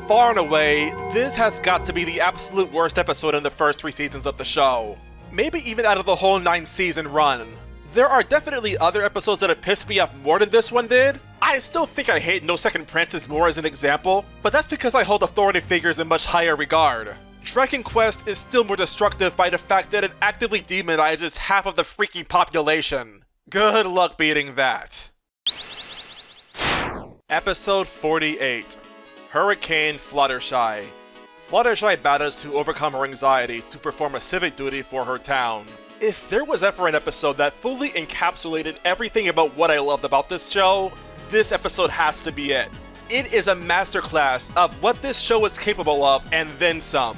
Far and away, this has got to be the absolute worst episode in the first 3 seasons of the show. Maybe even out of the whole 9-season run. There are definitely other episodes that have pissed me off more than this one did. I still think I hate No Second Princess more as an example, but that's because I hold authority figures in much higher regard. Dragon Quest is still more destructive by the fact that it actively demonizes half of the freaking population. Good luck beating that. Episode 48. Hurricane Fluttershy. Fluttershy battles to overcome her anxiety to perform a civic duty for her town. If there was ever an episode that fully encapsulated everything about what I loved about this show, this episode has to be it. It is a masterclass of what this show is capable of and then some.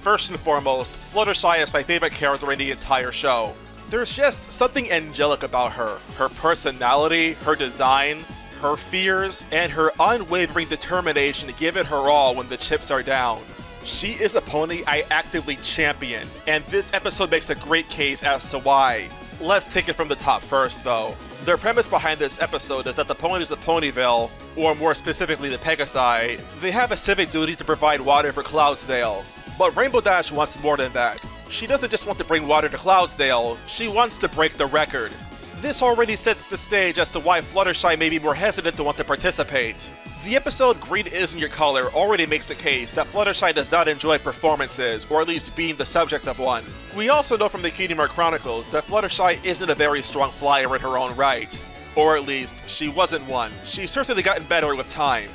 First and foremost, Fluttershy is my favorite character in the entire show. There's just something angelic about her. Her personality, her design, her fears, and her unwavering determination to give it her all when the chips are down. She is a pony I actively champion, and this episode makes a great case as to why. Let's take it from the top first though. The premise behind this episode is that the ponies of Ponyville, or more specifically the Pegasi, they have a civic duty to provide water for Cloudsdale. But Rainbow Dash wants more than that. She doesn't just want to bring water to Cloudsdale, she wants to break the record. This already sets the stage as to why Fluttershy may be more hesitant to want to participate. The episode Green Isn't Your Color already makes the case that Fluttershy does not enjoy performances, or at least being the subject of one. We also know from the Cutie Pox Chronicles that Fluttershy isn't a very strong flyer in her own right. Or at least, she wasn't one. She's certainly gotten better with time.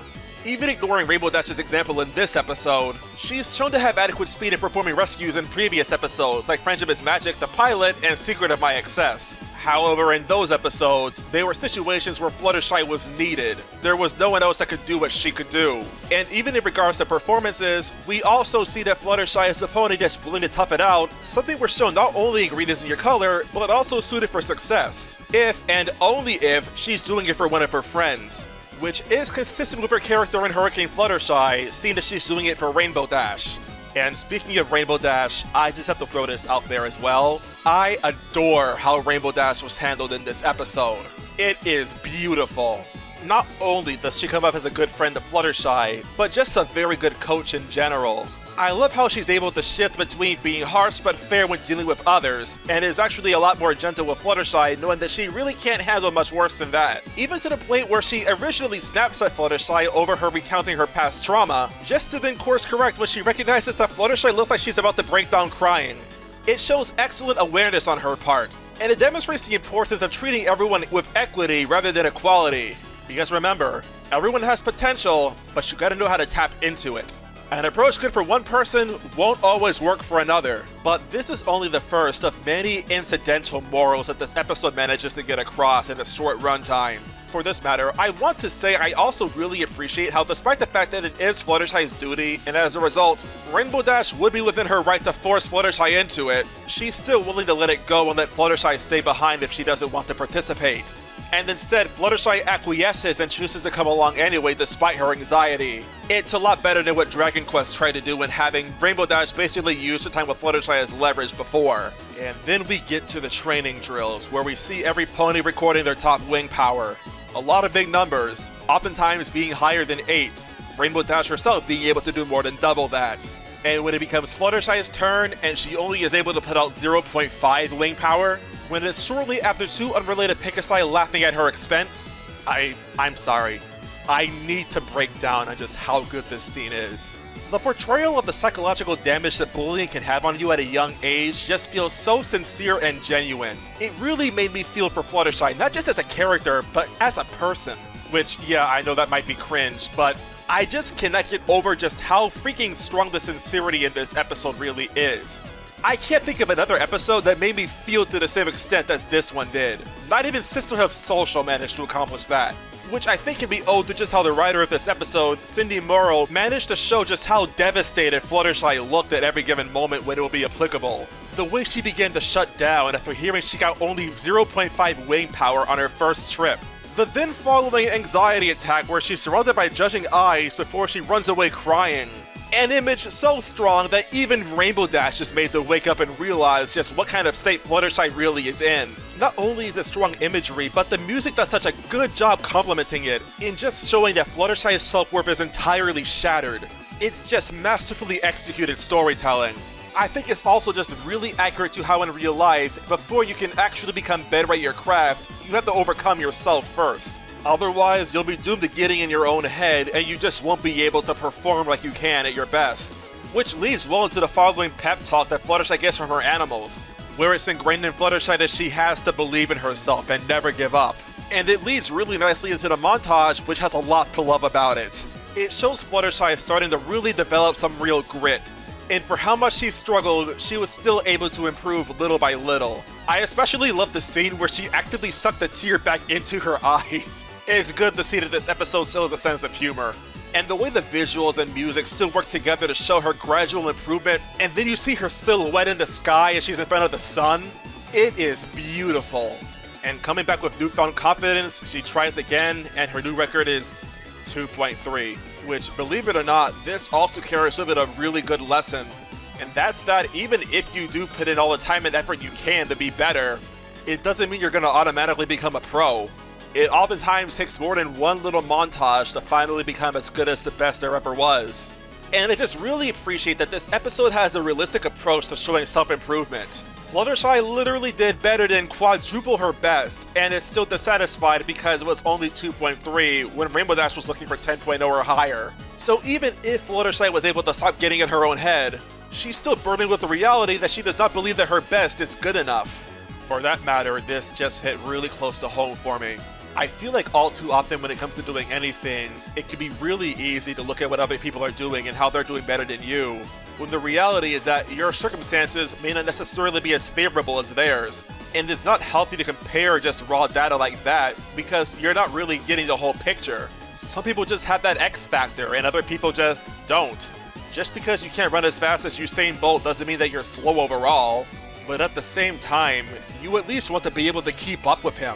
Even ignoring Rainbow Dash's example in this episode, she's shown to have adequate speed in performing rescues in previous episodes like Friendship is Magic, The Pilot, and Secret of My Excess. However, in those episodes, they were situations where Fluttershy was needed. There was no one else that could do what she could do. And even in regards to performances, we also see that Fluttershy is a pony that's willing to tough it out, something we're shown not only in Green Isn't Your Color, but also suited for success. If, and only if, she's doing it for one of her friends. which is consistent with her character in Hurricane Fluttershy, seeing that she's doing it for Rainbow Dash. And speaking of Rainbow Dash, I just have to throw this out there as well. I adore how Rainbow Dash was handled in this episode. It is beautiful. Not only does she come up as a good friend to Fluttershy, but just a very good coach in general. I love how she's able to shift between being harsh but fair when dealing with others, and is actually a lot more gentle with Fluttershy, knowing that she really can't handle much worse than that. Even to the point where she originally snaps at Fluttershy over her recounting her past trauma, just to then course correct when she recognizes that Fluttershy looks like she's about to break down crying. It shows excellent awareness on her part, and it demonstrates the importance of treating everyone with equity rather than equality. Because remember, everyone has potential, but you gotta know how to tap into it. An approach good for one person won't always work for another, but this is only the first of many incidental morals that this episode manages to get across in a short runtime. For this matter, I want to say I also really appreciate how, despite the fact that it is Fluttershy's duty, and as a result, Rainbow Dash would be within her right to force Fluttershy into it, she's still willing to let it go and let Fluttershy stay behind if she doesn't want to participate. And instead, Fluttershy acquiesces and chooses to come along anyway despite her anxiety. It's a lot better than what Dragon Quest tried to do when having Rainbow Dash basically use the time with Fluttershy as leverage before. And then we get to the training drills, where we see every pony recording their top wing power. A lot of big numbers, oftentimes being higher than 8, Rainbow Dash herself being able to do more than double that. And when it becomes Fluttershy's turn and she only is able to put out 0.5 wing power, when it's shortly after 2 unrelated Picasly laughing at her expense, I'm sorry. I need to break down on just how good this scene is. The portrayal of the psychological damage that bullying can have on you at a young age just feels so sincere and genuine. It really made me feel for Fluttershy, not just as a character, but as a person. Which, yeah, I know that might be cringe, but I just cannot get over just how freaking strong the sincerity in this episode really is. I can't think of another episode that made me feel to the same extent as this one did. Not even Sisterhooves Social managed to accomplish that. Which I think can be owed to just how the writer of this episode, Cindy Morrow, managed to show just how devastated Fluttershy looked at every given moment when it will be applicable. The way she began to shut down after hearing she got only 0.5 wing power on her first trip. The then following anxiety attack where she's surrounded by judging eyes before she runs away crying. An image so strong that even Rainbow Dash is made to wake up and realize just what kind of state Fluttershy really is in. Not only is it strong imagery, but the music does such a good job complementing it, in just showing that Fluttershy's self-worth is entirely shattered. It's just masterfully executed storytelling. I think it's also just really accurate to how in real life, before you can actually become better at your craft, you have to overcome yourself first. Otherwise, you'll be doomed to getting in your own head and you just won't be able to perform like you can at your best. Which leads well into the following pep talk that Fluttershy gets from her animals, where it's ingrained in Fluttershy that she has to believe in herself and never give up. And it leads really nicely into the montage, which has a lot to love about it. It shows Fluttershy starting to really develop some real grit. And for how much she struggled, she was still able to improve little by little. I especially love the scene where she actively sucked a tear back into her eye. It's good to see that this episode still has a sense of humor. And the way the visuals and music still work together to show her gradual improvement, and then you see her silhouette in the sky as she's in front of the sun, it is beautiful. And coming back with newfound confidence, she tries again, and her new record is 2.3. Which, believe it or not, this also carries with it a really good lesson. And that's that even if you do put in all the time and effort you can to be better, it doesn't mean you're gonna automatically become a pro. It oftentimes takes more than one little montage to finally become as good as the best there ever was. And I just really appreciate that this episode has a realistic approach to showing self-improvement. Fluttershy literally did better than quadruple her best, and is still dissatisfied because it was only 2.3 when Rainbow Dash was looking for 10.0 or higher. So even if Fluttershy was able to stop getting in her own head, she's still burdened with the reality that she does not believe that her best is good enough. For that matter, this just hit really close to home for me. I feel like all too often when it comes to doing anything, it can be really easy to look at what other people are doing and how they're doing better than you, when the reality is that your circumstances may not necessarily be as favorable as theirs. And it's not healthy to compare just raw data like that, because you're not really getting the whole picture. Some people just have that X factor and other people just don't. Just because you can't run as fast as Usain Bolt doesn't mean that you're slow overall, but at the same time, you at least want to be able to keep up with him.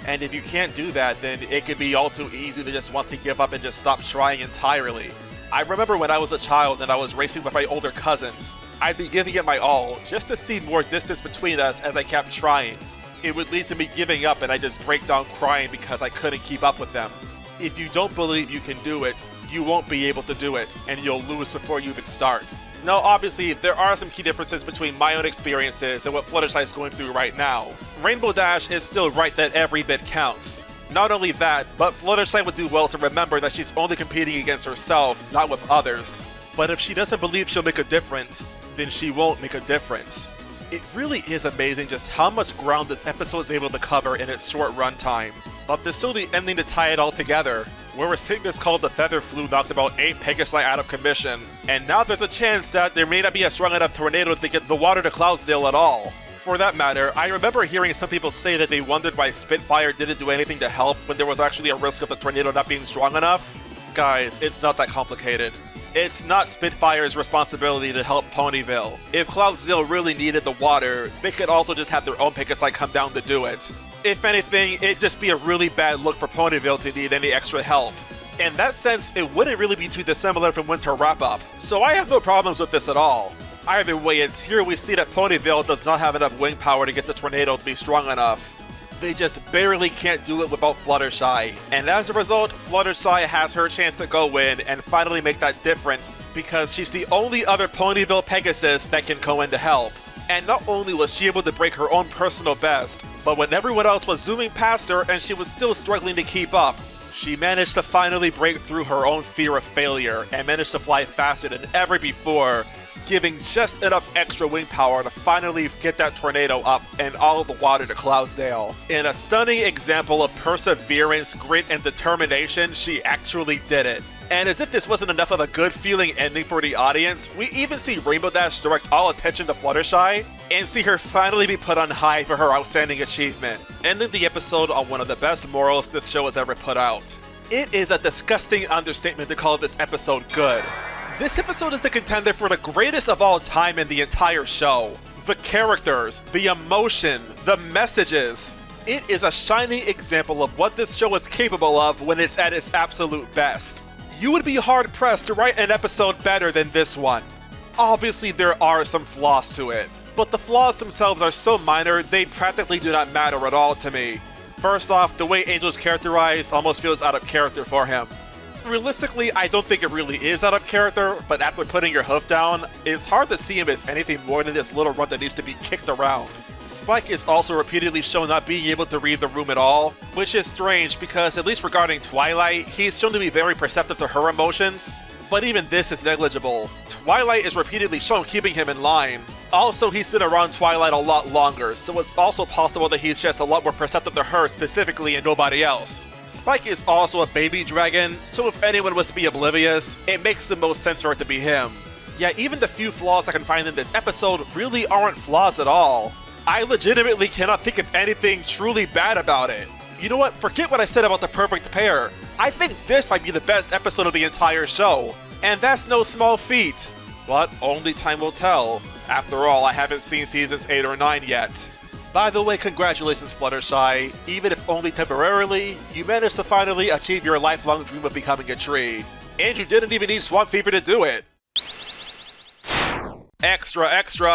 And if you can't do that, then it can be all too easy to just want to give up and just stop trying entirely. I remember when I was a child and I was racing with my older cousins. I'd be giving it my all, just to see more distance between us as I kept trying. It would lead to me giving up and I just break down crying because I couldn't keep up with them. If you don't believe you can do it, you won't be able to do it, and you'll lose before you even start. Now obviously, there are some key differences between my own experiences and what Fluttershy is going through right now. Rainbow Dash is still right that every bit counts. Not only that, but Fluttershy would do well to remember that she's only competing against herself, not with others. But if she doesn't believe she'll make a difference, then she won't make a difference. It really is amazing just how much ground this episode is able to cover in its short runtime. But there's still the ending to tie it all together, where a sickness called the Feather Flu knocked about 8 PieGuyRulz out of commission, and now there's a chance that there may not be a strong enough tornado to get the water to Cloudsdale at all. For that matter, I remember hearing some people say that they wondered why Spitfire didn't do anything to help when there was actually a risk of the tornado not being strong enough. Guys, it's not that complicated. It's not Spitfire's responsibility to help Ponyville. If Cloudsdale really needed the water, they could also just have their own PieGuyRulz come down to do it. If anything, it'd just be a really bad look for Ponyville to need any extra help. In that sense, it wouldn't really be too dissimilar from Winter Wrap-Up, so I have no problems with this at all. Either way, it's here we see that Ponyville does not have enough wing power to get the tornado to be strong enough. They just barely can't do it without Fluttershy, and as a result, Fluttershy has her chance to go in and finally make that difference because she's the only other Ponyville Pegasus that can go in to help. And not only was she able to break her own personal best, but when everyone else was zooming past her and she was still struggling to keep up, she managed to finally break through her own fear of failure and managed to fly faster than ever before, giving just enough extra wing power to finally get that tornado up and all of the water to Cloudsdale. In a stunning example of perseverance, grit, and determination, she actually did it. And as if this wasn't enough of a good feeling ending for the audience, we even see Rainbow Dash direct all attention to Fluttershy and see her finally be put on high for her outstanding achievement, ending the episode on one of the best morals this show has ever put out. It is a disgusting understatement to call this episode good. This episode is a contender for the greatest of all time in the entire show. The characters, the emotion, the messages. It is a shining example of what this show is capable of when it's at its absolute best. You would be hard-pressed to write an episode better than this one. Obviously there are some flaws to it, but the flaws themselves are so minor they practically do not matter at all to me. First off, the way Angel's characterized almost feels out of character for him. Realistically, I don't think it really is out of character, but after putting your hoof down, it's hard to see him as anything more than this little runt that needs to be kicked around. Spike is also repeatedly shown not being able to read the room at all, which is strange because at least regarding Twilight, he's shown to be very perceptive to her emotions, but even this is negligible. Twilight is repeatedly shown keeping him in line. Also, he's been around Twilight a lot longer, so it's also possible that he's just a lot more perceptive to her specifically and nobody else. Spike is also a baby dragon, so if anyone was to be oblivious, it makes the most sense for it to be him. Yet even the few flaws I can find in this episode really aren't flaws at all. I legitimately cannot think of anything truly bad about it. You know what, forget what I said about the perfect pair. I think this might be the best episode of the entire show, and that's no small feat. But only time will tell. After all, I haven't seen seasons 8 or 9 yet. By the way, congratulations Fluttershy. Even if only temporarily, you managed to finally achieve your lifelong dream of becoming a tree. And you didn't even need Swamp Fever to do it. Extra,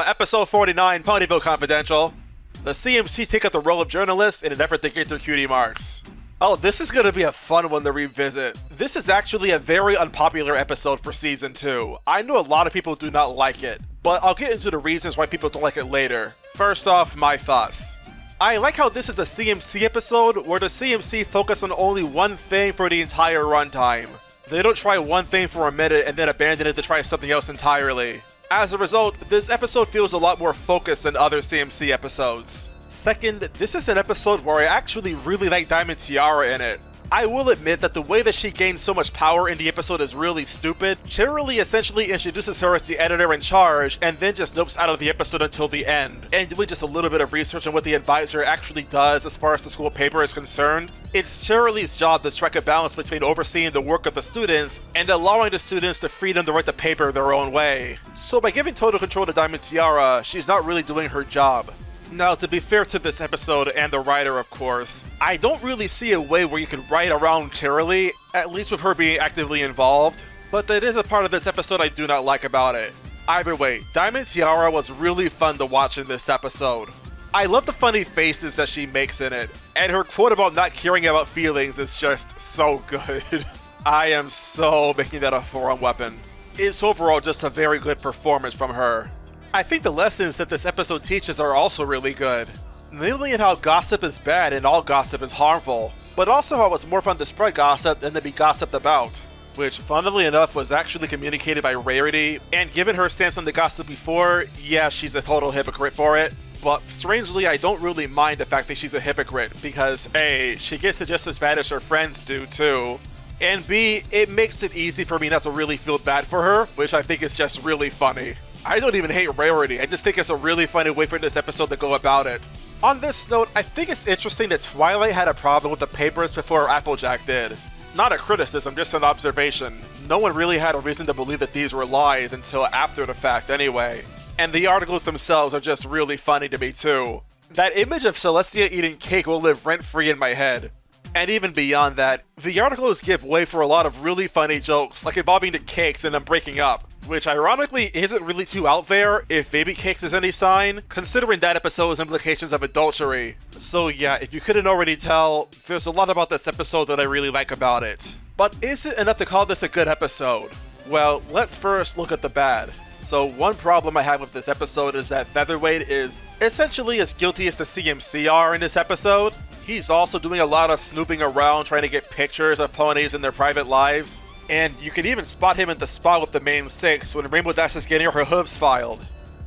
episode 49, Ponyville Confidential. The CMC take up the role of journalists in an effort to get their cutie marks. Oh, this is gonna be a fun one to revisit. This is actually a very unpopular episode for Season 2. I know a lot of people do not like it, but I'll get into the reasons why people don't like it later. First off, my thoughts. I like how this is a CMC episode where the CMC focus on only one thing for the entire runtime. They don't try one thing for a minute and then abandon it to try something else entirely. As a result, this episode feels a lot more focused than other CMC episodes. Second, this is an episode where I actually really like Diamond Tiara in it. I will admit that the way that she gains so much power in the episode is really stupid. Cheerilee essentially introduces her as the editor in charge and then just nopes out of the episode until the end. And doing just a little bit of research on what the advisor actually does as far as the school paper is concerned, it's Cheerilee's job to strike a balance between overseeing the work of the students and allowing the students the freedom to write the paper their own way. So by giving total control to Diamond Tiara, she's not really doing her job. Now, to be fair to this episode and the writer, of course, I don't really see a way where you could write around Cheerilee, at least with her being actively involved, but that is a part of this episode I do not like about it. Either way, Diamond Tiara was really fun to watch in this episode. I love the funny faces that she makes in it, and her quote about not caring about feelings is just so good. I am so making that a forearm weapon. It's overall just a very good performance from her. I think the lessons that this episode teaches are also really good. Namely in how gossip is bad and all gossip is harmful, but also how it's more fun to spread gossip than to be gossiped about. Which, funnily enough, was actually communicated by Rarity, and given her stance on the gossip before, yeah, she's a total hypocrite for it. But strangely, I don't really mind the fact that she's a hypocrite, because A, she gets it just as bad as her friends do too, and B, it makes it easy for me not to really feel bad for her, which I think is just really funny. I don't even hate Rarity, I just think it's a really funny way for this episode to go about it. On this note, I think it's interesting that Twilight had a problem with the papers before Applejack did. Not a criticism, just an observation. No one really had a reason to believe that these were lies until after the fact anyway. And the articles themselves are just really funny to me too. That image of Celestia eating cake will live rent-free in my head. And even beyond that, the articles give way for a lot of really funny jokes, like involving the cakes and them breaking up, which ironically isn't really too out there if baby cakes is any sign, considering that episode's implications of adultery. So yeah, if you couldn't already tell, there's a lot about this episode that I really like about it. But is it enough to call this a good episode? Well, let's first look at the bad. So one problem I have with this episode is that Featherweight is essentially as guilty as the CMC are in this episode. He's also doing a lot of snooping around trying to get pictures of ponies in their private lives. And you can even spot him in the spot with the main six when Rainbow Dash is getting her hooves filed.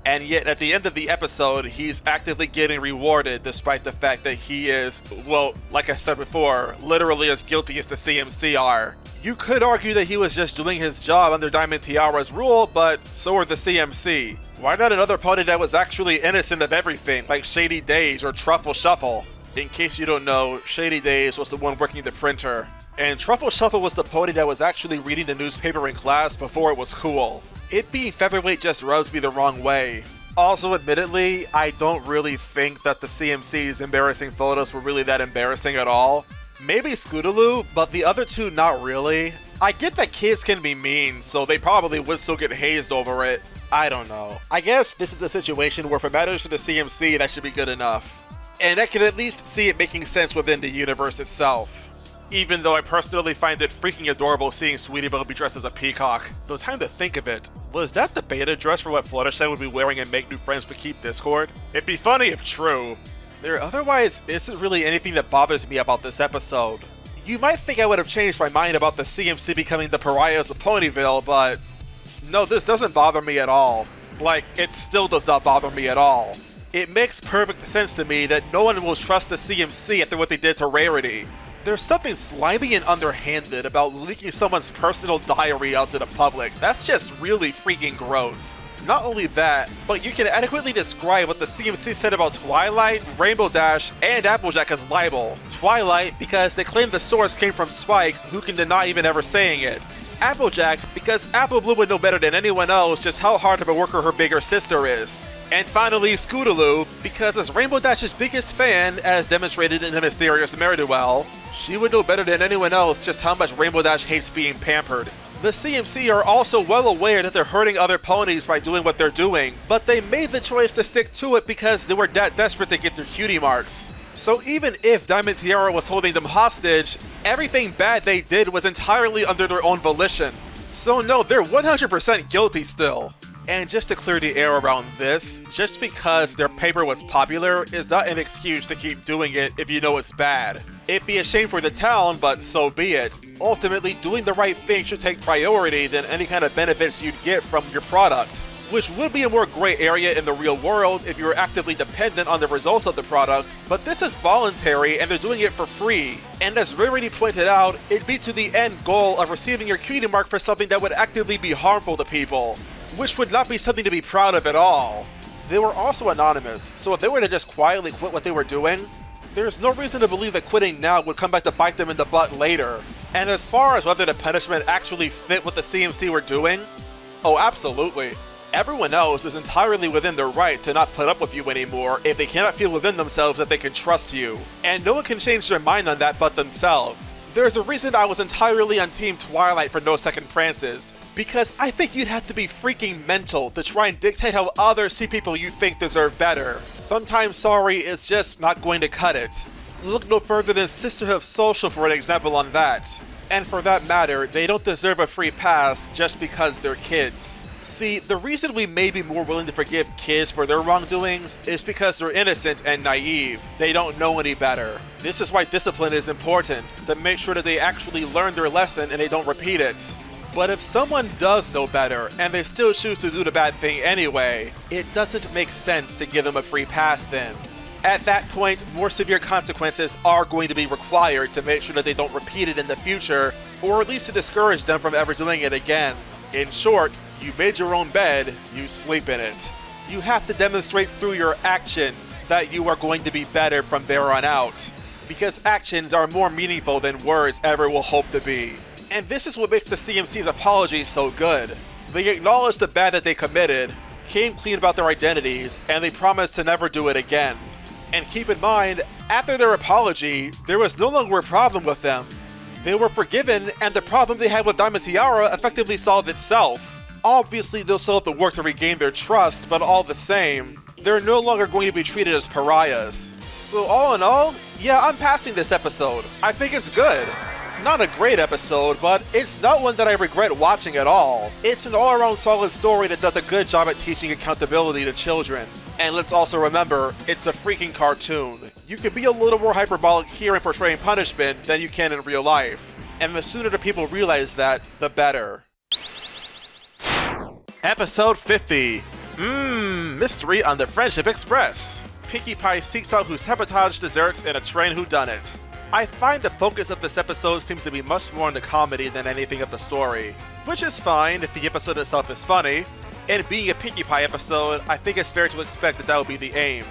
And yet at the end of the episode, he's actively getting rewarded despite the fact that he is, well, like I said before, literally as guilty as the CMC are. You could argue that he was just doing his job under Diamond Tiara's rule, but so are the CMC. Why not another pony that was actually innocent of everything, like Shady Days or Truffle Shuffle? In case you don't know, Shady Days was the one working the printer, and Truffle Shuffle was the pony that was actually reading the newspaper in class before it was cool. It being Featherweight just rubs me the wrong way. Also, admittedly, I don't really think that the CMC's embarrassing photos were really that embarrassing at all. Maybe Scootaloo, but the other two not really. I get that kids can be mean, so they probably would still get hazed over it. I don't know. I guess this is a situation where if it matters to the CMC, that should be good enough. And I can at least see it making sense within the universe itself. Even though I personally find it freaking adorable seeing Sweetie Belle be dressed as a peacock. Though time to think of it, was that the beta dress for what Fluttershy would be wearing in Make New Friends But Keep Discord? It'd be funny if true. There otherwise isn't really anything that bothers me about this episode. You might think I would have changed my mind about the CMC becoming the pariahs of Ponyville, but no, this doesn't bother me at all. Like, it still does not bother me at all. It makes perfect sense to me that no one will trust the CMC after what they did to Rarity. There's something slimy and underhanded about leaking someone's personal diary out to the public. That's just really freaking gross. Not only that, but you can adequately describe what the CMC said about Twilight, Rainbow Dash, and Applejack as libel. Twilight, because they claim the source came from Spike, who can deny even ever saying it. Applejack, because Apple Blue would know better than anyone else just how hard of a worker her bigger sister is. And finally, Scootaloo, because as Rainbow Dash's biggest fan, as demonstrated in the mysterious Mare duel, she would know better than anyone else just how much Rainbow Dash hates being pampered. The CMC are also well aware that they're hurting other ponies by doing what they're doing, but they made the choice to stick to it because they were that desperate to get their cutie marks. So even if Diamond Tiara was holding them hostage, everything bad they did was entirely under their own volition. So no, they're 100% guilty still. And just to clear the air around this, just because their paper was popular is not an excuse to keep doing it if you know it's bad. It'd be a shame for the town, but so be it. Ultimately, doing the right thing should take priority than any kind of benefits you'd get from your product, which would be a more gray area in the real world if you were actively dependent on the results of the product, but this is voluntary and they're doing it for free. And as Rarity pointed out, it'd be to the end goal of receiving your cutie mark for something that would actively be harmful to people, which would not be something to be proud of at all. They were also anonymous, so if they were to just quietly quit what they were doing, there's no reason to believe that quitting now would come back to bite them in the butt later. And as far as whether the punishment actually fit what the CMC were doing, oh absolutely. Everyone else is entirely within their right to not put up with you anymore if they cannot feel within themselves that they can trust you. And no one can change their mind on that but themselves. There's a reason I was entirely on Team Twilight for No Second Prances, because I think you'd have to be freaking mental to try and dictate how others see people you think deserve better. Sometimes sorry is just not going to cut it. Look no further than Sisterhooves Social for an example on that. And for that matter, they don't deserve a free pass just because they're kids. See, the reason we may be more willing to forgive kids for their wrongdoings is because they're innocent and naive. They don't know any better. This is why discipline is important, to make sure that they actually learn their lesson and they don't repeat it. But if someone does know better and they still choose to do the bad thing anyway, it doesn't make sense to give them a free pass then. At that point, more severe consequences are going to be required to make sure that they don't repeat it in the future, or at least to discourage them from ever doing it again. In short, you made your own bed, you sleep in it. You have to demonstrate through your actions that you are going to be better from there on out, because actions are more meaningful than words ever will hope to be. And this is what makes the CMC's apology so good. They acknowledged the bad that they committed, came clean about their identities, and they promised to never do it again. And keep in mind, after their apology, there was no longer a problem with them. They were forgiven, and the problem they had with Diamond Tiara effectively solved itself. Obviously, they'll still have to work to regain their trust, but all the same, they're no longer going to be treated as pariahs. So all in all, yeah, I'm passing this episode. I think it's good. Not a great episode, but it's not one that I regret watching at all. It's an all-around solid story that does a good job at teaching accountability to children. And let's also remember, it's a freaking cartoon. You can be a little more hyperbolic here in portraying punishment than you can in real life. And the sooner the people realize that, the better. Episode 50. Mystery on the Friendship Express. Pinkie Pie seeks out who sabotaged desserts in a train whodunit. I find the focus of this episode seems to be much more on the comedy than anything of the story, which is fine if the episode itself is funny. And being a Pinkie Pie episode, I think it's fair to expect that would be the aim.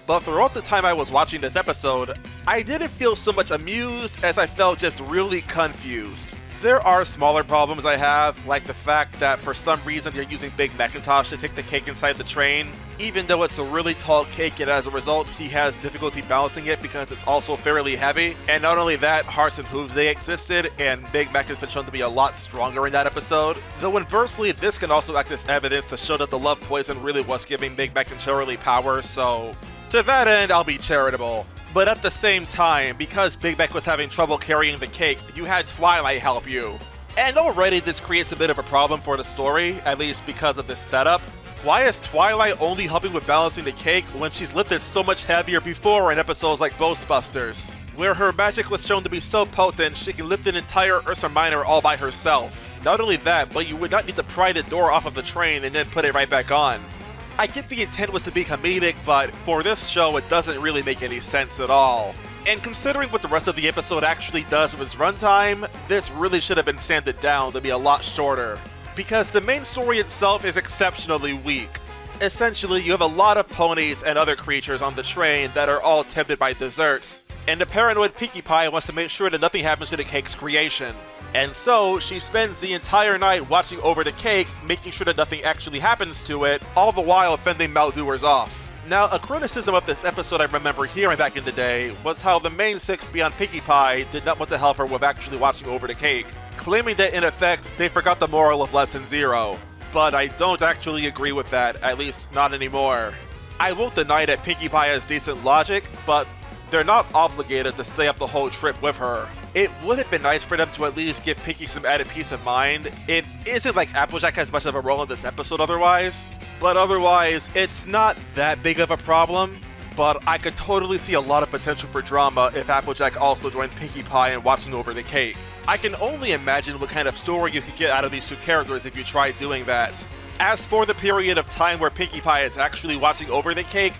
But throughout the time I was watching this episode, I didn't feel so much amused as I felt just really confused. There are smaller problems I have, like the fact that for some reason they're using Big Macintosh to take the cake inside the train, even though it's a really tall cake and as a result he has difficulty balancing it because it's also fairly heavy. And not only that, Hearth and Hooves they existed, and Big Mac has been shown to be a lot stronger in that episode. Though inversely, this can also act as evidence to show that the love poison really was giving Big Mac and Shirley power, so to that end, I'll be charitable. But at the same time, because Big Mac was having trouble carrying the cake, you had Twilight help you. And already this creates a bit of a problem for the story, at least because of this setup. Why is Twilight only helping with balancing the cake when she's lifted so much heavier before in episodes like Ghostbusters, where her magic was shown to be so potent she can lift an entire Ursa Minor all by herself? Not only that, but you would not need to pry the door off of the train and then put it right back on. I get the intent was to be comedic, but for this show it doesn't really make any sense at all. And considering what the rest of the episode actually does with its runtime, this really should have been sanded down to be a lot shorter, because the main story itself is exceptionally weak. Essentially, you have a lot of ponies and other creatures on the train that are all tempted by desserts, and the paranoid Pinkie Pie wants to make sure that nothing happens to the cake's creation. And so, she spends the entire night watching over the cake, making sure that nothing actually happens to it, all the while fending maldoers off. Now, a criticism of this episode I remember hearing back in the day was how the main six beyond Pinkie Pie did not want to help her with actually watching over the cake, claiming that in effect, they forgot the moral of Lesson 0. But I don't actually agree with that, at least not anymore. I won't deny that Pinkie Pie has decent logic, but they're not obligated to stay up the whole trip with her. It would have been nice for them to at least give Pinkie some added peace of mind. It isn't like Applejack has much of a role in this episode otherwise, but otherwise, it's not that big of a problem. But I could totally see a lot of potential for drama if Applejack also joined Pinkie Pie in watching over the cake. I can only imagine what kind of story you could get out of these two characters if you tried doing that. As for the period of time where Pinkie Pie is actually watching over the cake,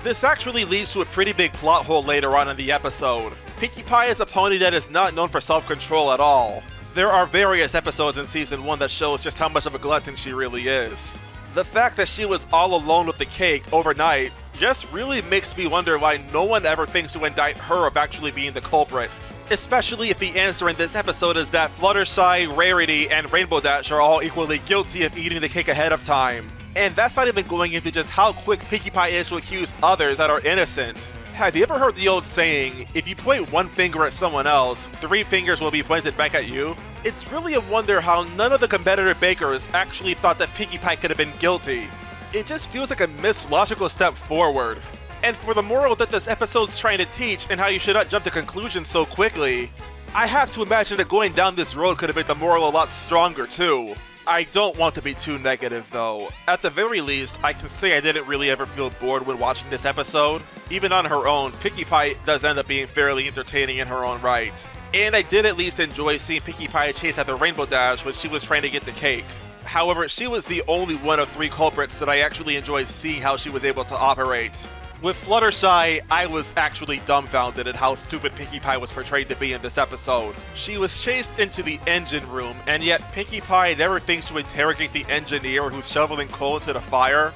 this actually leads to a pretty big plot hole later on in the episode. Pinkie Pie is a pony that is not known for self-control at all. There are various episodes in Season 1 that shows just how much of a glutton she really is. The fact that she was all alone with the cake overnight just really makes me wonder why no one ever thinks to indict her of actually being the culprit. Especially if the answer in this episode is that Fluttershy, Rarity, and Rainbow Dash are all equally guilty of eating the cake ahead of time. And that's not even going into just how quick Pinkie Pie is to accuse others that are innocent. Have you ever heard the old saying, if you point one finger at someone else, 3 fingers will be pointed back at you? It's really a wonder how none of the competitor bakers actually thought that Pinkie Pie could have been guilty. It just feels like a missed logical step forward. And for the moral that this episode's trying to teach and how you should not jump to conclusions so quickly, I have to imagine that going down this road could have made the moral a lot stronger too. I don't want to be too negative though. At the very least, I can say I didn't really ever feel bored when watching this episode. Even on her own, Pinkie Pie does end up being fairly entertaining in her own right. And I did at least enjoy seeing Pinkie Pie chase at the Rainbow Dash when she was trying to get the cake. However, she was the only one of 3 culprits that I actually enjoyed seeing how she was able to operate. With Fluttershy, I was actually dumbfounded at how stupid Pinkie Pie was portrayed to be in this episode. She was chased into the engine room, and yet Pinkie Pie never thinks to interrogate the engineer who's shoveling coal into the fire.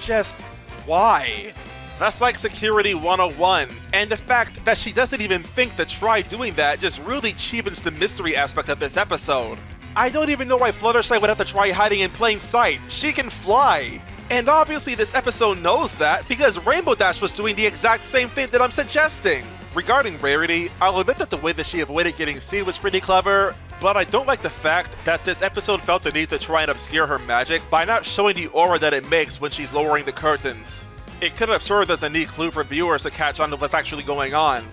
Just why? That's like Security 101, and the fact that she doesn't even think to try doing that just really cheapens the mystery aspect of this episode. I don't even know why Fluttershy would have to try hiding in plain sight. She can fly! And obviously this episode knows that, because Rainbow Dash was doing the exact same thing that I'm suggesting. Regarding Rarity, I'll admit that the way that she avoided getting seen was pretty clever, but I don't like the fact that this episode felt the need to try and obscure her magic by not showing the aura that it makes when she's lowering the curtains. It could have served as a neat clue for viewers to catch on to what's actually going on.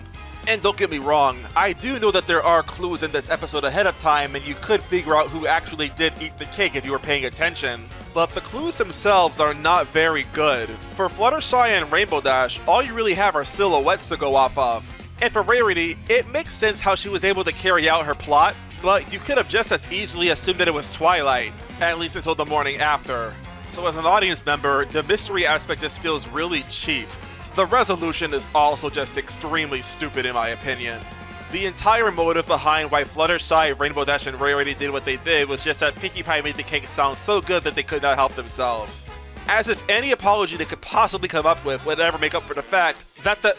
And don't get me wrong, I do know that there are clues in this episode ahead of time and you could figure out who actually did eat the cake if you were paying attention. But the clues themselves are not very good. For Fluttershy and Rainbow Dash, all you really have are silhouettes to go off of. And for Rarity, it makes sense how she was able to carry out her plot, but you could have just as easily assumed that it was Twilight, at least until the morning after. So as an audience member, the mystery aspect just feels really cheap. The resolution is also just extremely stupid in my opinion. The entire motive behind why Fluttershy, Rainbow Dash, and Rarity did what they did was just that Pinkie Pie made the cake sound so good that they could not help themselves. As if any apology they could possibly come up with would ever make up for the fact that the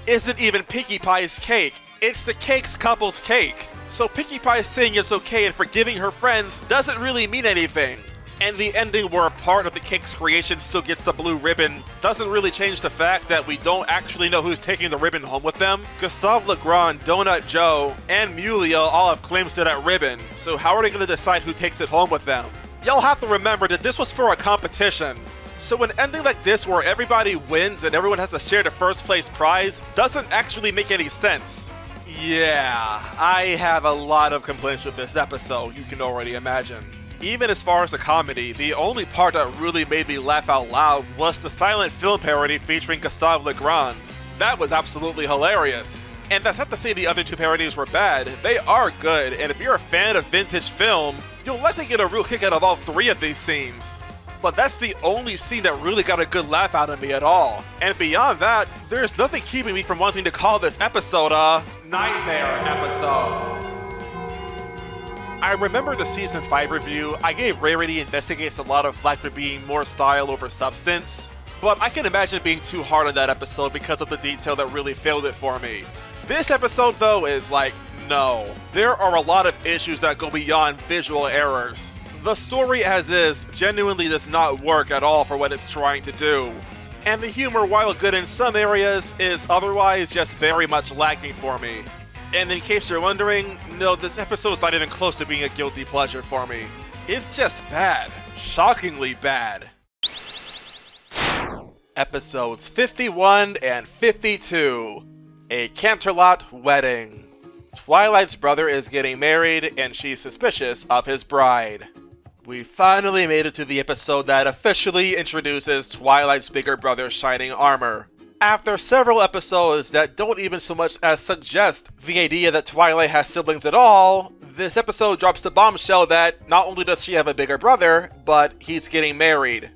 isn't even Pinkie Pie's cake, it's the cake's couple's cake. So Pinkie Pie saying it's okay and forgiving her friends doesn't really mean anything. And the ending where a part of the cake's creation still gets the blue ribbon doesn't really change the fact that we don't actually know who's taking the ribbon home with them. Gustave Legrand, Donut Joe, and Mulia all have claims to that ribbon, so how are they going to decide who takes it home with them? Y'all have to remember that this was for a competition. So an ending like this where everybody wins and everyone has to share the first place prize doesn't actually make any sense. Yeah, I have a lot of complaints with this episode, you can already imagine. Even as far as the comedy, the only part that really made me laugh out loud was the silent film parody featuring Gustave Legrand. That was absolutely hilarious. And that's not to say the other 2 parodies were bad, they are good, and if you're a fan of vintage film, you'll likely get a real kick out of all 3 of these scenes. But that's the only scene that really got a good laugh out of me at all. And beyond that, there's nothing keeping me from wanting to call this episode a Nightmare episode. I remember the Season 5 review, I gave Rarity Investigates a lot of flack for being more style over substance, but I can imagine being too hard on that episode because of the detail that really failed it for me. This episode though is like, no. There are a lot of issues that go beyond visual errors. The story as is genuinely does not work at all for what it's trying to do. And the humor, while good in some areas, is otherwise just very much lacking for me. And in case you're wondering, no, this episode's not even close to being a guilty pleasure for me. It's just bad. Shockingly bad. Episodes 51 and 52. A Canterlot Wedding. Twilight's brother is getting married, and she's suspicious of his bride. We finally made it to the episode that officially introduces Twilight's bigger brother's shining armor. After several episodes that don't even so much as suggest the idea that Twilight has siblings at all, this episode drops the bombshell that not only does she have a bigger brother, but he's getting married.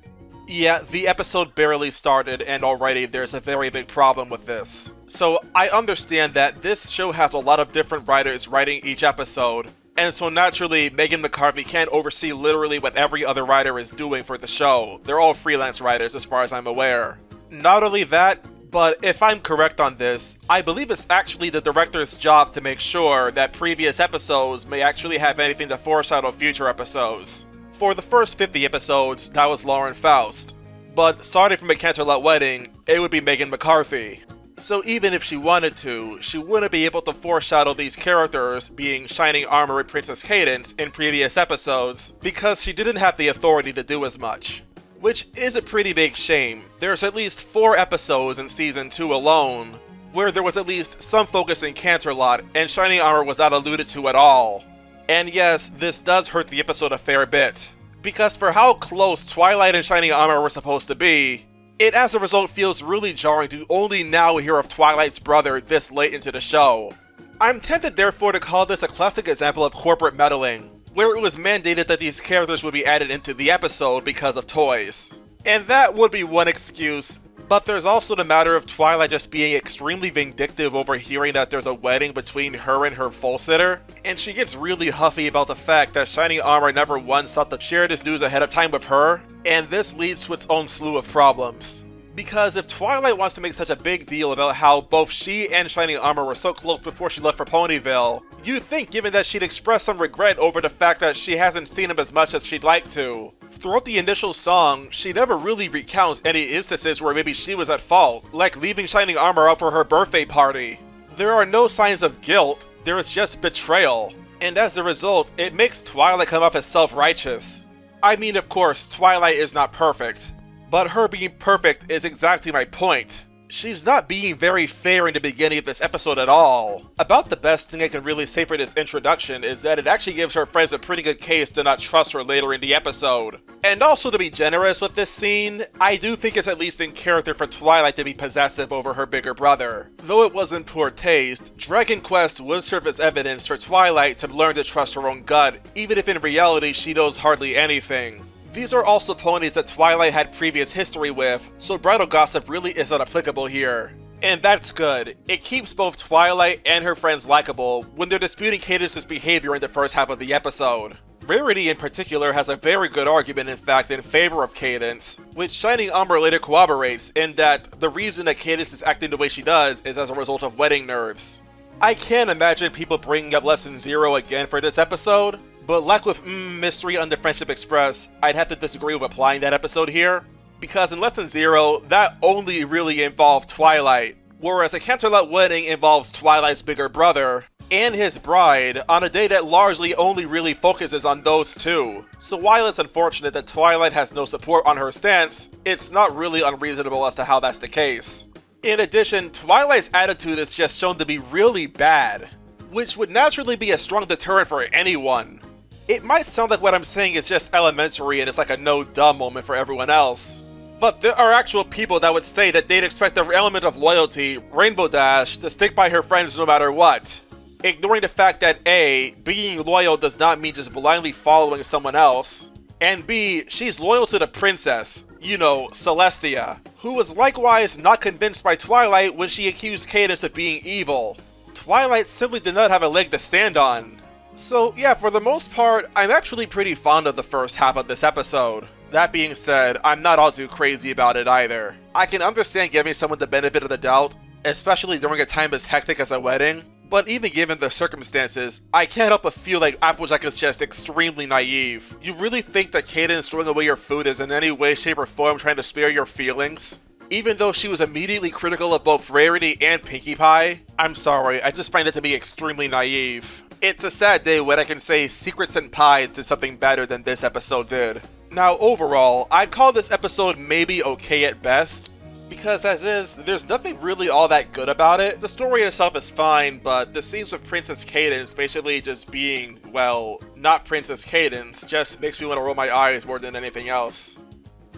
Yeah, the episode barely started and already there's a very big problem with this. So I understand that this show has a lot of different writers writing each episode, and so naturally Megan McCarthy can't oversee literally what every other writer is doing for the show. They're all freelance writers as far as I'm aware. Not only that, but if I'm correct on this, I believe it's actually the director's job to make sure that previous episodes may actually have anything to foreshadow future episodes. For the first 50 episodes, that was Lauren Faust. But starting from a Canterlot Wedding, it would be Megan McCarthy. So even if she wanted to, she wouldn't be able to foreshadow these characters being Shining Armor and Princess Cadance in previous episodes, because she didn't have the authority to do as much. Which is a pretty big shame. There's at least 4 episodes in Season 2 alone, where there was at least some focus in Canterlot, and Shining Armor was not alluded to at all. And yes, this does hurt the episode a fair bit, because for how close Twilight and Shining Armor were supposed to be, it as a result feels really jarring to only now hear of Twilight's brother this late into the show. I'm tempted therefore to call this a classic example of corporate meddling, where it was mandated that these characters would be added into the episode because of toys. And that would be one excuse, but there's also the matter of Twilight just being extremely vindictive over hearing that there's a wedding between her and her full sitter, and she gets really huffy about the fact that Shining Armor never once thought to share this news ahead of time with her, and this leads to its own slew of problems. Because if Twilight wants to make such a big deal about how both she and Shining Armor were so close before she left for Ponyville, you'd think given that she'd express some regret over the fact that she hasn't seen him as much as she'd like to. Throughout the initial song, she never really recounts any instances where maybe she was at fault, like leaving Shining Armor out for her birthday party. There are no signs of guilt, there is just betrayal, and as a result, it makes Twilight come off as self-righteous. I mean, of course, Twilight is not perfect, but her being perfect is exactly my point. She's not being very fair in the beginning of this episode at all. About the best thing I can really say for this introduction is that it actually gives her friends a pretty good case to not trust her later in the episode. And also to be generous with this scene, I do think it's at least in character for Twilight to be possessive over her bigger brother. Though it was in poor taste, Dragon Quest would serve as evidence for Twilight to learn to trust her own gut, even if in reality she knows hardly anything. These are also ponies that Twilight had previous history with, so bridal gossip really isn't applicable here. And that's good. It keeps both Twilight and her friends likable when they're disputing Cadance's behavior in the first half of the episode. Rarity in particular has a very good argument in fact in favor of Cadance, which Shining Armor later corroborates in that the reason that Cadance is acting the way she does is as a result of wedding nerves. I can't imagine people bringing up Lesson 0 again for this episode, but like with Mmmystery on the Friendship Express, I'd have to disagree with applying that episode here, because in Lesson 0, that only really involved Twilight, whereas a Canterlot Wedding involves Twilight's bigger brother and his bride on a day that largely only really focuses on those two. So while it's unfortunate that Twilight has no support on her stance, it's not really unreasonable as to how that's the case. In addition, Twilight's attitude is just shown to be really bad, which would naturally be a strong deterrent for anyone. It might sound like what I'm saying is just elementary and it's like a no-duh moment for everyone else, but there are actual people that would say that they'd expect the element of loyalty, Rainbow Dash, to stick by her friends no matter what, ignoring the fact that A, being loyal does not mean just blindly following someone else, and B, she's loyal to the princess, you know, Celestia, who was likewise not convinced by Twilight when she accused Cadance of being evil. Twilight simply did not have a leg to stand on. So yeah, for the most part, I'm actually pretty fond of the first half of this episode. That being said, I'm not all too crazy about it either. I can understand giving someone the benefit of the doubt, especially during a time as hectic as a wedding, but even given the circumstances, I can't help but feel like Applejack is just extremely naive. You really think that Cadance throwing away your food is in any way, shape, or form trying to spare your feelings? Even though she was immediately critical of both Rarity and Pinkie Pie? I'm sorry, I just find it to be extremely naive. It's a sad day when I can say Secret Senpai did something better than this episode did. Now overall, I'd call this episode maybe okay at best, because as is, there's nothing really all that good about it. The story itself is fine, but the scenes with Princess Cadance basically just being, well, not Princess Cadance, just makes me want to roll my eyes more than anything else.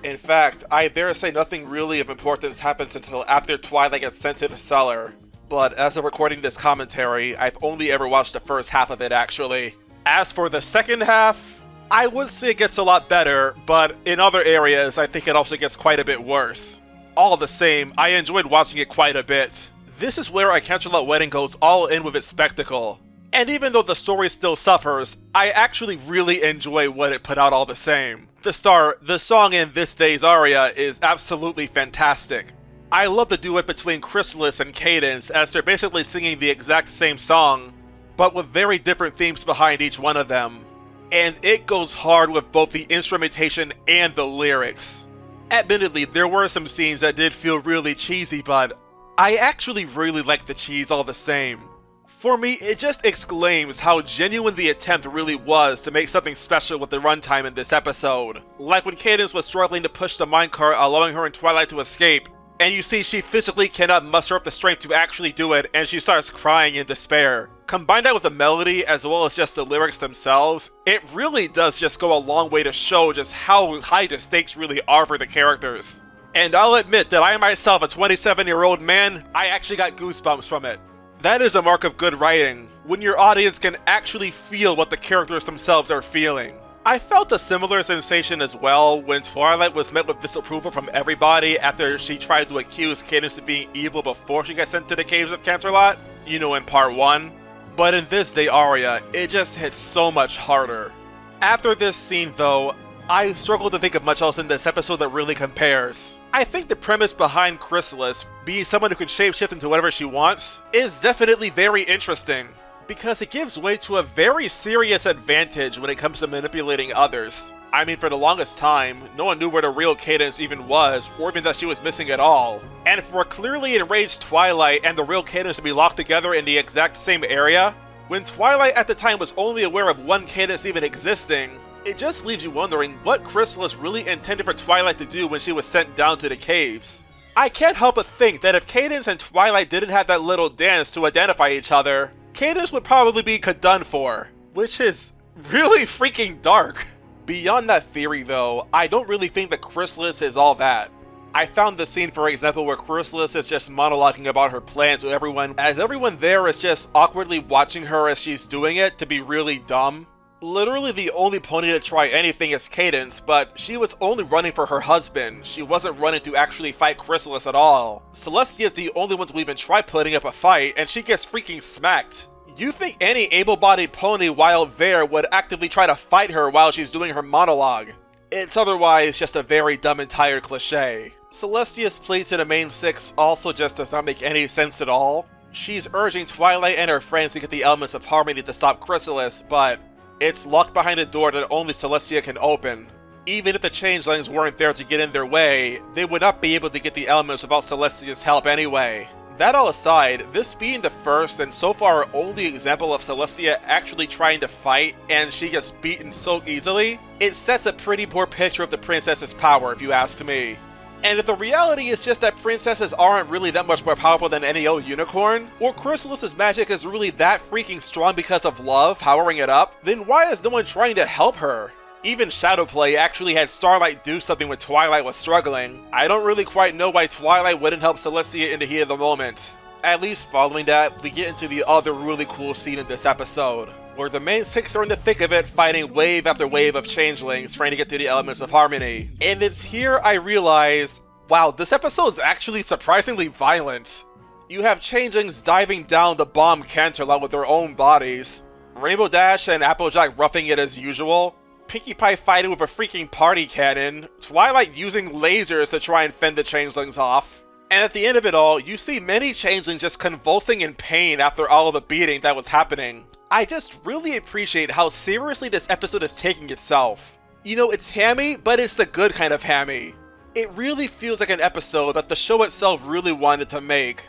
In fact, I dare say nothing really of importance happens until after Twilight gets sent to the cellar. But as of recording this commentary, I've only ever watched the first half of it actually. As for the second half, I would say it gets a lot better, but in other areas I think it also gets quite a bit worse. All the same, I enjoyed watching it quite a bit. This is where A Canterlot Wedding goes all in with its spectacle. And even though the story still suffers, I actually really enjoy what it put out all the same. The song in this day's aria is absolutely fantastic. I love the duet between Chrysalis and Cadance as they're basically singing the exact same song, but with very different themes behind each one of them. and it goes hard with both the instrumentation and the lyrics. Admittedly, there were some scenes that did feel really cheesy, but I actually really liked the cheese all the same. For me, it just exclaims how genuine the attempt really was to make something special with the runtime in this episode. Like when Cadence was struggling to push the minecart, allowing her and Twilight to escape, and you see she physically cannot muster up the strength to actually do it, and she starts crying in despair. Combine that with the melody as well as just the lyrics themselves, it really does just go a long way to show just how high the stakes really are for the characters. And I'll admit that I myself, a 27-year-old man, I actually got goosebumps from it. That is a mark of good writing, when your audience can actually feel what the characters themselves are feeling. I felt a similar sensation as well when Twilight was met with disapproval from everybody after she tried to accuse Cadence of being evil before she got sent to the caves of Canterlot, you know, in part 1. But in this day aria, it just hits so much harder. After this scene though, I struggle to think of much else in this episode that really compares. I think the premise behind Chrysalis, being someone who can shapeshift into whatever she wants, is definitely very interesting, because it gives way to a very serious advantage when it comes to manipulating others. I mean, for the longest time, no one knew where the real Cadence even was, or even that she was missing at all. And for a clearly enraged Twilight and the real Cadence to be locked together in the exact same area, when Twilight at the time was only aware of one Cadence even existing, it just leaves you wondering what Chrysalis really intended for Twilight to do when she was sent down to the caves. I can't help but think that if Cadence and Twilight didn't have that little dance to identify each other, Cadence would probably be done for, which is really freaking dark. Beyond that theory though, I don't really think that Chrysalis is all that. I found the scene, for example, where Chrysalis is just monologuing about her plan to everyone, as everyone there is just awkwardly watching her as she's doing it, to be really dumb. Literally the only pony to try anything is Cadence, but she was only running for her husband. She wasn't running to actually fight Chrysalis at all. Celestia is the only one to even try putting up a fight, and she gets freaking smacked. You think any able-bodied pony while there would actively try to fight her while she's doing her monologue? It's otherwise just a very dumb and tired cliche. Celestia's plea to the main six also just does not make any sense at all. She's urging Twilight and her friends to get the elements of harmony to stop Chrysalis, but it's locked behind a door that only Celestia can open. Even if the changelings weren't there to get in their way, they would not be able to get the elements without Celestia's help anyway. That all aside, this being the first and so far only example of Celestia actually trying to fight and she gets beaten so easily, it sets a pretty poor picture of the princess's power if you ask me. And if the reality is just that princesses aren't really that much more powerful than any old unicorn, or Chrysalis's magic is really that freaking strong because of love powering it up, then why is no one trying to help her? Even Shadowplay actually had Starlight do something when Twilight was struggling. I don't really quite know why Twilight wouldn't help Celestia in the heat of the moment. At least following that, we get into the other really cool scene in this episode, where the main six are in the thick of it fighting wave after wave of changelings trying to get to the elements of harmony. And it's here I realize, wow, this episode is actually surprisingly violent. You have changelings diving down to bomb Canterlot with their own bodies, Rainbow Dash and Applejack roughing it as usual, Pinkie Pie fighting with a freaking party cannon, Twilight using lasers to try and fend the changelings off. And at the end of it all, you see many changelings just convulsing in pain after all of the beating that was happening. I just really appreciate how seriously this episode is taking itself. You know, it's hammy, but it's the good kind of hammy. It really feels like an episode that the show itself really wanted to make.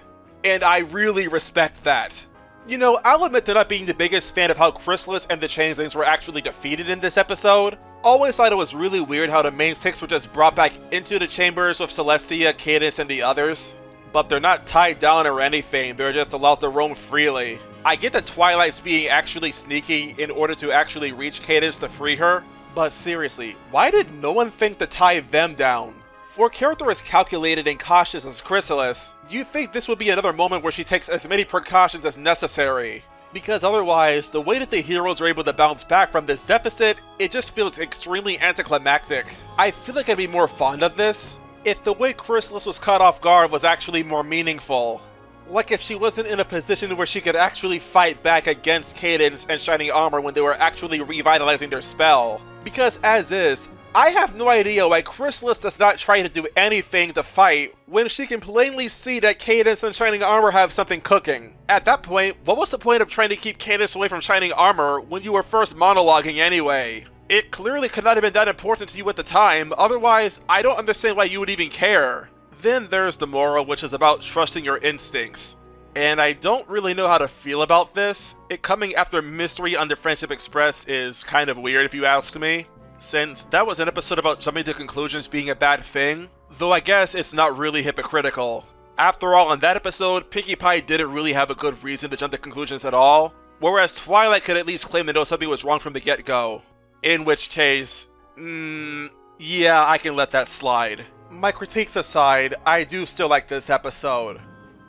And I really respect that. You know, I'll admit to not being the biggest fan of how Chrysalis and the Changelings were actually defeated in this episode. Always thought it was really weird how the main six were just brought back into the chambers with Celestia, Cadence, and the others. But they're not tied down or anything, they're just allowed to roam freely. I get that Twilight's being actually sneaky in order to actually reach Cadence to free her, but seriously, why did no one think to tie them down? For a character as calculated and cautious as Chrysalis, you'd think this would be another moment where she takes as many precautions as necessary. Because otherwise, the way that the heroes are able to bounce back from this deficit, it just feels extremely anticlimactic. I feel like I'd be more fond of this if the way Chrysalis was caught off guard was actually more meaningful. Like if she wasn't in a position where she could actually fight back against Cadence and Shining Armor when they were actually revitalizing their spell. Because as is, I have no idea why Chrysalis does not try to do anything to fight when she can plainly see that Cadance and Shining Armor have something cooking. At that point, what was the point of trying to keep Cadance away from Shining Armor when you were first monologuing anyway? It clearly could not have been that important to you at the time, otherwise I don't understand why you would even care. Then there's the moral, which is about trusting your instincts. And I don't really know how to feel about this. It coming after Mmmystery on the Friendship Express is kind of weird if you ask me, since that was an episode about jumping to conclusions being a bad thing, though I guess it's not really hypocritical. After all, in that episode, Pinkie Pie didn't really have a good reason to jump to conclusions at all, whereas Twilight could at least claim to know something was wrong from the get-go. In which case, yeah, I can let that slide. My critiques aside, I do still like this episode.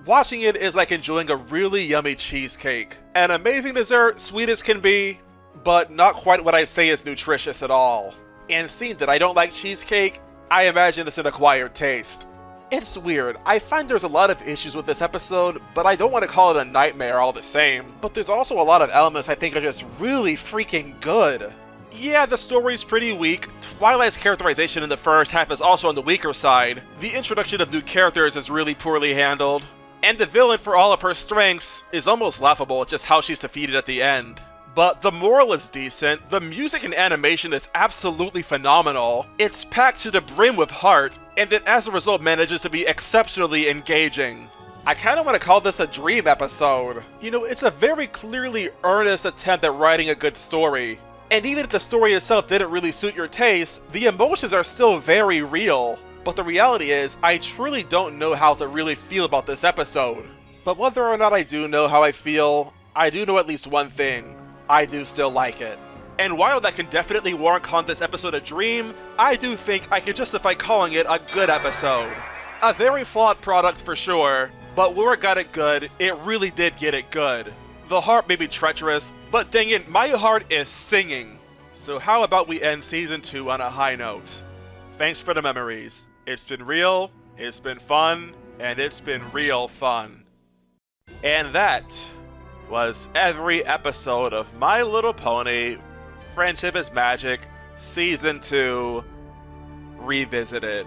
Watching it is like enjoying a really yummy cheesecake. An amazing dessert, sweet as can be, but not quite what I'd say is nutritious at all. And seeing that I don't like cheesecake, I imagine it's an acquired taste. It's weird, I find there's a lot of issues with this episode, but I don't want to call it a nightmare all the same. But there's also a lot of elements I think are just really freaking good. Yeah, the story's pretty weak. Twilight's characterization in the first half is also on the weaker side. The introduction of new characters is really poorly handled. And the villain, for all of her strengths, is almost laughable at just how she's defeated at the end. But the moral is decent, the music and animation is absolutely phenomenal, it's packed to the brim with heart, and it as a result manages to be exceptionally engaging. I kinda wanna call this a dream episode. You know, it's a very clearly earnest attempt at writing a good story. And even if the story itself didn't really suit your taste, the emotions are still very real. But the reality is, I truly don't know how to really feel about this episode. But whether or not I do know how I feel, I do know at least one thing. I do still like it. And while that can definitely warrant calling this episode a dream, I do think I can justify calling it a good episode. A very flawed product for sure, but where it got it good, it really did get it good. The heart may be treacherous, but dang it, my heart is singing. So how about we end Season 2 on a high note? Thanks for the memories. It's been real, it's been fun, and it's been real fun. And that was every episode of My Little Pony Friendship is Magic Season 2 Revisited.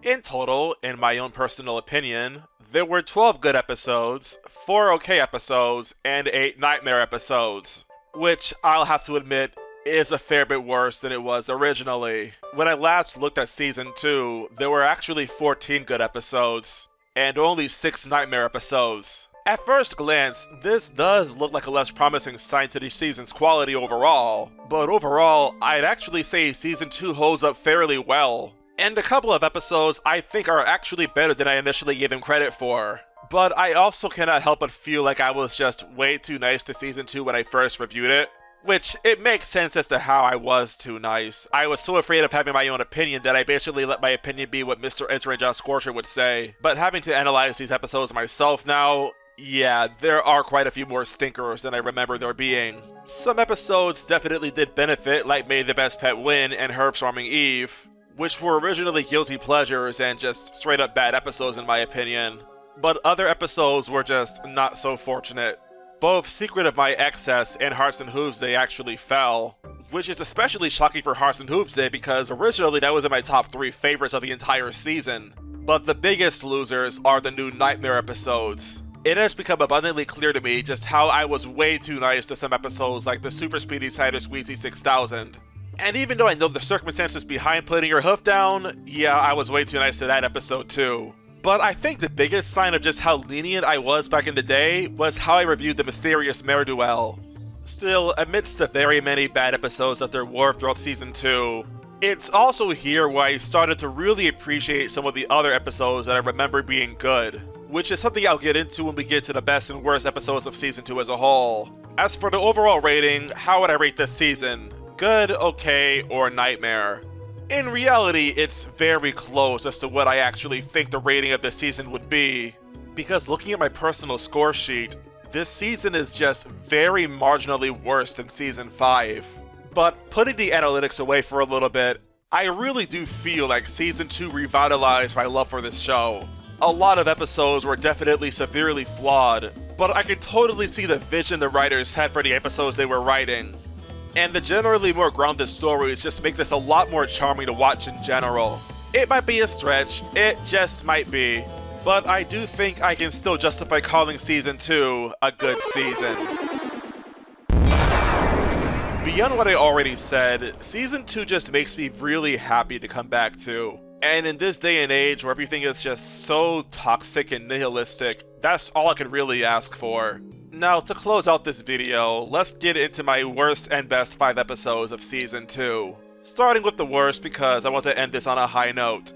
In total, in my own personal opinion, there were 12 good episodes, 4 okay episodes, and 8 nightmare episodes, which I'll have to admit is a fair bit worse than it was originally. When I last looked at Season 2, there were actually 14 good episodes, and only 6 nightmare episodes. At first glance, this does look like a less promising sign to the season's quality overall, but overall, I'd actually say Season 2 holds up fairly well, and a couple of episodes I think are actually better than I initially gave them credit for. But I also cannot help but feel like I was just way too nice to Season 2 when I first reviewed it. Which, it makes sense as to how I was too nice. I was so afraid of having my own opinion that I basically let my opinion be what Mr. Enter and John Scorcher would say. But having to analyze these episodes myself now, yeah, there are quite a few more stinkers than I remember there being. Some episodes definitely did benefit, like May the Best Pet Win and Hearth Storming Eve, which were originally guilty pleasures and just straight up bad episodes in my opinion. But other episodes were just not so fortunate. Both Secret of My Excess and Hearts and Hooves Day actually fell, which is especially shocking for Hearts and Hooves Day because originally that was in my top 3 favorites of the entire season. But the biggest losers are the new Nightmare episodes. It has become abundantly clear to me just how I was way too nice to some episodes like the Super Speedy Cider Squeezy 6000. And even though I know the circumstances behind putting your hoof down, yeah, I was way too nice to that episode too. But I think the biggest sign of just how lenient I was back in the day was how I reviewed the mysterious Mare duel. Still, amidst the very many bad episodes that there were throughout Season 2, it's also here where I started to really appreciate some of the other episodes that I remember being good, which is something I'll get into when we get to the best and worst episodes of Season 2 as a whole. As for the overall rating, how would I rate this season? Good, okay, or nightmare? In reality, it's very close as to what I actually think the rating of this season would be, because looking at my personal score sheet, this season is just very marginally worse than Season 5. But putting the analytics away for a little bit, I really do feel like Season 2 revitalized my love for this show. A lot of episodes were definitely severely flawed, but I could totally see the vision the writers had for the episodes they were writing. and the generally more grounded stories just make this a lot more charming to watch in general. It might be a stretch, it just might be, but I do think I can still justify calling Season 2 a good season. Beyond what I already said, Season 2 just makes me really happy to come back to. And in this day and age where everything is just so toxic and nihilistic, that's all I could really ask for. Now, to close out this video, let's get into my worst and best 5 episodes of Season 2. Starting with the worst because I want to end this on a high note.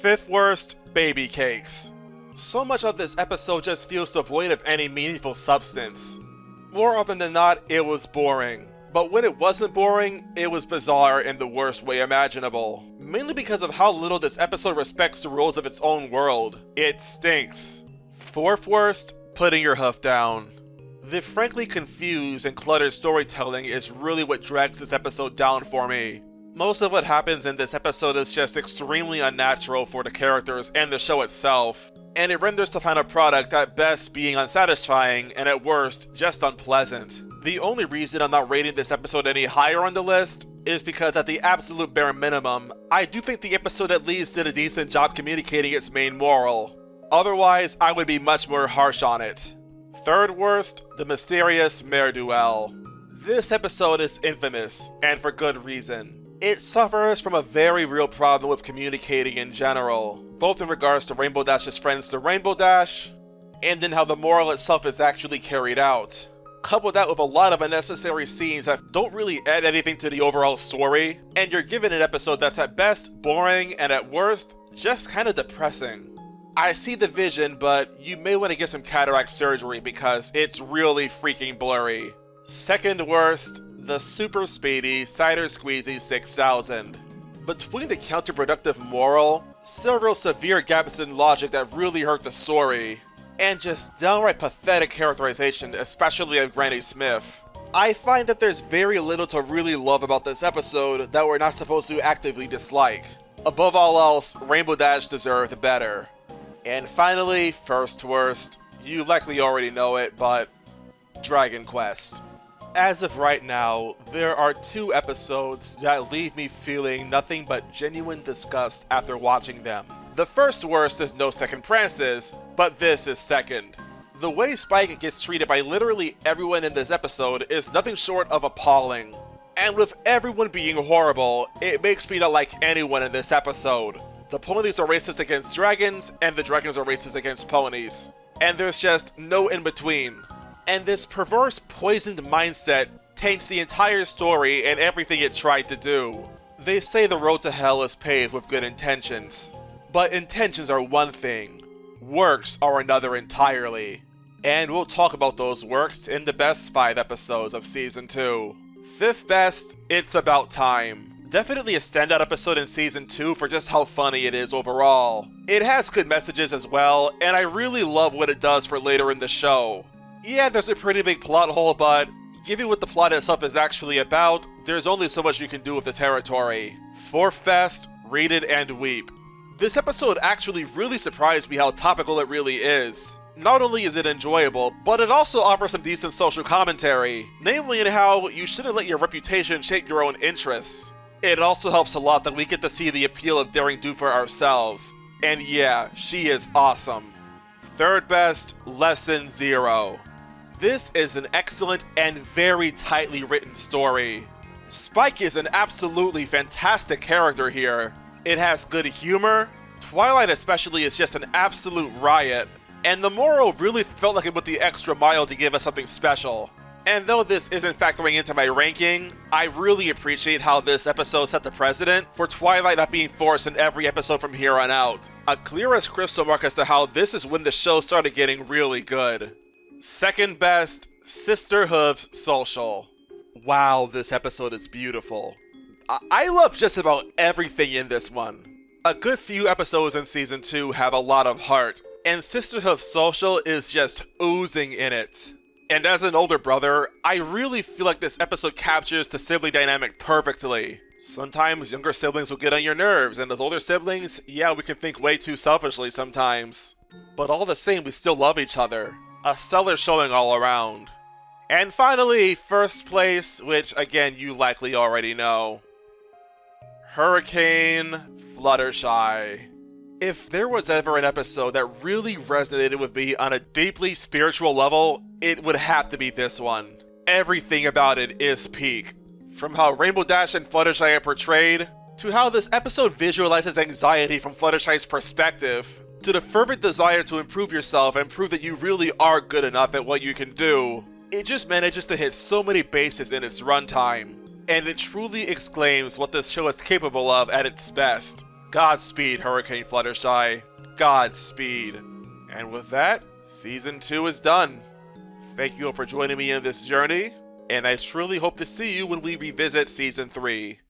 5th worst, Baby Cakes. So much of this episode just feels devoid of any meaningful substance. More often than not, it was boring. But when it wasn't boring, it was bizarre in the worst way imaginable. Mainly because of how little this episode respects the rules of its own world. It stinks. 4th worst, Putting Your Hoof Down. The frankly confused and cluttered storytelling is really what drags this episode down for me. Most of what happens in this episode is just extremely unnatural for the characters and the show itself, and it renders the final product at best being unsatisfying and at worst just unpleasant. The only reason I'm not rating this episode any higher on the list is because at the absolute bare minimum, I do think the episode at least did a decent job communicating its main moral. Otherwise, I would be much more harsh on it. 3rd worst, the mysterious Mare duel. This episode is infamous, and for good reason. It suffers from a very real problem with communicating in general, both in regards to Rainbow Dash's friends to Rainbow Dash, and in how the moral itself is actually carried out. Couple that with a lot of unnecessary scenes that don't really add anything to the overall story, and you're given an episode that's at best boring and at worst just kinda depressing. I see the vision, but you may want to get some cataract surgery because it's really freaking blurry. 2nd worst, the super speedy Cider Squeezy 6000. Between the counterproductive moral, several severe gaps in logic that really hurt the story, and just downright pathetic characterization, especially of Granny Smith, I find that there's very little to really love about this episode that we're not supposed to actively dislike. Above all else, Rainbow Dash deserved better. And finally, 1st worst, you likely already know it, but Dragon Quest. As of right now, there are 2 episodes that leave me feeling nothing but genuine disgust after watching them. The 1st worst is No Second Prances, but this is second. The way Spike gets treated by literally everyone in this episode is nothing short of appalling. And with everyone being horrible, it makes me not like anyone in this episode. The ponies are racist against dragons, and the dragons are racist against ponies. And there's just no in-between. And this perverse, poisoned mindset taints the entire story and everything it tried to do. They say the road to hell is paved with good intentions. But intentions are one thing, works are another entirely. And we'll talk about those works in the best 5 episodes of Season 2. 5th best, It's About Time. Definitely a standout episode in Season 2 for just how funny it is overall. It has good messages as well, and I really love what it does for later in the show. Yeah, there's a pretty big plot hole, but given what the plot itself is actually about, there's only so much you can do with the territory. 4th best, Read It and Weep. This episode actually really surprised me how topical it really is. Not only is it enjoyable, but it also offers some decent social commentary, namely in how you shouldn't let your reputation shape your own interests. It also helps a lot that we get to see the appeal of Daring Do for ourselves. And yeah, she is awesome. 3rd best, Lesson 0. This is an excellent and very tightly written story. Spike is an absolutely fantastic character here. It has good humor, Twilight especially is just an absolute riot, and the moral really felt like it went the extra mile to give us something special. And though this isn't factoring into my ranking, I really appreciate how this episode set the precedent for Twilight not being forced in every episode from here on out. A clear as crystal mark as to how this is when the show started getting really good. 2nd best, Sisterhooves Social. Wow, this episode is beautiful. I love just about everything in this one. A good few episodes in Season 2 have a lot of heart, and Sisterhooves Social is just oozing in it. And as an older brother, I really feel like this episode captures the sibling dynamic perfectly. Sometimes younger siblings will get on your nerves, and as older siblings, yeah, we can think way too selfishly sometimes. But all the same, we still love each other. A stellar showing all around. And finally, first place, which again you likely already know. Hurricane Fluttershy. If there was ever an episode that really resonated with me on a deeply spiritual level, it would have to be this one. Everything about it is peak. From how Rainbow Dash and Fluttershy are portrayed, to how this episode visualizes anxiety from Fluttershy's perspective, to the fervent desire to improve yourself and prove that you really are good enough at what you can do. It just manages to hit so many bases in its runtime, and it truly exclaims what this show is capable of at its best. Godspeed, Hurricane Fluttershy. Godspeed. And with that, Season 2 is done. Thank you all for joining me in this journey, and I truly hope to see you when we revisit Season 3.